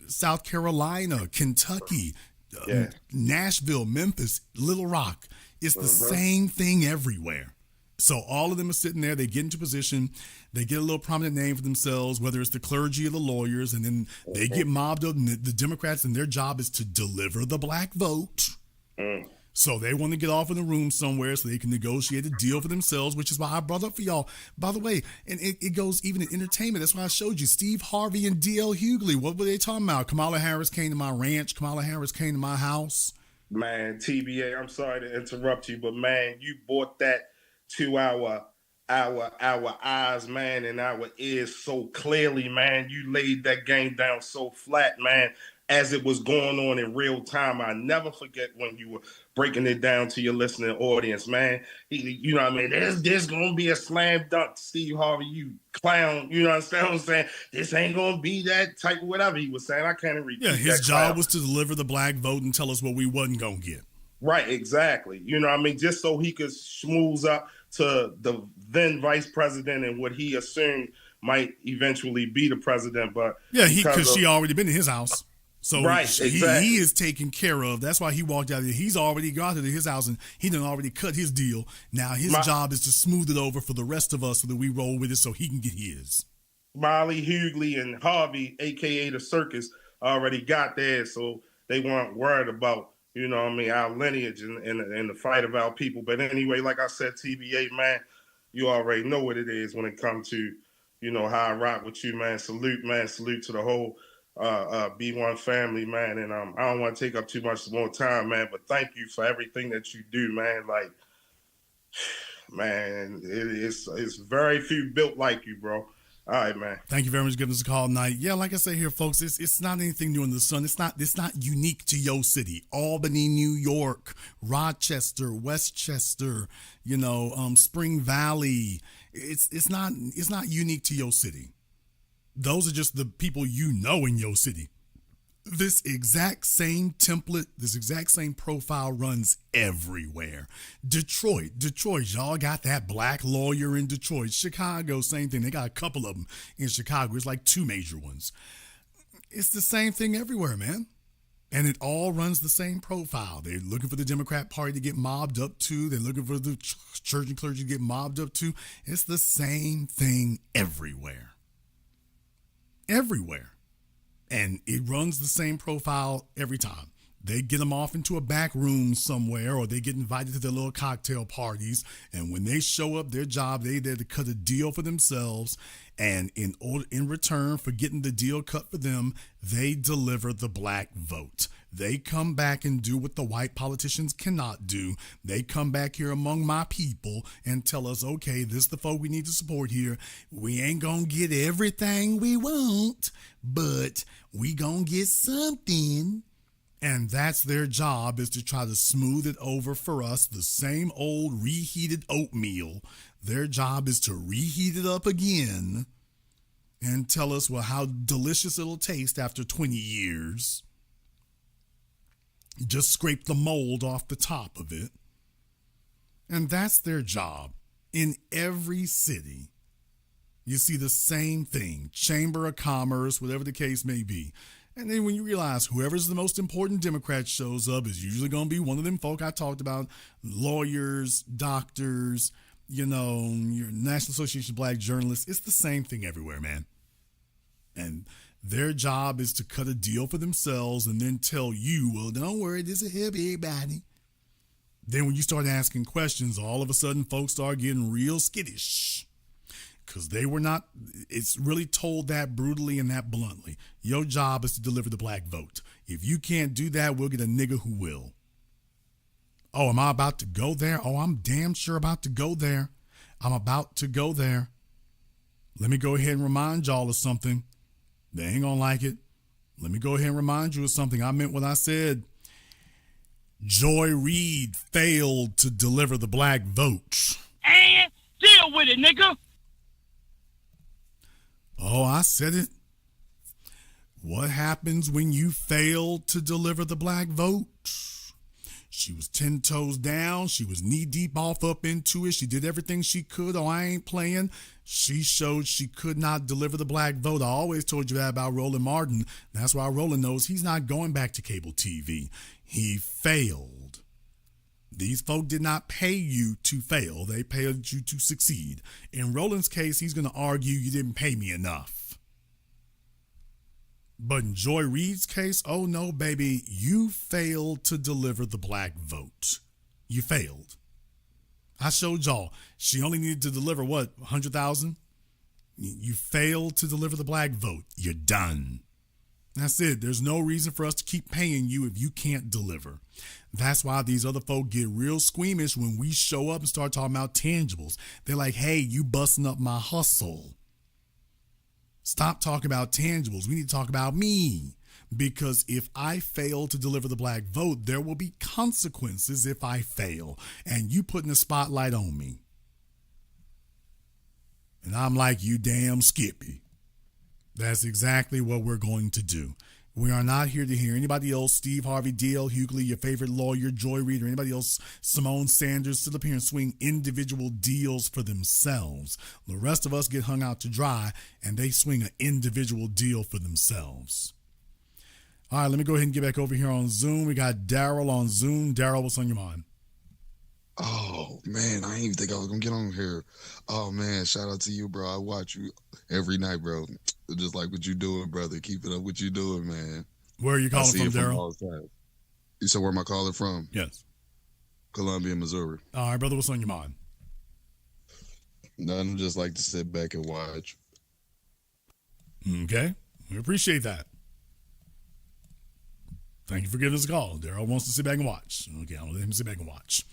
South Carolina, Kentucky, Nashville, Memphis, Little Rock. It's the same thing everywhere. So all of them are sitting there. They get into position. They get a little prominent name for themselves, whether it's the clergy or the lawyers, and then they get mobbed up. And the Democrats, and their job is to deliver the black vote. So they want to get off in a room somewhere so they can negotiate a deal for themselves, which is why I brought up for y'all. By the way, and it goes even in entertainment. That's why I showed you Steve Harvey and D.L. Hughley. What were they talking about? Kamala Harris came to my ranch. Kamala Harris came to my house. Man, TBA, I'm sorry to interrupt you, but man, you brought that to our eyes, man, and our ears so clearly, man. You laid that game down so flat, man, as it was going on in real time. I never forget when you were breaking it down to your listening audience, man. You know what I mean? There's going to be a slam dunk, Steve Harvey, you clown. You know what I'm saying? This ain't going to be that type of whatever he was saying. I can't repeat that. Yeah, his job was to deliver the black vote and tell us what we wasn't going to get. Right, exactly. You know what I mean? Just so he could schmooze up to the then vice president and what he assumed might eventually be the president. But yeah, because she already been in his house. So right, exactly. he is taken care of. That's why he walked out of there. He's already got to his house and he done already cut his deal. Now his job is to smooth it over for the rest of us so that we roll with it so he can get his. Molly, Hughley, and Harvey, a.k.a. the circus, already got theirs. So they weren't worried about, you know what I mean, our lineage and the fight of our people. But anyway, like I said, TBA, man, you already know what it is when it comes to, you know, how I rock with you, man. Salute, man. Salute to the whole B1 family, man. And I don't want to take up too much more time, man, but thank you for everything that you do, man. Like, man, it's very few built like you, bro. All right, man. Thank you very much for giving us a call tonight. Yeah, like I say here, folks, it's not anything new in the sun. It's not unique to your city. Albany, New York, Rochester, Westchester, Spring Valley. It's not unique to your city. Those are just the people in your city. This exact same template, this exact same profile runs everywhere. Detroit, y'all got that black lawyer in Detroit. Chicago, same thing. They got a couple of them in Chicago. It's like two major ones. It's the same thing everywhere, man. And it all runs the same profile. They're looking for the Democrat Party to get mobbed up to. They're looking for the church and clergy to get mobbed up to. It's the same thing everywhere. Everywhere. And it runs the same profile every time. They get them off into a back room somewhere, or they get invited to their little cocktail parties. And when they show up, their job, they there to cut a deal for themselves. And in return for getting the deal cut for them, they deliver the black vote. They come back and do what the white politicians cannot do. They come back here among my people and tell us, okay, this is the folk we need to support here. We ain't gonna get everything we want, but we gonna get something. And that's their job, is to try to smooth it over for us, the same old reheated oatmeal. Their job is to reheat it up again and tell us, well, how delicious it'll taste after 20 years. Just scrape the mold off the top of it. And that's their job in every city. You see the same thing, Chamber of Commerce, whatever the case may be. And then when you realize whoever's the most important Democrat shows up is usually going to be one of them folk I talked about, lawyers, doctors, your National Association of Black Journalists. It's the same thing everywhere, man. And their job is to cut a deal for themselves and then tell you, well, don't worry, this will help everybody. Then when you start asking questions, all of a sudden folks start getting real skittish. Because they were not, it's really told that brutally and that bluntly. Your job is to deliver the black vote. If you can't do that, we'll get a nigga who will. Oh, am I about to go there? Oh, I'm damn sure about to go there. I'm about to go there. Let me go ahead and remind y'all of something. They ain't gonna like it. Let me go ahead and remind you of something. I meant what I said. Joy Reid failed to deliver the black vote. And deal with it, nigga. Oh, I said it. What happens when you fail to deliver the black vote? She was 10 toes down. She was knee deep off up into it. She did everything she could. Oh, I ain't playing. She showed she could not deliver the black vote. I always told you that about Roland Martin. That's why Roland knows he's not going back to cable TV. He failed. These folk did not pay you to fail. They paid you to succeed. In Roland's case, he's going to argue you didn't pay me enough. But in Joy Reid's case, oh no, baby, you failed to deliver the black vote. You failed. I showed y'all. She only needed to deliver, what, 100,000? You failed to deliver the black vote. You're done. That's it. There's no reason for us to keep paying you if you can't deliver. That's why these other folk get real squeamish when we show up and start talking about tangibles. They're like, hey, you busting up my hustle. Stop talking about tangibles. We need to talk about me. Because if I fail to deliver the black vote, there will be consequences if I fail. And you putting a spotlight on me. And I'm like, you damn Skippy. That's exactly what we're going to do. We are not here to hear anybody else, Steve Harvey, D.L. Hughley, your favorite lawyer, Joy Reid, or anybody else, Simone Sanders, sit up here and swing individual deals for themselves. The rest of us get hung out to dry, and they swing an individual deal for themselves. All right, let me go ahead and get back over here on Zoom. We got Daryl on Zoom. Daryl, what's on your mind? Oh, man, I didn't even think I was going to get on here. Oh, man, shout out to you, bro. I watch you every night, bro. Just like what you doing, brother. Keep it up what you doing, man. Where are you calling from, Daryl? You said where am I calling from? Yes. Columbia, Missouri. All right, brother, what's on your mind? Nothing, just like to sit back and watch. Okay, we appreciate that. Thank you for giving us a call. Daryl wants to sit back and watch. Okay, I'll let him sit back and watch.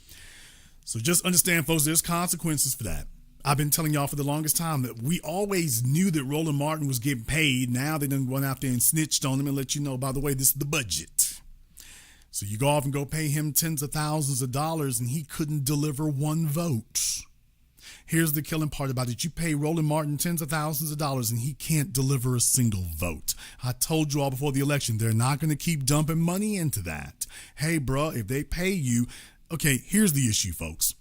So just understand, folks, there's consequences for that. I've been telling y'all for the longest time that we always knew that Roland Martin was getting paid. Now they done went out there and snitched on him and let you know, by the way, this is the budget. So you go off and go pay him tens of thousands of dollars and he couldn't deliver one vote. Here's the killing part about it. You pay Roland Martin tens of thousands of dollars and he can't deliver a single vote. I told you all before the election, they're not going to keep dumping money into that. Hey, bro, if they pay you, okay, here's the issue, folks.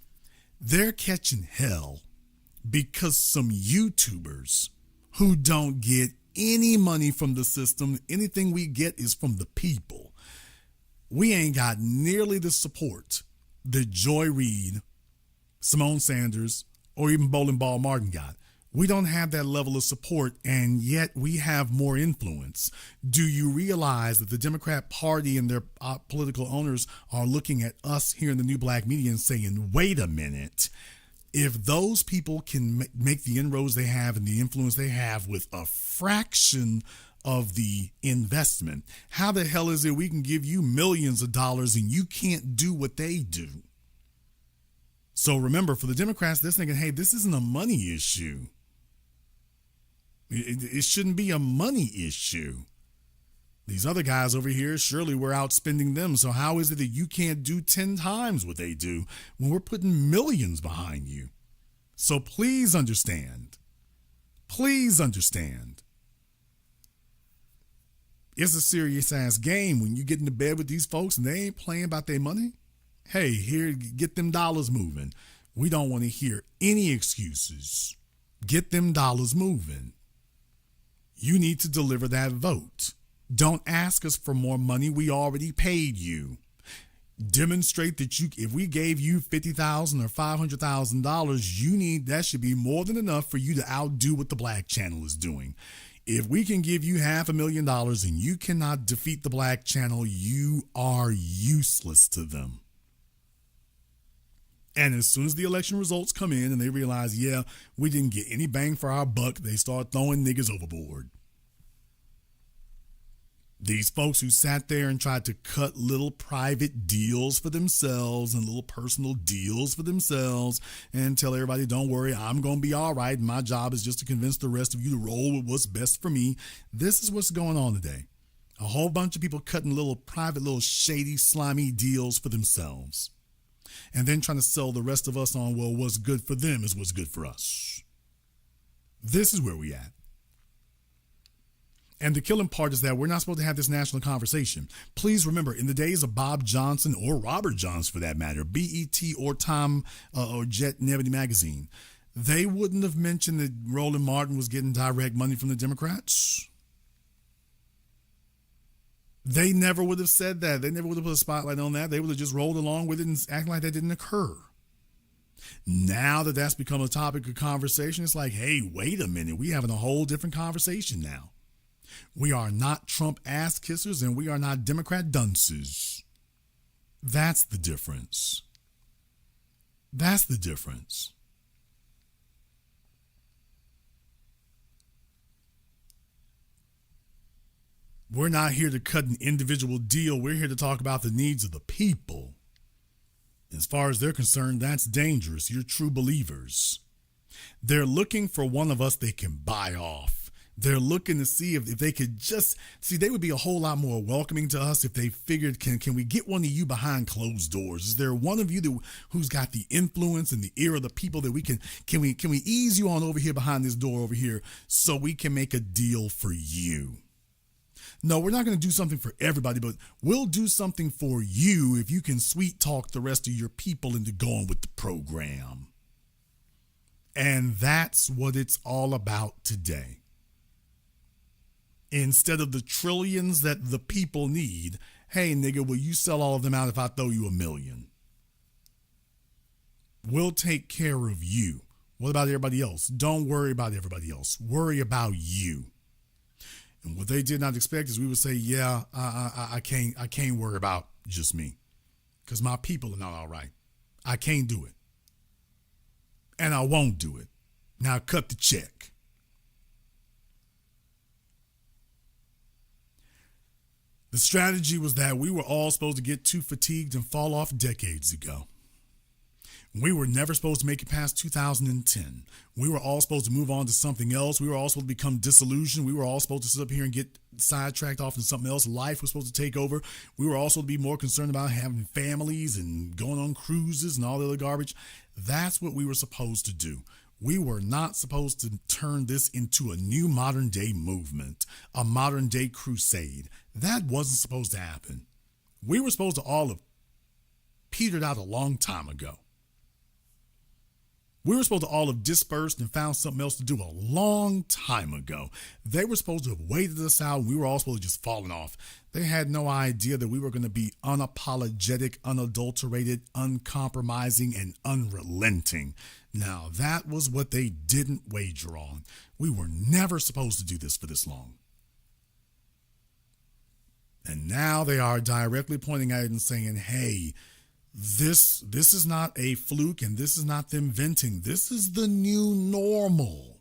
They're catching hell because some YouTubers who don't get any money from the system, anything we get is from the people. We ain't got nearly the support that Joy Reid, Simone Sanders, or even Bowling Ball Martin got. We don't have that level of support, and yet we have more influence. Do you realize that the Democrat Party and their political owners are looking at us here in the new black media and saying, wait a minute, if those people can make the inroads they have and the influence they have with a fraction of the investment, how the hell is it we can give you millions of dollars and you can't do what they do? So remember, for the Democrats, they're thinking, hey, this isn't a money issue. It shouldn't be a money issue. These other guys over here, surely we're outspending them. So how is it that you can't do 10 times what they do when we're putting millions behind you? So please understand. Please understand. It's a serious ass game when you get into bed with these folks and they ain't playing about their money. Hey, here, get them dollars moving. We don't want to hear any excuses. Get them dollars moving. You need to deliver that vote. Don't ask us for more money. We already paid you. Demonstrate that if we gave you $50,000 or $500,000, that should be more than enough for you to outdo what the Black Channel is doing. If we can give you $500,000 and you cannot defeat the Black Channel, you are useless to them. And as soon as the election results come in and they realize, yeah, we didn't get any bang for our buck, they start throwing niggas overboard. These folks who sat there and tried to cut little private deals for themselves and little personal deals for themselves and tell everybody, don't worry, I'm going to be all right. My job is just to convince the rest of you to roll with what's best for me. This is what's going on today. A whole bunch of people cutting little private, little shady, slimy deals for themselves. And then trying to sell the rest of us on, well, what's good for them is what's good for us. This is where we at. And the killing part is that we're not supposed to have this national conversation. Please remember, in the days of Bob Johnson or Robert Johnson, for that matter, BET or Tom or Jet and Ebony Magazine, they wouldn't have mentioned that Roland Martin was getting direct money from the Democrats. They never would have said that. They never would have put a spotlight on that. They would have just rolled along with it and acted like that didn't occur. Now that that's become a topic of conversation, it's like, hey, wait a minute. We're having a whole different conversation now. We are not Trump ass kissers and we are not Democrat dunces. That's the difference. That's the difference. We're not here to cut an individual deal. We're here to talk about the needs of the people. As far as they're concerned, that's dangerous. You're true believers. They're looking for one of us they can buy off. They're looking to see if they could just see, they would be a whole lot more welcoming to us if they figured, can we get one of you behind closed doors? Is there one of you who's got the influence and the ear of the people that we can we ease you on over here behind this door over here so we can make a deal for you? No, we're not going to do something for everybody, but we'll do something for you if you can sweet talk the rest of your people into going with the program. And that's what it's all about today. Instead of the trillions that the people need, hey, nigga, will you sell all of them out if I throw you $1 million? We'll take care of you. What about everybody else? Don't worry about everybody else. Worry about you. And what they did not expect is we would say, yeah, I can't worry about just me because my people are not all right. I can't do it. And I won't do it. Now cut the check. The strategy was that we were all supposed to get too fatigued and fall off decades ago. We were never supposed to make it past 2010. We were all supposed to move on to something else. We were all supposed to become disillusioned. We were all supposed to sit up here and get sidetracked off into something else. Life was supposed to take over. We were also to be more concerned about having families and going on cruises and all the other garbage. That's what we were supposed to do. We were not supposed to turn this into a new modern day movement, a modern day crusade. That wasn't supposed to happen. We were supposed to all have petered out a long time ago. We were supposed to all have dispersed and found something else to do a long time ago. They were supposed to have waited us out. We were all supposed to just fallen off. They had no idea that we were going to be unapologetic, unadulterated, uncompromising, and unrelenting. Now, that was what they didn't wager on. We were never supposed to do this for this long. And now they are directly pointing at it and saying, hey, this is not a fluke and this is not them venting. This is the new normal.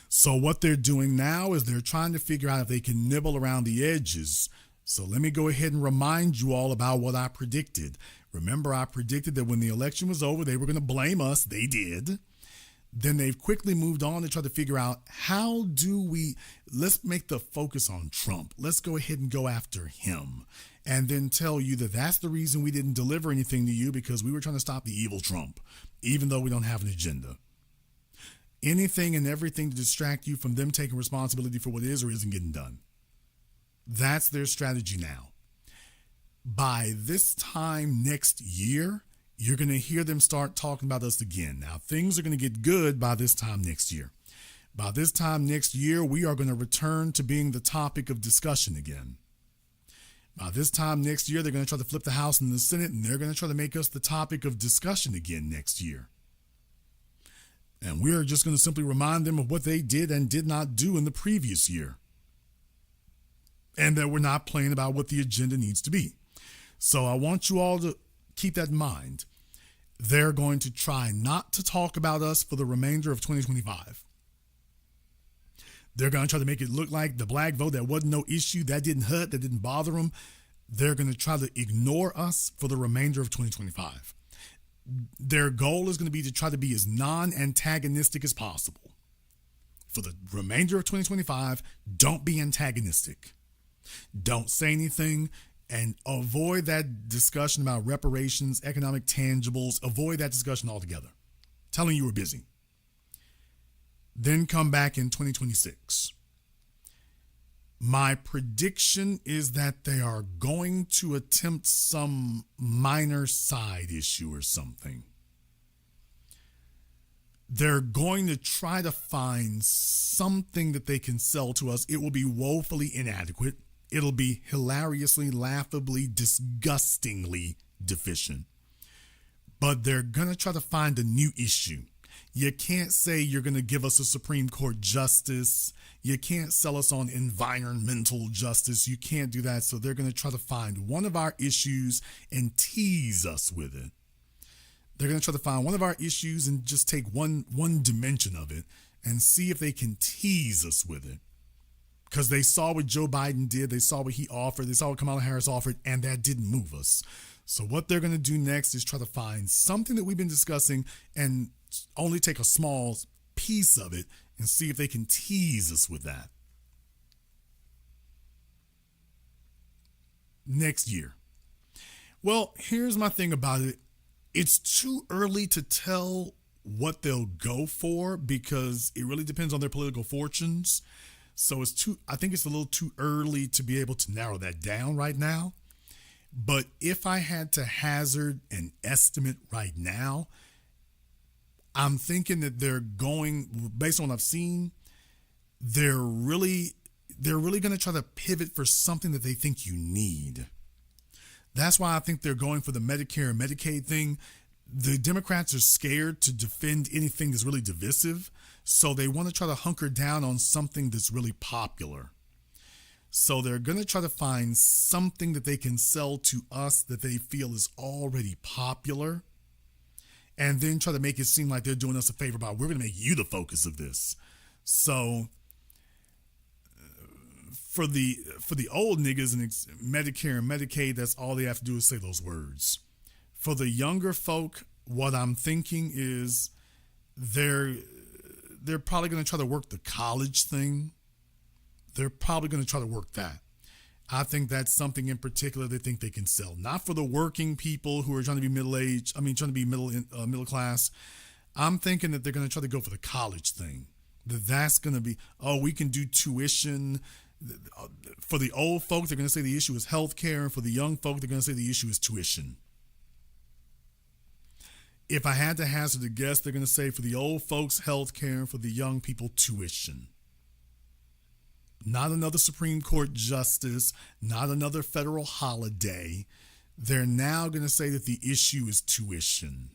So what they're doing now is they're trying to figure out if they can nibble around the edges. So let me go ahead and remind you all about what I predicted. Remember, I predicted that when the election was over, they were going to blame us. They did. Then they've quickly moved on to try to figure out let's make the focus on Trump. Let's go ahead and go after him. And then tell you that that's the reason we didn't deliver anything to you, because we were trying to stop the evil Trump, even though we don't have an agenda. Anything and everything to distract you from them taking responsibility for what is or isn't getting done. That's their strategy now. By this time next year, you're going to hear them start talking about us again. Now, things are going to get good by this time next year. By this time next year, we are going to return to being the topic of discussion again. By this time next year, they're going to try to flip the House and the Senate, and they're going to try to make us the topic of discussion again next year. And we're just going to simply remind them of what they did and did not do in the previous year. And that we're not playing about what the agenda needs to be. So I want you all to keep that in mind. They're going to try not to talk about us for the remainder of 2025. They're going to try to make it look like the black vote, that wasn't no issue, that didn't hurt, that didn't bother them. They're going to try to ignore us for the remainder of 2025. Their goal is going to be to try to be as non-antagonistic as possible. For the remainder of 2025, don't be antagonistic. Don't say anything, and avoid that discussion about reparations, economic tangibles. Avoid that discussion altogether. Telling you we're busy. Then come back in 2026. My prediction is that they are going to attempt some minor side issue or something. They're going to try to find something that they can sell to us. It will be woefully inadequate. It'll be hilariously, laughably, disgustingly deficient. But they're going to try to find a new issue. You can't say you're going to give us a Supreme Court justice. You can't sell us on environmental justice. You can't do that. So they're going to try to find one of our issues and tease us with it. They're going to try to find one of our issues and just take one dimension of it and see if they can tease us with it. Because they saw what Joe Biden did. They saw what he offered. They saw what Kamala Harris offered, and that didn't move us. So what they're going to do next is try to find something that we've been discussing and only take a small piece of it and see if they can tease us with that. Next year. Well, here's my thing about it. It's too early to tell what they'll go for because it really depends on their political fortunes. So I think it's a little too early to be able to narrow that down right now. But if I had to hazard an estimate right now, I'm thinking that they're going, based on what I've seen, they're really going to try to pivot for something that they think you need. That's why I think they're going for the Medicare and Medicaid thing. The Democrats are scared to defend anything that's really divisive, so they want to try to hunker down on something that's really popular. So they're going to try to find something that they can sell to us that they feel is already popular, and then try to make it seem like they're doing us a favor by, we're going to make you the focus of this. So for the old niggas and Medicare and Medicaid, that's all they have to do is say those words. For the younger folk, what I'm thinking is they're probably going to try to work the college thing. They're probably going to try to work that. I think that's something in particular they think they can sell. Not for the working people who are trying to be trying to be middle class. I'm thinking that they're going to try to go for the college thing. That's going to be, we can do tuition. For the old folks, they're going to say the issue is health care. And for the young folk, they're going to say the issue is tuition. If I had to hazard a guess, they're going to say for the old folks, health care, and for the young people, tuition. Not another Supreme Court justice, not another federal holiday. They're now going to say that the issue is tuition.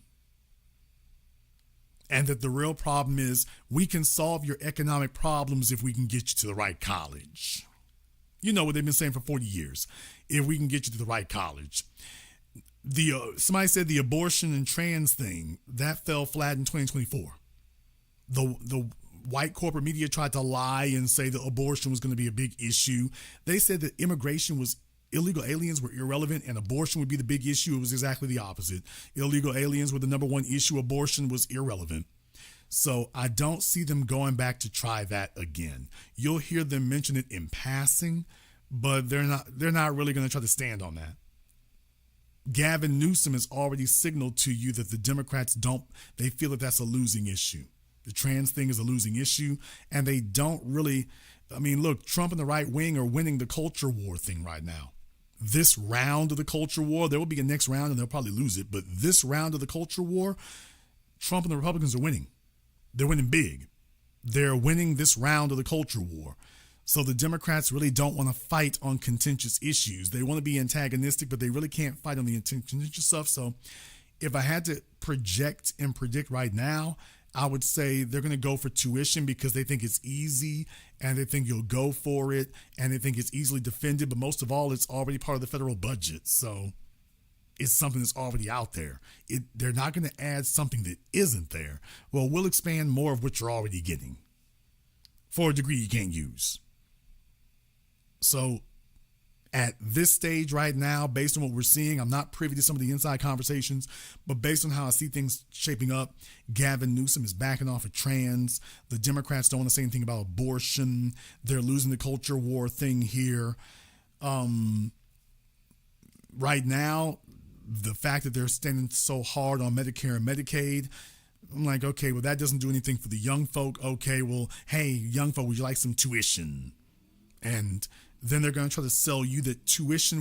And that the real problem is we can solve your economic problems if we can get you to the right college. You know what they've been saying for 40 years. If we can get you to the right college. Somebody said the abortion and trans thing, that fell flat in 2024. The white corporate media tried to lie and say that abortion was going to be a big issue. They said that illegal aliens were irrelevant and abortion would be the big issue. It was exactly the opposite. Illegal aliens were the number one issue. Abortion was irrelevant. So I don't see them going back to try that again. You'll hear them mention it in passing, but they're not really going to try to stand on that. Gavin Newsom has already signaled to you that the Democrats they feel that that's a losing issue. The trans thing is a losing issue, and they don't really, look, Trump and the right wing are winning the culture war thing right now. This round of the culture war, there will be a next round and they'll probably lose it, but this round of the culture war, Trump and the Republicans are winning. They're winning big. They're winning this round of the culture war. So the Democrats really don't want to fight on contentious issues. They want to be antagonistic, but they really can't fight on the contentious stuff. So if I had to project and predict right now, I would say they're going to go for tuition because they think it's easy and they think you'll go for it and they think it's easily defended. But most of all, it's already part of the federal budget. So it's something that's already out there. They're not going to add something that isn't there. Well, we'll expand more of what you're already getting for a degree you can't use. So at this stage right now, based on what we're seeing, I'm not privy to some of the inside conversations, but based on how I see things shaping up, Gavin Newsom is backing off of trans. The Democrats don't want to say anything about abortion. They're losing the culture war thing here. Right now, the fact that they're standing so hard on Medicare and Medicaid, I'm like, okay, well, that doesn't do anything for the young folk. Okay, well, hey, young folk, would you like some tuition? And then they're going to try to sell you that tuition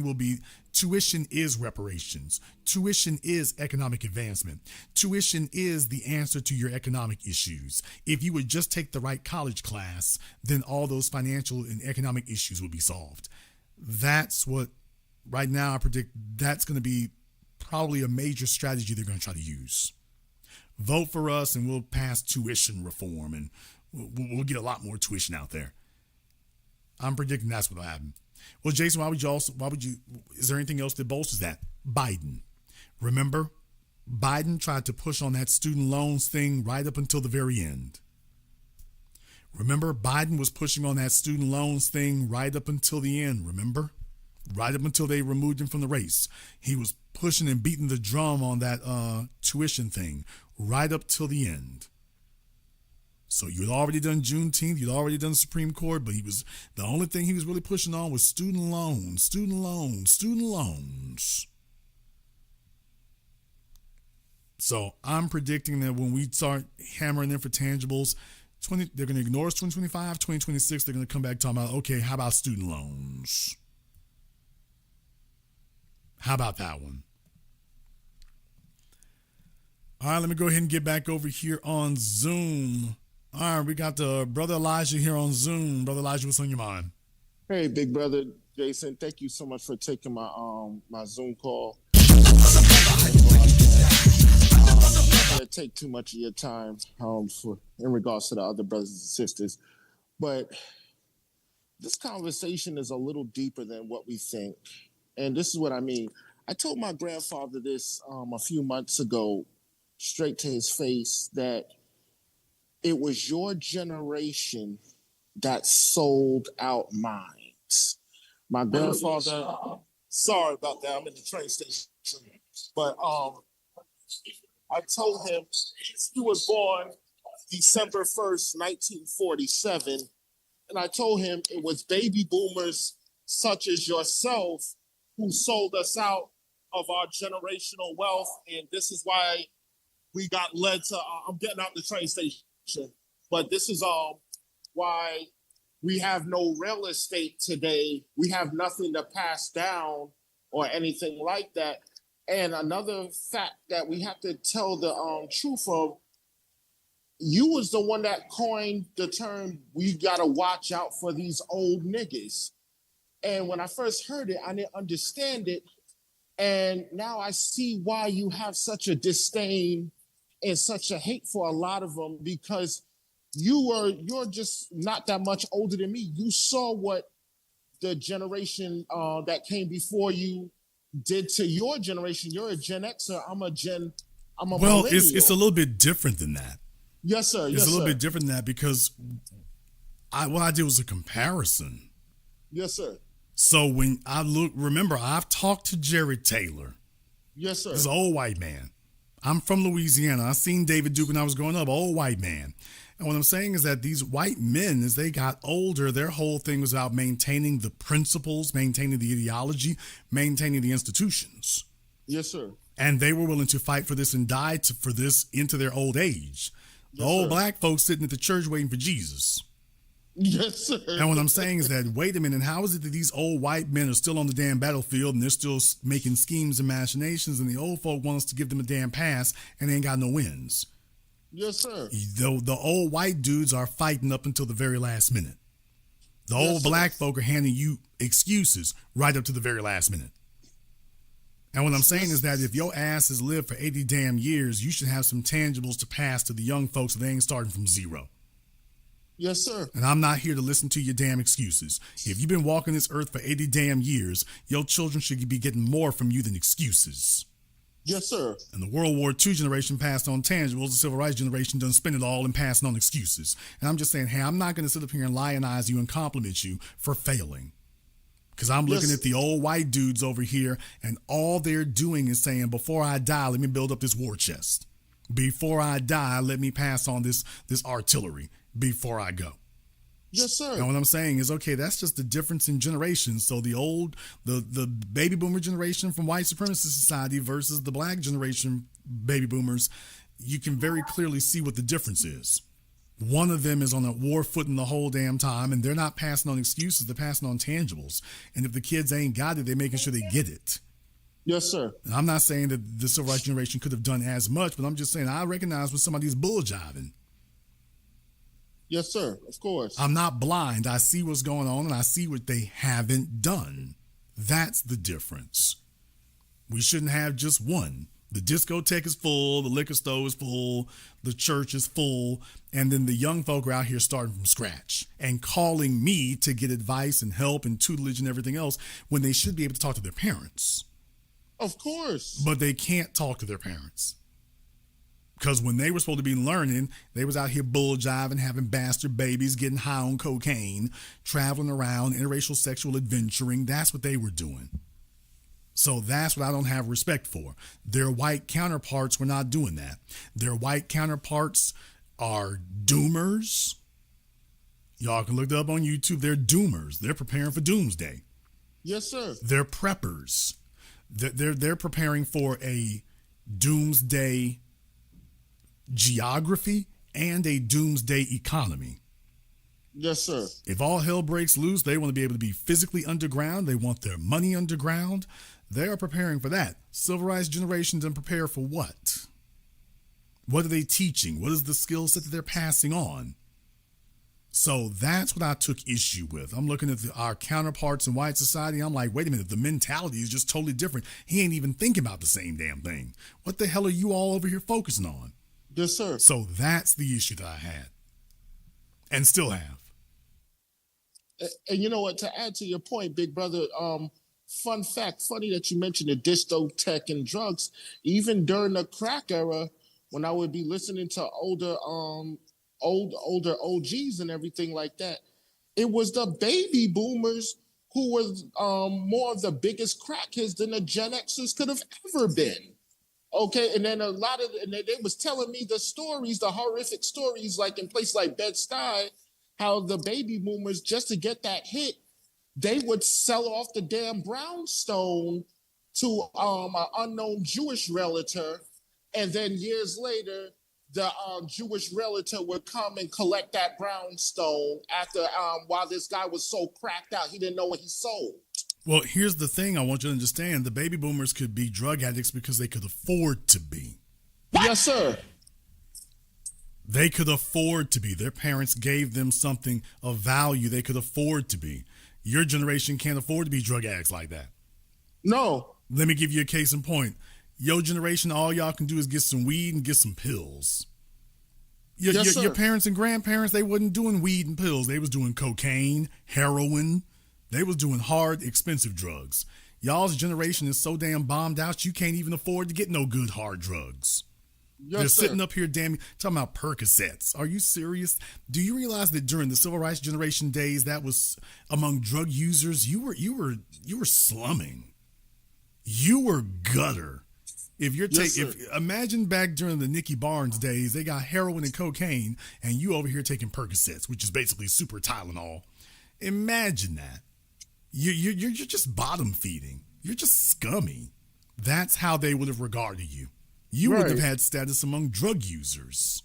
is reparations. Tuition is economic advancement. Tuition is the answer to your economic issues. If you would just take the right college class, then all those financial and economic issues will be solved. That's what, right now, I predict that's going to be probably a major strategy they're going to try to use. Vote for us and we'll pass tuition reform and we'll get a lot more tuition out there. I'm predicting that's what will happen. Well, Jason, is there anything else that bolsters that? Biden. Remember, Biden tried to push on that student loans thing right up until the very end. Remember, Biden was pushing on that student loans thing right up until the end, remember? Right up until they removed him from the race. He was pushing and beating the drum on that tuition thing right up till the end. So you had already done Juneteenth, you'd already done the Supreme Court, but the only thing he was really pushing on was student loans. So I'm predicting that when we start hammering in for tangibles, they're going to ignore us 2025, 2026, they're going to come back talking about, okay, how about student loans? How about that one? All right, let me go ahead and get back over here on Zoom. All right, we got Brother Elijah here on Zoom. Brother Elijah, what's on your mind? Hey, big brother Jason, thank you so much for taking my my Zoom call. I take too much of your time in regards to the other brothers and sisters, but this conversation is a little deeper than what we think, and this is what I mean. I told my grandfather this a few months ago, straight to his face, that it was your generation that sold out minds. My grandfather, sorry about that, I'm at the train station. But I told him he was born December 1st, 1947. And I told him it was baby boomers such as yourself who sold us out of our generational wealth. And this is why we got led to, I'm getting out the train station, but this is why we have no real estate today. We have nothing to pass down or anything like that. And another fact that we have to tell the truth of, you was the one that coined the term, we gotta watch out for these old niggas. And when I first heard it, I didn't understand it. And now I see why you have such a disdain and such a hate for a lot of them, because you're just not that much older than me. You saw what the generation that came before you did to your generation. You're a Gen Xer. I'm a Well, millennial. it's a little bit different than that. Yes, sir. It's a little bit different than that because what I did was a comparison. Yes, sir. So when I remember, I've talked to Jerry Taylor. Yes, sir. He's an old white man. I'm from Louisiana. I seen David Duke when I was growing up, old white man. And what I'm saying is that these white men, as they got older, their whole thing was about maintaining the principles, maintaining the ideology, maintaining the institutions. Yes, sir. And they were willing to fight for this and die for this into their old age. The old black folks sitting at the church waiting for Jesus. Yes, sir. And what I'm saying is that, wait a minute, how is it that these old white men are still on the damn battlefield and they're still making schemes and machinations, and the old folk want us to give them a damn pass and they ain't got no wins? Yes, sir. The old white dudes are fighting up until the very last minute. The old black folk are handing you excuses right up to the very last minute. And what I'm saying is that if your ass has lived for 80 damn years, you should have some tangibles to pass to the young folks so they ain't starting from zero. Yes, sir. And I'm not here to listen to your damn excuses. If you've been walking this earth for 80 damn years, your children should be getting more from you than excuses. Yes, sir. And the World War II generation passed on tangibles. The Civil Rights generation done spend it all and passing on excuses. And I'm just saying, hey, I'm not going to sit up here and lionize you and compliment you for failing. Because I'm looking at the old white dudes over here, and all they're doing is saying, before I die, let me build up this war chest. Before I die, let me pass on this artillery before I go. Yes, sir. And what I'm saying is, okay, that's just the difference in generations. So the baby boomer generation from white supremacist society versus the black generation baby boomers, you can very clearly see what the difference is. One of them is on a war footing the whole damn time, and they're not passing on excuses, they're passing on tangibles. And if the kids ain't got it, they're making sure they get it. Yes, sir. And I'm not saying that the civil rights generation could have done as much, but I'm just saying I recognize when somebody's bull jiving. Yes, sir. Of course. I'm not blind. I see what's going on, and I see what they haven't done. That's the difference. We shouldn't have just one. The discotheque is full, the liquor store is full, the church is full, and then the young folk are out here starting from scratch and calling me to get advice and help and tutelage and everything else when they should be able to talk to their parents. Of course. But they can't talk to their parents. Because when they were supposed to be learning, they was out here bull jiving, having bastard babies, getting high on cocaine, traveling around, interracial sexual adventuring. That's what they were doing. So that's what I don't have respect for. Their white counterparts were not doing that. Their white counterparts are doomers. Y'all can look it up on YouTube. They're doomers. They're preparing for doomsday. Yes, sir. They're preppers. They're preparing for a doomsday geography and a doomsday economy. Yes, sir. If all hell breaks loose, they want to be able to be physically underground. They want their money underground. They are preparing for that. Civil rights generation didn't prepare for what? What are they teaching? What is the skill set that they're passing on? So that's what I took issue with. I'm looking at our counterparts in white society. I'm like, wait a minute, the mentality is just totally different. He ain't even thinking about the same damn thing. What the hell are you all over here focusing on? Yes, sir. So that's the issue that I had and still have. And you know what, to add to your point, big brother, fun fact, funny that you mentioned the discotheque and drugs. Even during the crack era, when I would be listening to older OGs and everything like that, it was the baby boomers who was more of the biggest crackheads than the Gen Xers could have ever been. Okay, and then they was telling me the stories, the horrific stories, like in places like Bed-Stuy, how the baby boomers, just to get that hit, they would sell off the damn brownstone to an unknown Jewish realtor, and then years later, the Jewish realtor would come and collect that brownstone after while this guy was so cracked out he didn't know what he sold. Well, here's the thing I want you to understand. The baby boomers could be drug addicts because they could afford to be. What? Yes, sir. They could afford to be. Their parents gave them something of value they could afford to be. Your generation can't afford to be drug addicts like that. No. Let me give you a case in point. Your generation, all y'all can do is get some weed and get some pills. Your parents and grandparents, they wasn't doing weed and pills. They was doing cocaine, heroin. They was doing hard, expensive drugs. Y'all's generation is so damn bombed out, you can't even afford to get no good hard drugs. They're sitting up here talking about Percocets. Are you serious? Do you realize that during the civil rights generation days, that was among drug users, you were slumming. You were gutter. If you're imagine back during the Nicky Barnes days, they got heroin and cocaine, and you over here taking Percocets, which is basically super Tylenol. Imagine that. You're just bottom feeding. You're just scummy. That's how they would have regarded you. You would have had status among drug users.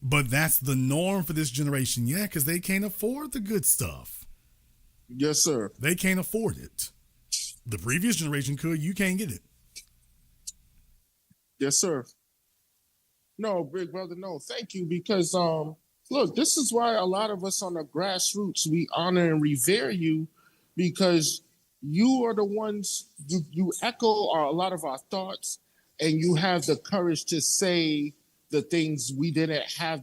But that's the norm for this generation, because they can't afford the good stuff. Yes, sir. They can't afford it. The previous generation could. You can't get it. Yes, sir. No, big brother, no. Thank you, because look, this is why a lot of us on the grassroots, we honor and revere you, because you are the ones, you echo a lot of our thoughts, and you have the courage to say the things we didn't have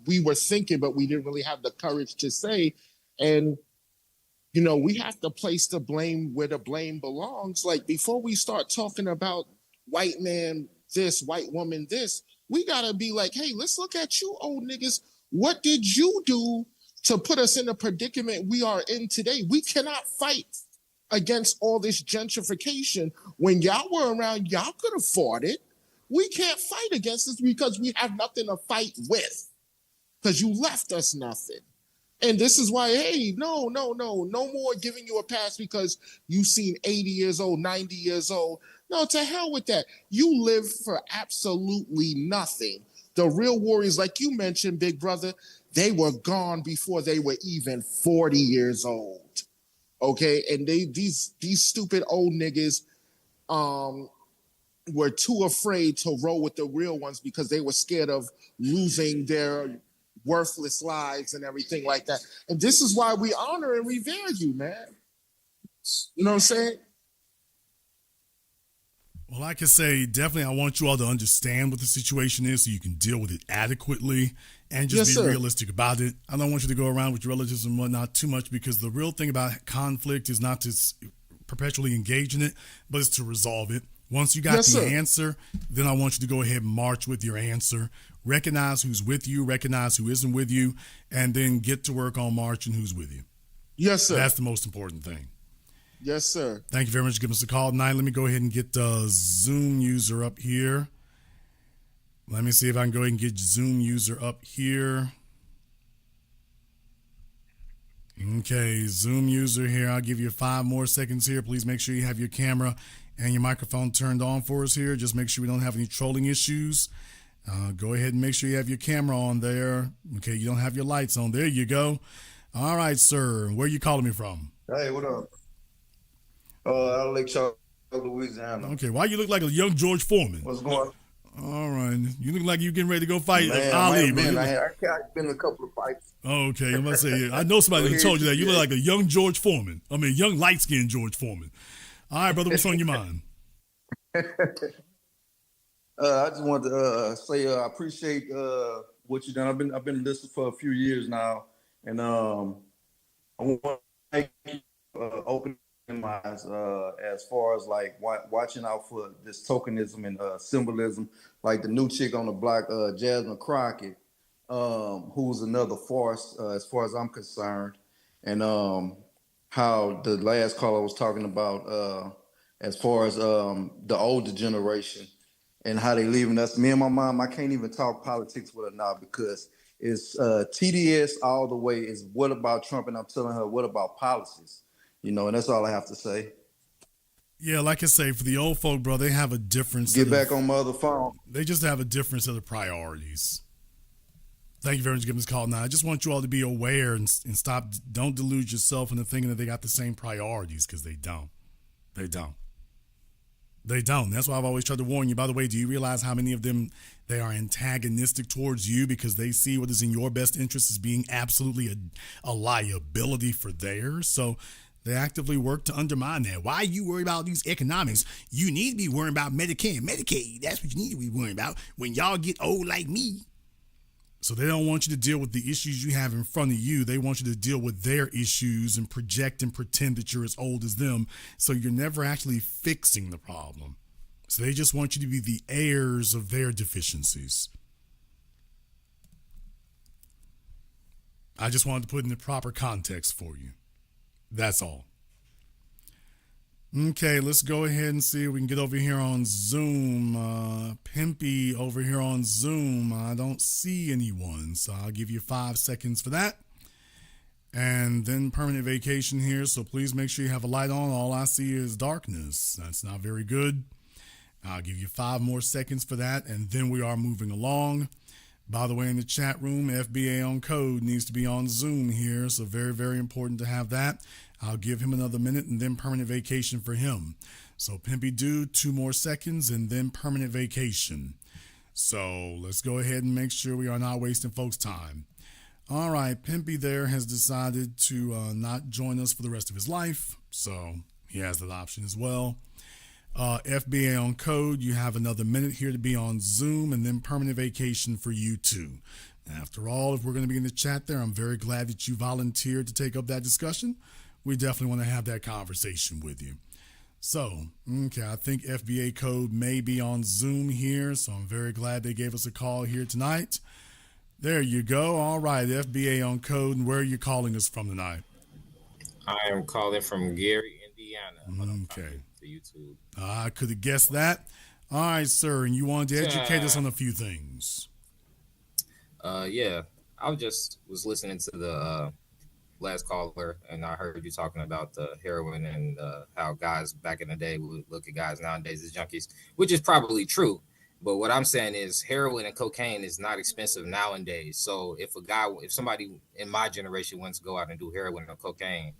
we were thinking, but we didn't really have the courage to say. And, we have to place the blame where the blame belongs. Like, before we start talking about white man this, white woman this, we gotta be like, hey, let's look at you old niggas. What did you do to put us in the predicament we are in today? We cannot fight against all this gentrification. When y'all were around, y'all could afford it. We can't fight against this because we have nothing to fight with, because you left us nothing. And this is why, hey, no more giving you a pass because you've seen 80 years old, 90 years old. No, to hell with that. You live for absolutely nothing. The real warriors, like you mentioned, big brother, they were gone before they were even 40 years old. Okay, and these stupid old niggas were too afraid to roll with the real ones because they were scared of losing their worthless lives and everything like that. And this is why we honor and revere you, man. You know what I'm saying? Well, like I say, definitely I want you all to understand what the situation is so you can deal with it adequately and just be realistic about it. I don't want you to go around with your relatives and whatnot too much, because the real thing about conflict is not to perpetually engage in it, but it's to resolve it. Once you got the answer, then I want you to go ahead and march with your answer. Recognize who's with you, recognize who isn't with you, and then get to work on marching who's with you. Yes, sir. That's the most important thing. Yes, sir. Thank you very much for giving us a call tonight. Let me go ahead and get the Zoom user up here. Let me see if I can go ahead and get Zoom user up here. Okay, Zoom user here. I'll give you 5 more seconds here. Please make sure you have your camera and your microphone turned on for us here. Just make sure we don't have any trolling issues. Go ahead and make sure you have your camera on there. Okay, you don't have your lights on. There you go. All right, sir. Where are you calling me from? Hey, what up? Out of Lake Charles, Louisiana. Okay, why you look like a young George Foreman? What's going on? All right. You look like you're getting ready to go fight Man, Ali. I've been in a couple of fights. Okay, I'm about to say, I know somebody who told you that. You look like a young George Foreman. I mean, young light-skinned George Foreman. All right, brother, what's on your mind? I just wanted to say I appreciate what you've done. I've been listening for a few years now, and I want to make open my eyes as far as like watching out for this tokenism and symbolism, like the new chick on the block, Jasmine Crockett, who's another farce as far as I'm concerned, and how the last caller was talking about as far as the older generation and how they leaving us. Me and my mom, I can't even talk politics with her now because it's TDS all the way. Is what about Trump? And I'm telling her, what about policies? You know, and that's all I have to say. Yeah, like I say, for the old folk, bro, they have a difference. Get back on my other phone. They just have a different set of priorities. Thank you very much for giving this call. Now, I just want you all to be aware and stop. Don't delude yourself into thinking that they got the same priorities, because they don't. They don't. They don't. That's why I've always tried to warn you. By the way, do you realize how many of them, they are antagonistic towards you because they see what is in your best interest as being absolutely a liability for theirs? So they actively work to undermine that. Why are you worried about these economics? You need to be worrying about Medicare and Medicaid. That's what you need to be worrying about when y'all get old like me. So they don't want you to deal with the issues you have in front of you. They want you to deal with their issues and project and pretend that you're as old as them. So you're never actually fixing the problem. So they just want you to be the heirs of their deficiencies. I just wanted to put it in the proper context for you. That's all. Okay, let's go ahead and see if we can get over here on Zoom. Pimpy over here on Zoom. I don't see anyone, so I'll give you 5 seconds for that. And then permanent vacation here, so please make sure you have a light on. All I see is darkness. That's not very good. I'll give you 5 more seconds for that, and then we are moving along. By the way, in the chat room, FBA on code needs to be on Zoom here, so very, very important to have that. I'll give him another minute and then permanent vacation for him. So Pimpy Dude, 2 more seconds and then permanent vacation. So let's go ahead and make sure we are not wasting folks' time. All right, Pimpy there has decided to not join us for the rest of his life, so he has that option as well. FBA on code, you have another minute here to be on Zoom and then permanent vacation for you too. After all, if we're going to be in the chat there, I'm very glad that you volunteered to take up that discussion. We definitely want to have that conversation with you. So, okay, I think FBA code may be on Zoom here, so I'm very glad they gave us a call here tonight. There you go. All right, FBA on code, and where are you calling us from tonight? I am calling from Gary, Indiana. Okay. To YouTube. I could have guessed that. All right, sir, and you wanted to educate us on a few things. Yeah, I was listening to the last caller, and I heard you talking about the heroin and how guys back in the day would look at guys nowadays as junkies, which is probably true. But what I'm saying is heroin and cocaine is not expensive nowadays. So if somebody in my generation wants to go out and do heroin or cocaine,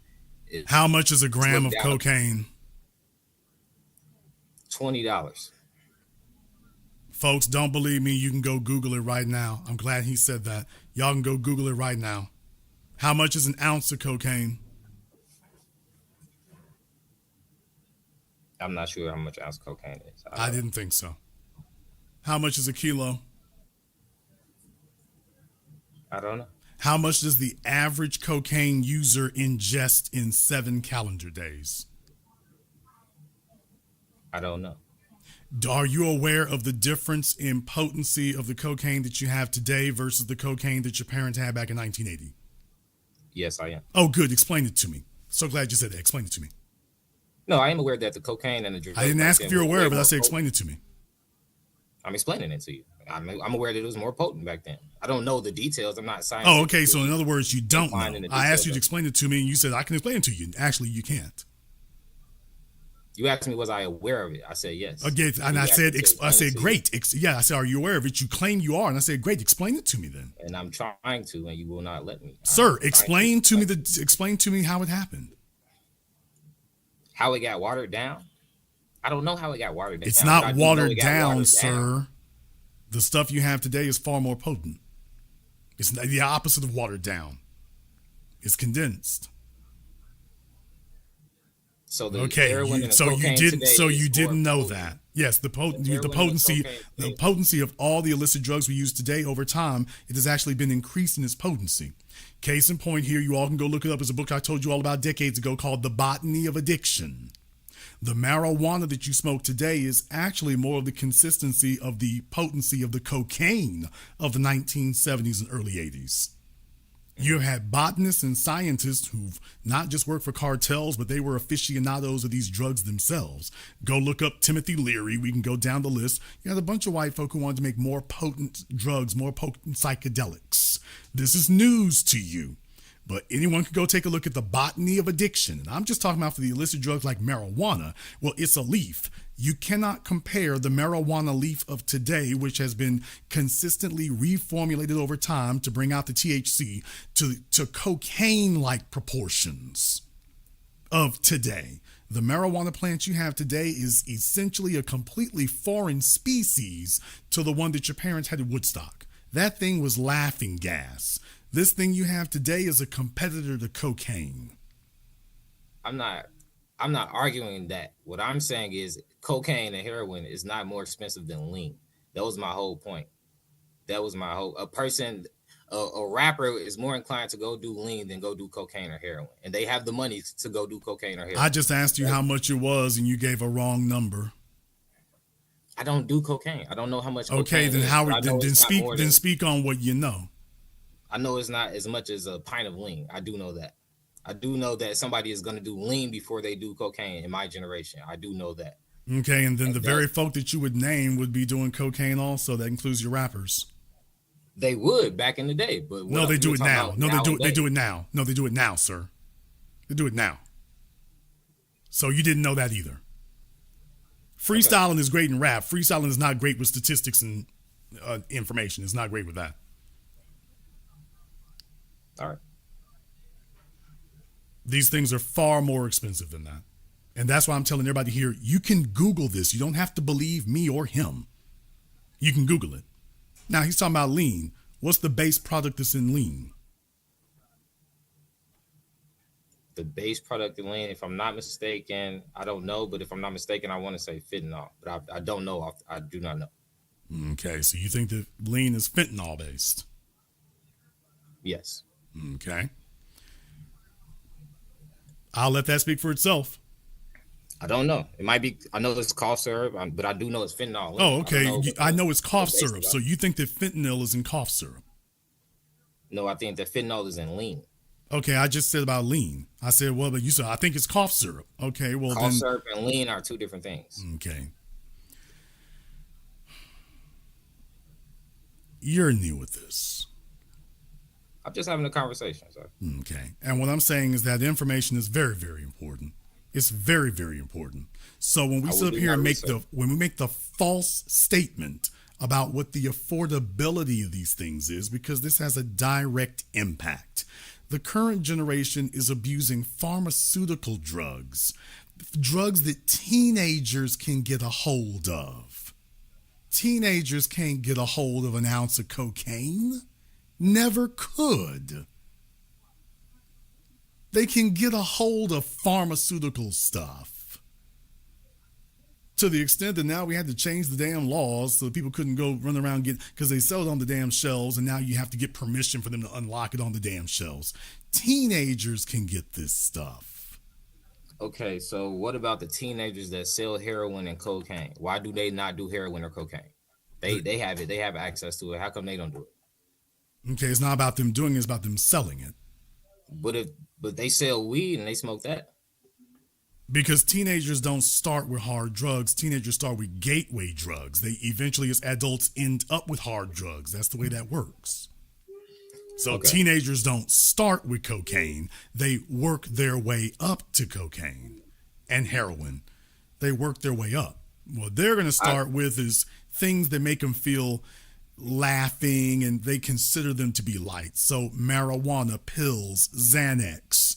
how much is a gram of cocaine? $20. Folks, don't believe me. You can go Google it right now. I'm glad he said that. Y'all can go Google it right now. How much is an ounce of cocaine? I'm not sure how much ounce of cocaine is. I didn't think so. How much is a kilo? I don't know. How much does the average cocaine user ingest in 7 calendar days? I don't know. Are you aware of the difference in potency of the cocaine that you have today versus the cocaine that your parents had back in 1980? Yes, I am. Oh, good. Explain it to me. So glad you said that. Explain it to me. No, I am aware that the cocaine and the drugs. I didn't ask if you're aware of it. I said explain it to me. I'm explaining it to you. I'm aware that it was more potent back then. I don't know the details. I'm not scientific. Oh, okay. So in other words, you don't know. I asked you to explain it to me, and you said I can explain it to you. Actually, you can't. You asked me, was I aware of it? I said yes. Okay, and I said great. I said, are you aware of it? You claim you are, and I said, great. Explain it to me then. And I'm trying to, and you will not let me. Sir, explain to me how it happened. How it got watered down? I don't know how it got watered down. It's not watered down, sir. The stuff you have today is far more potent. It's the opposite of watered down. It's condensed. So the you didn't know that. Yes, the potency of all the illicit drugs we use today over time, it has actually been increased in its potency. Case in point here, you all can go look it up. It's a book I told you all about decades ago called The Botany of Addiction. The marijuana that you smoke today is actually more of the consistency of the potency of the cocaine of the 1970s and early 80s. You had botanists and scientists who've not just worked for cartels, but they were aficionados of these drugs themselves. Go look up Timothy Leary. We can go down the list. You had a bunch of white folk who wanted to make more potent drugs, more potent psychedelics. This is news to you. But anyone can go take a look at the botany of addiction. And I'm just talking about for the illicit drugs like marijuana. Well, it's a leaf. You cannot compare the marijuana leaf of today, which has been consistently reformulated over time to bring out the THC, to cocaine-like proportions of today. The marijuana plant you have today is essentially a completely foreign species to the one that your parents had at Woodstock. That thing was laughing gas. This thing you have today is a competitor to cocaine. I'm not arguing that. What I'm saying is cocaine and heroin is not more expensive than lean. That was my whole point. A rapper is more inclined to go do lean than go do cocaine or heroin. And they have the money to go do cocaine or heroin. I just asked you how much it was and you gave a wrong number. I don't do cocaine. I don't know how much. Okay, then speak on what you know. I know it's not as much as a pint of lean. I do know that. I do know that somebody is going to do lean before they do cocaine in my generation. I do know that. Okay, and then the very folk that you would name would be doing cocaine also. That includes your rappers. They would back in the day, but no, they do it now. No, they do it now. No, they do it now, sir. They do it now. So you didn't know that either. Freestyling is great in rap. Freestyling is not great with statistics and information. It's not great with that. All right. These things are far more expensive than that. And that's why I'm telling everybody here, you can Google this. You don't have to believe me or him. You can Google it. Now, he's talking about lean. What's the base product that's in lean? The base product in lean, if I'm not mistaken, I don't know, but if I'm not mistaken, I want to say fentanyl. But I don't know. I do not know. Okay, so you think that lean is fentanyl based? Yes. Okay. I'll let that speak for itself. I don't know. It might be. I know it's cough syrup, but I do know it's fentanyl. Oh, okay. I know it's cough syrup. So you think that fentanyl is in cough syrup? No, I think that fentanyl is in lean. Okay, I just said about lean. I said, well, but you said I think it's cough syrup. Okay, well cough syrup and lean are two different things. Okay. You're new with this. I'm just having a conversation, sir. Okay. And what I'm saying is that information is very, very important. It's very, very important. So when we sit up here and make the false statement about what the affordability of these things is, because this has a direct impact. The current generation is abusing pharmaceutical drugs that teenagers can get a hold of. Teenagers can't get a hold of an ounce of cocaine. Never could. They can get a hold of pharmaceutical stuff. To the extent that now we had to change the damn laws so that people couldn't go run around because they sell it on the damn shelves, and now you have to get permission for them to unlock it on the damn shelves. Teenagers can get this stuff. Okay, so what about the teenagers that sell heroin and cocaine? Why do they not do heroin or cocaine? They have it. They have access to it. How come they don't do it? Okay, it's not about them doing it, it's about them selling it. But they sell weed and they smoke that. Because teenagers don't start with hard drugs. Teenagers start with gateway drugs. They eventually, as adults, end up with hard drugs. That's the way that works. So okay. Teenagers don't start with cocaine. They work their way up to cocaine and heroin. They work their way up. What they're going to start with is things that make them feel laughing, and they consider them to be light. So marijuana, pills, Xanax.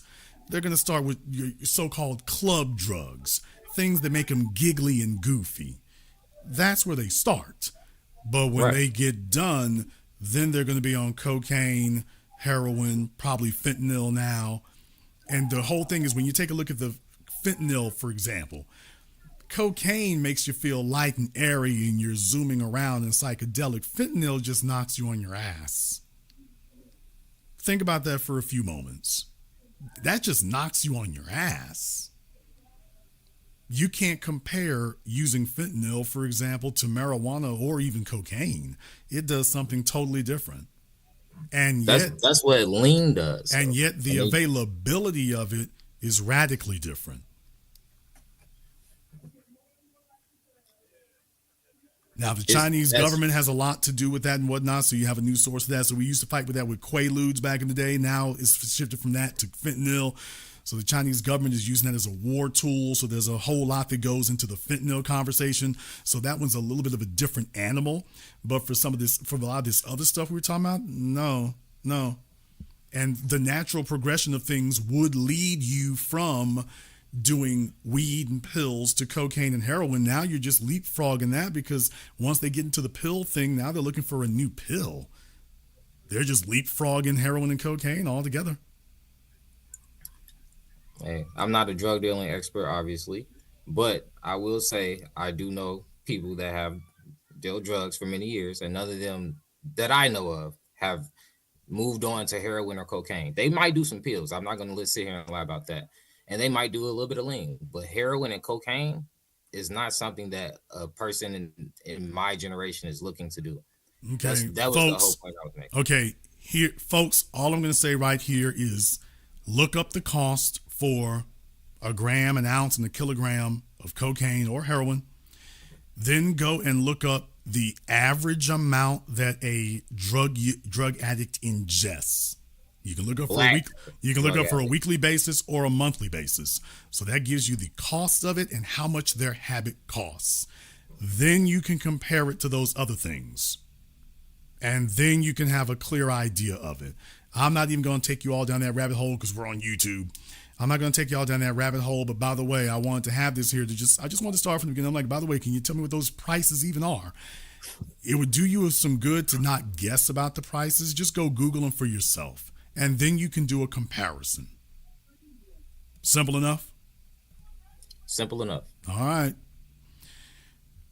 They're going to start with your so-called club drugs, things that make them giggly and goofy. That's where they start. But when they get done, then they're going to be on cocaine, heroin, probably fentanyl now. And the whole thing is when you take a look at the fentanyl, for example, cocaine makes you feel light and airy and you're zooming around and psychedelic. Fentanyl just knocks you on your ass. Think about that for a few moments. That just knocks you on your ass. You can't compare using fentanyl, for example, to marijuana or even cocaine. It does something totally different. And that's what lean does. And yet the availability of it is radically different. Now, the Chinese government has a lot to do with that and whatnot, so you have a new source of that. So we used to fight with that with Quaaludes back in the day. Now it's shifted from that to fentanyl. So the Chinese government is using that as a war tool. So there's a whole lot that goes into the fentanyl conversation. So that one's a little bit of a different animal. But for a lot of this other stuff we were talking about, no. And the natural progression of things would lead you from doing weed and pills to cocaine and heroin. Now you're just leapfrogging that, because once they get into the pill thing, now they're looking for a new pill. They're just leapfrogging heroin and cocaine altogether. Hey, I'm not a drug dealing expert, obviously, but I will say I do know people that have dealt drugs for many years, and none of them that I know of have moved on to heroin or cocaine. They might do some pills. I'm not going to sit here and lie about that. And they might do a little bit of lean, but heroin and cocaine is not something that a person in my generation is looking to do. Okay, that was the whole point I was making. Okay, here, folks, all I'm going to say right here is look up the cost for a gram, an ounce, and a kilogram of cocaine or heroin. Then go and look up the average amount that a drug addict ingests. You can look up for a week. You can look up for a weekly basis or a monthly basis. So that gives you the cost of it and how much their habit costs. Then you can compare it to those other things. And then you can have a clear idea of it. I'm not even going to take you all down that rabbit hole because we're on YouTube. I'm not going to take you all down that rabbit hole. But by the way, I wanted to have this here I just want to start from the beginning. I'm like, by the way, can you tell me what those prices even are? It would do you some good to not guess about the prices. Just go Google them for yourself. And then you can do a comparison. Simple enough? Simple enough. All right.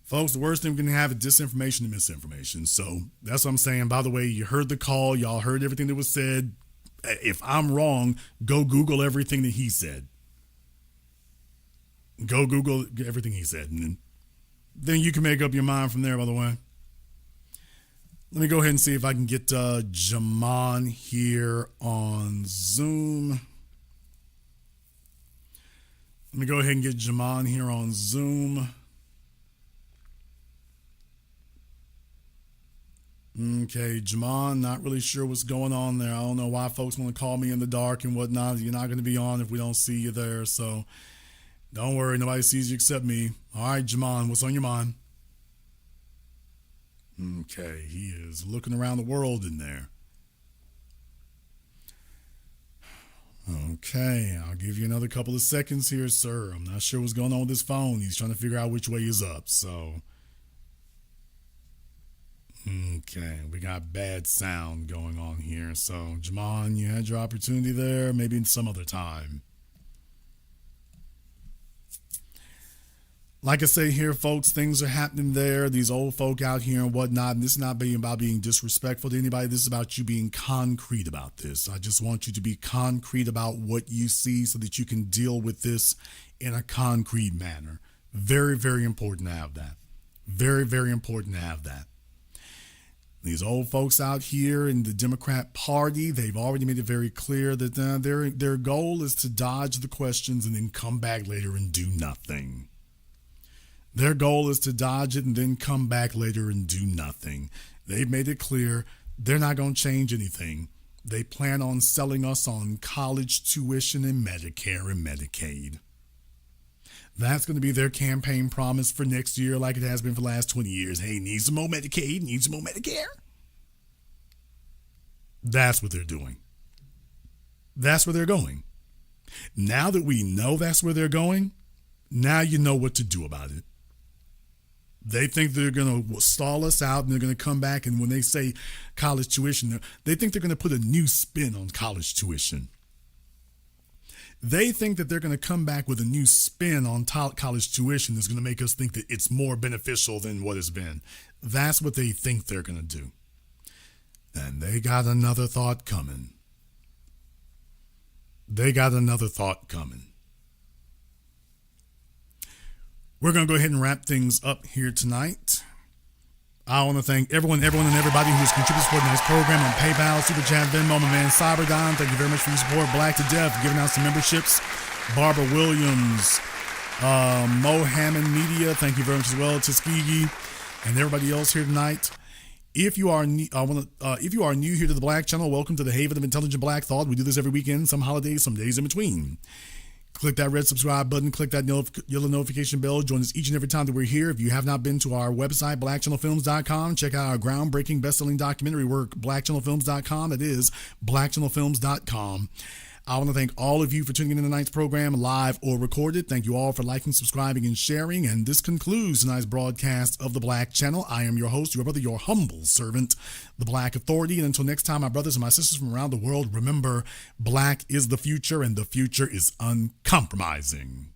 Folks, the worst thing we can have is disinformation and misinformation. So that's what I'm saying. By the way, you heard the call. Y'all heard everything that was said. If I'm wrong, go Google everything that he said. Go Google everything he said. And then you can make up your mind from there, by the way. Let me go ahead and see if I can get Jamon here on Zoom. Let me go ahead and get Jamon here on Zoom. Okay, Jamon, not really sure what's going on there. I don't know why folks want to call me in the dark and whatnot. You're not going to be on if we don't see you there. So don't worry, nobody sees you except me. All right, Jamon, what's on your mind? Okay, he is looking around the world in there. Okay, I'll give you another couple of seconds here, sir. I'm not sure what's going on with his phone. He's trying to figure out which way is up, so. Okay, we got bad sound going on here. So, Jamon, you had your opportunity there. Maybe in some other time. Like I say here, folks, things are happening there. These old folk out here and whatnot. And this is not about being disrespectful to anybody. This is about you being concrete about this. I just want you to be concrete about what you see so that you can deal with this in a concrete manner. Very, very important to have that. Very, very important to have that. These old folks out here in the Democrat Party, they've already made it very clear that their goal is to dodge the questions and then come back later and do nothing. Their goal is to dodge it and then come back later and do nothing. They've made it clear they're not going to change anything. They plan on selling us on college tuition and Medicare and Medicaid. That's going to be their campaign promise for next year like it has been for the last 20 years. Hey, need some more Medicaid, need some more Medicare. That's what they're doing. That's where they're going. Now that we know that's where they're going, now you know what to do about it. They think they're going to stall us out and they're going to come back, and when they say college tuition, they think they're going to put a new spin on college tuition. They think that they're going to come back with a new spin on college tuition that's going to make us think that it's more beneficial than what it's been. That's what they think they're going to do. And they got another thought coming. They got another thought coming. We're going to go ahead and wrap things up here tonight. I want to thank everyone and everybody who's contributed to tonight's program on PayPal, Super Chat, Venmo, my man Cyberdon. Thank you very much for your support. Black to Death, giving out some memberships. Barbara Williams, Mo Hammond Media, thank you very much as well. Tuskegee, and everybody else here tonight. If you are new here to the Black Channel, welcome to the Haven of Intelligent Black Thought. We do this every weekend, some holidays, some days in between. Click that red subscribe button, click that yellow notification bell. Join us each and every time that we're here. If you have not been to our website, blackchannelfilms.com, check out our groundbreaking best-selling documentary work, blackchannelfilms.com. That is blackchannelfilms.com. I want to thank all of you for tuning in to tonight's program, live or recorded. Thank you all for liking, subscribing, and sharing. And this concludes tonight's broadcast of the Black Channel. I am your host, your brother, your humble servant, the Black Authority. And until next time, my brothers and my sisters from around the world, remember, Black is the future, and the future is uncompromising.